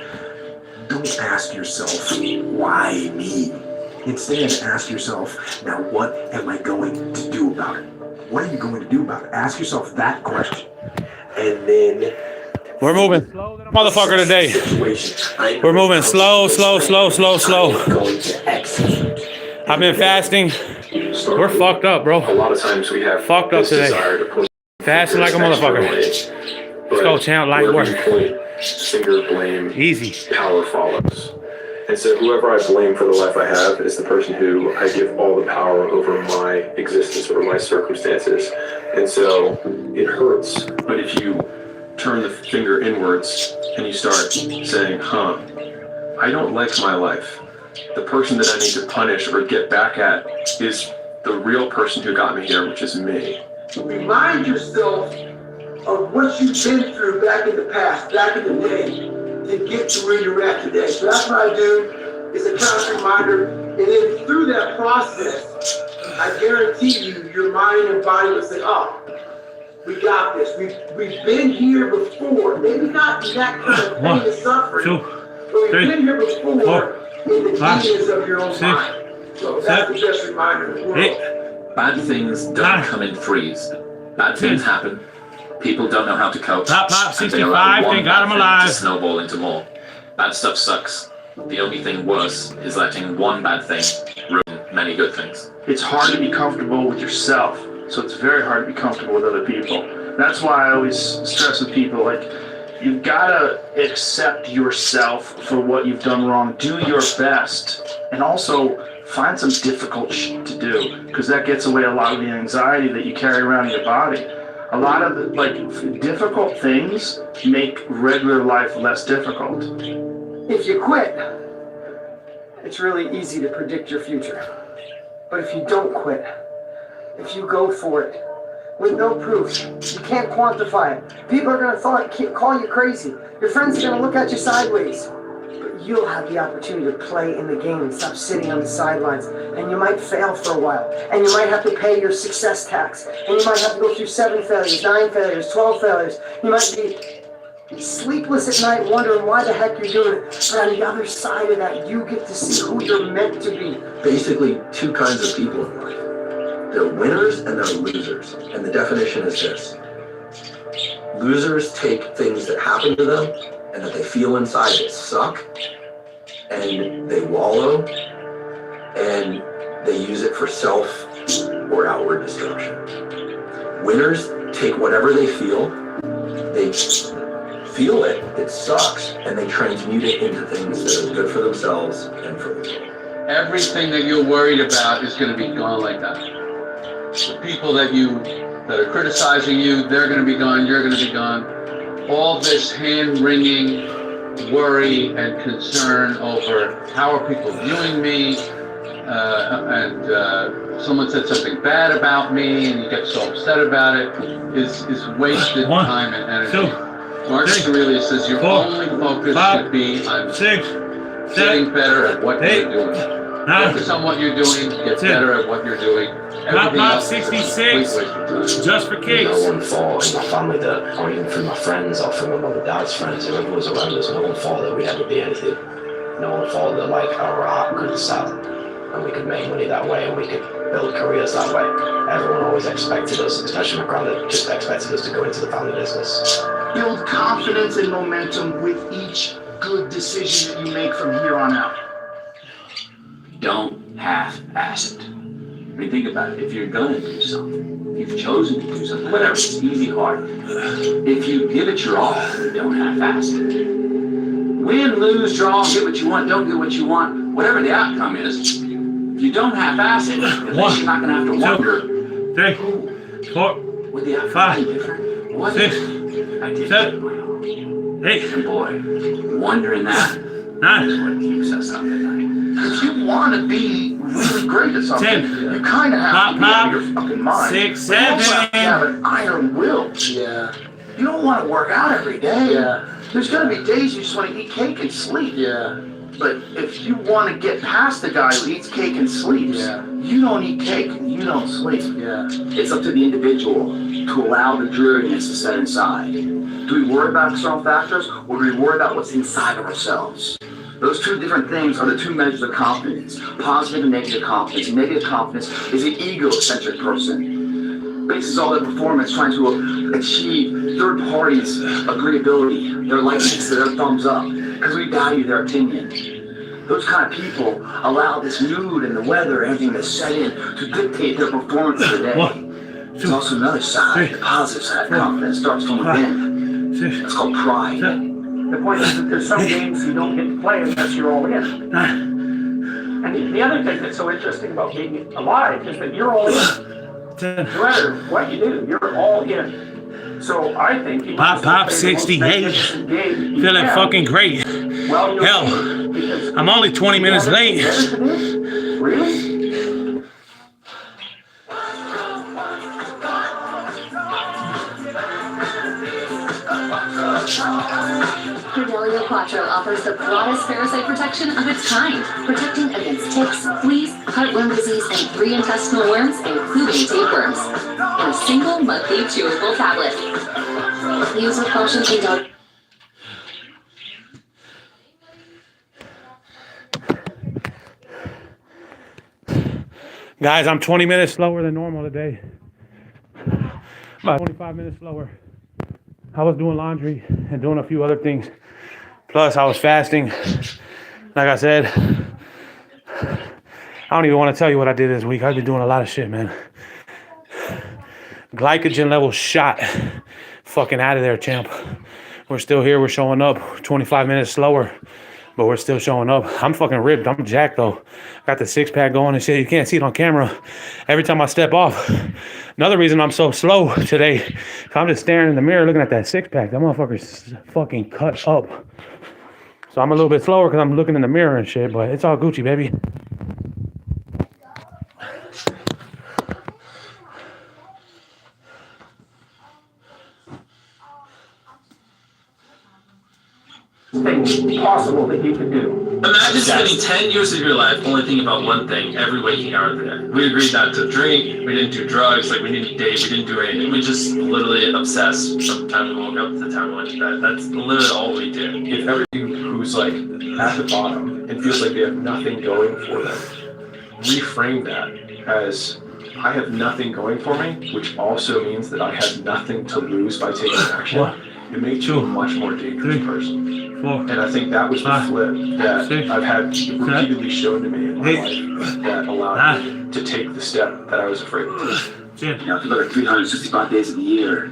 Speaker 1: don't ask yourself, why me? Instead, ask yourself, now what am I going to do about it? What are you going to do about it? Ask yourself that question. And then...
Speaker 3: We're moving. Motherfucker today. We're moving slow. I've been fasting. We're fucked up, bro.
Speaker 12: A lot of times we have
Speaker 3: fucked up today. Fasting like a motherfucker. Let's go, champ. Lightwork.
Speaker 12: Finger blame.
Speaker 3: Easy.
Speaker 12: Power follows.
Speaker 18: And so whoever I blame for the life I have is the person who I give all the power over my existence, over my circumstances. And so it hurts. But if you turn the finger inwards and you start saying, I don't like my life. The person that I need to punish or get back at is the real person who got me here, which is me.
Speaker 9: Remind yourself of what you've been through back in the past, back in the day, to get to where you're at today. So that's what I do. It's a constant reminder. And then through that process, I guarantee you, your mind and body will say, we got this. We've been here before. Maybe not that kind of pain and suffering, but we've been here before in the demons of your own mind. So that's the best reminder in the world.
Speaker 7: Bad things don't come in threes. Bad things happen. People don't know how to cope.
Speaker 3: Pop, 65, they got him alive.
Speaker 7: To snowball into more. Bad stuff sucks. The only thing worse is letting one bad thing ruin many good things.
Speaker 6: It's hard to be comfortable with yourself, so it's very hard to be comfortable with other people. That's why I always stress with people, like, you've gotta accept yourself for what you've done wrong. Do your best, and also find some difficult shit to do, because that gets away a lot of the anxiety that you carry around in your body. A lot of the, difficult things make regular life less difficult.
Speaker 9: If you quit, it's really easy to predict your future. But if you don't quit, if you go for it, with no proof, you can't quantify it. People are gonna call you crazy. Your friends are gonna look at you sideways. But you'll have the opportunity to play in the game and stop sitting on the sidelines. And you might fail for a while. And you might have to pay your success tax. And you might have to go through 7 failures, 9 failures, 12 failures. You might be sleepless at night wondering why the heck you're doing it. But on the other side of that, you get to see who you're meant to be.
Speaker 1: Basically, two kinds of people in life. They're winners and they're losers. And the definition is this. Losers take things that happen to them and that they feel inside that suck, and they wallow, and they use it for self or outward destruction. Winners take whatever they feel it, it sucks, and they transmute it into things that are good for themselves and for the world.
Speaker 10: Everything that you're worried about is going to be gone like that. The people that are criticizing you, they're going to be gone, you're going to be gone. All this hand-wringing worry and concern over how are people viewing me, and someone said something bad about me and you get so upset about it, is wasted time and energy. Marcus Aurelius says your only focus should be on getting better at what you're doing. Focus on what you're doing, get better at what you're doing.
Speaker 3: Pop 66, just for kicks.
Speaker 8: No one thought in my family that, or even through my friends or from my mum and dad's friends, whoever was around us, no one thought that we'd ever be anything. No one thought that our art could sell and we could make money that way and we could build careers that way. Everyone always expected us, especially my granddad, just expected us to go into the family business.
Speaker 6: Build confidence and momentum with each good decision that you make from here on out.
Speaker 8: Don't half-ass it. I mean, think about it. If you're gonna do something, if you've chosen to do something, whatever, it's easy, hard. If you give it your all, don't half-ass it. Win, lose, draw, get what you want, don't get what you want, whatever the outcome is. If you don't half-ass it, at least you're not gonna have to wonder.
Speaker 3: 3, 4,
Speaker 8: would the outcome
Speaker 3: 5,
Speaker 8: be different? What
Speaker 3: 6,
Speaker 8: if I did
Speaker 3: 7,
Speaker 8: my own?
Speaker 3: 8,
Speaker 8: and boy, wondering that
Speaker 3: 9,
Speaker 8: is what keeps us up at night.
Speaker 6: If you want to be really great at something,
Speaker 3: 10,
Speaker 6: you kind of have to be out of your fucking mind.
Speaker 3: 6,
Speaker 6: But you also
Speaker 3: 7.
Speaker 6: have to have an iron will.
Speaker 9: Yeah.
Speaker 6: You don't want to work out every day.
Speaker 9: Yeah.
Speaker 6: There's going to be days you just want to eat cake and sleep.
Speaker 9: Yeah.
Speaker 6: But if you want to get past the guy who eats cake and sleeps, you don't eat cake and you don't sleep.
Speaker 9: Yeah.
Speaker 8: It's up to the individual to allow the dreariness to set inside. Do we worry about external factors, or do we worry about what's inside of ourselves? Those two different things are the two measures of confidence, positive and negative confidence. Negative confidence is the egocentric person. Bases all their performance trying to achieve third parties' agreeability, their likeness, their thumbs up, because we value their opinion. Those kind of people allow this mood and the weather and everything to set in to dictate their performance of the day. There's also another side, the positive side of confidence starts from within. It's called pride.
Speaker 15: The point is that there's some games you don't get to play unless you're all in. And the other thing that's so interesting about being alive is that you're all in. No matter what you do, you're all in. So I think you
Speaker 3: Pop 68. Feeling fucking great. Hell, I'm only 20 minutes late.
Speaker 15: Really?
Speaker 20: Credelio Quattro offers the broadest parasite protection of its kind, protecting against ticks, fleas, heartworm disease, and 3 intestinal worms, including tapeworms, in a single monthly chewable tablet. Use with caution and don't.
Speaker 3: Guys, I'm 20 minutes slower than normal today. About 25 minutes slower. I was doing laundry and doing a few other things. Plus, I was fasting. Like I said, I don't even want to tell you what I did this week. I've been doing a lot of shit, man. Glycogen level shot. Fucking out of there, champ. We're still here. We're showing up. 25 minutes slower, but we're still showing up. I'm fucking ripped. I'm jacked, though. Got the 6-pack going and shit. You can't see it on camera. Every time I step off. Another reason I'm so slow today, I'm just staring in the mirror looking at that 6-pack. That motherfucker's fucking cut up. So I'm a little bit slower because I'm looking in the mirror and shit, but it's all Gucci, baby.
Speaker 15: Things possible that you can do.
Speaker 7: Imagine spending 10 years of your life only thinking about one thing every waking hour of the day. We agreed not to drink, we didn't do drugs, like we didn't date, we didn't do anything. We just literally obsessed from the time we woke up to the time we went to bed. That's literally all we did.
Speaker 13: If everybody who's like at the bottom and feels like they have nothing going for them, reframe that as I have nothing going for me, which also means that I have nothing to lose by taking action. It makes you a much more dangerous person. And I think that was the flip that I've had repeatedly shown to me in my life that allowed me to take the step that I was afraid to take.
Speaker 8: You know, if you look at 365 days of the year,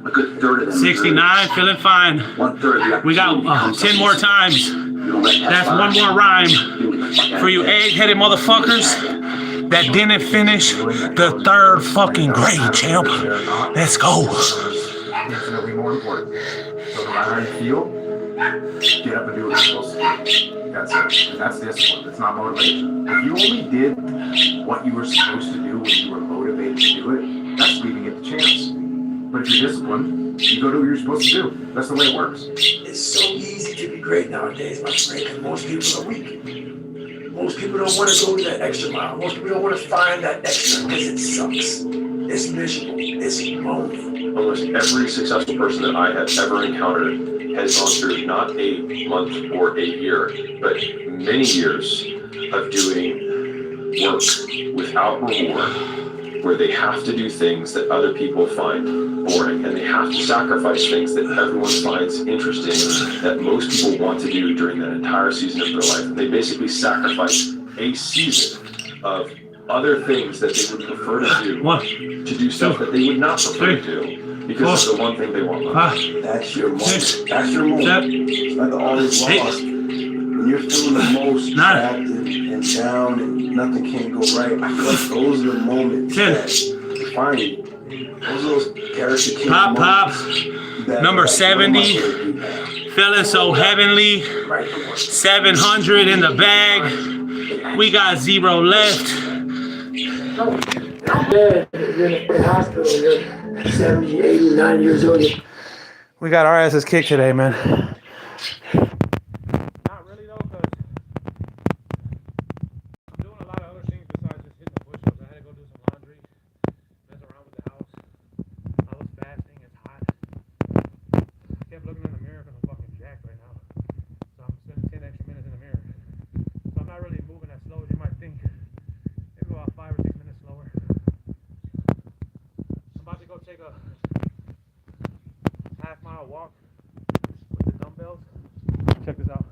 Speaker 8: a good third of them.
Speaker 3: 69, feeling fine.
Speaker 8: 1/3.
Speaker 3: We got 10 more times. That's one more rhyme for you egg-headed motherfuckers that didn't finish the 3rd fucking grade, champ. Let's go.
Speaker 5: Infinitely more important. So no matter how you feel, get up and do what you're supposed to do. That's it. And that's discipline. It's not motivation. If you only did what you were supposed to do when you were motivated to do it, that's leaving it to chance. But if you're disciplined, you go do what you're supposed to do. That's the way it works.
Speaker 9: It's so easy to be great nowadays, my friend, because most people are weak. Most people don't want to go that extra mile. Most people don't want to find that extra because it sucks. It's miserable. It's lonely.
Speaker 13: Almost every successful person that I have ever encountered has gone through not a month or a year, but many years of doing work without reward, where they have to do things that other people find boring, and they have to sacrifice things that everyone finds interesting, that most people want to do during that entire season of their life. And they basically sacrifice a season of other things that they would prefer to do stuff that they would not prefer to do because it's the one thing they want most.
Speaker 16: That's your moment. That's your moment. It's like all is lost. When you're feeling the most trapped and down and nothing can go right, I feel like those are the moments that define you. Those are those character kids.
Speaker 3: Pop. Number 70. Feeling so heavenly. 700 in the bag. We got 0 left.
Speaker 9: Yeah, you're in the hospital, you're 70, 80, 90 years old.
Speaker 3: We got our asses kicked today, man.
Speaker 21: Not really though, because I'm doing a lot of other things besides just hitting the push-ups. I had to go do some laundry, mess around with the house. I was fasting, it's hot. I kept looking in the mirror because I'm fucking jacked right now. So I'm spending 10 extra minutes in the mirror. So I'm not really moving as slow as you might think. Maybe about 5 or 6 minutes slower. I'm about to go take a half-mile walk with the dumbbells.
Speaker 3: Check this out.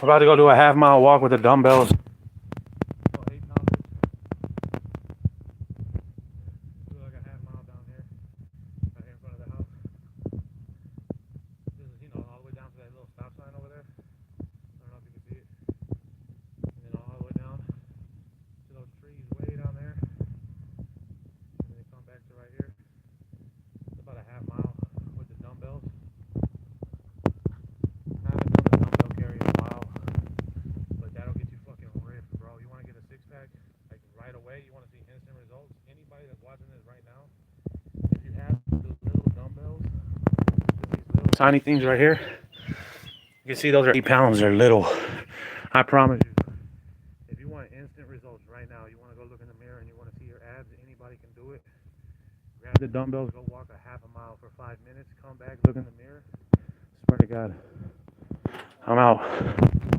Speaker 3: about to go do a half-mile walk with the dumbbells. Tiny things right here. You can see those are 8 pounds. They're little. I promise you. If you want instant results right now, you want to go look in the mirror and you want to see your abs, anybody can do it. Grab the dumbbells, go walk a half a mile for 5 minutes, come back, look in the mirror. Swear to God. I'm out.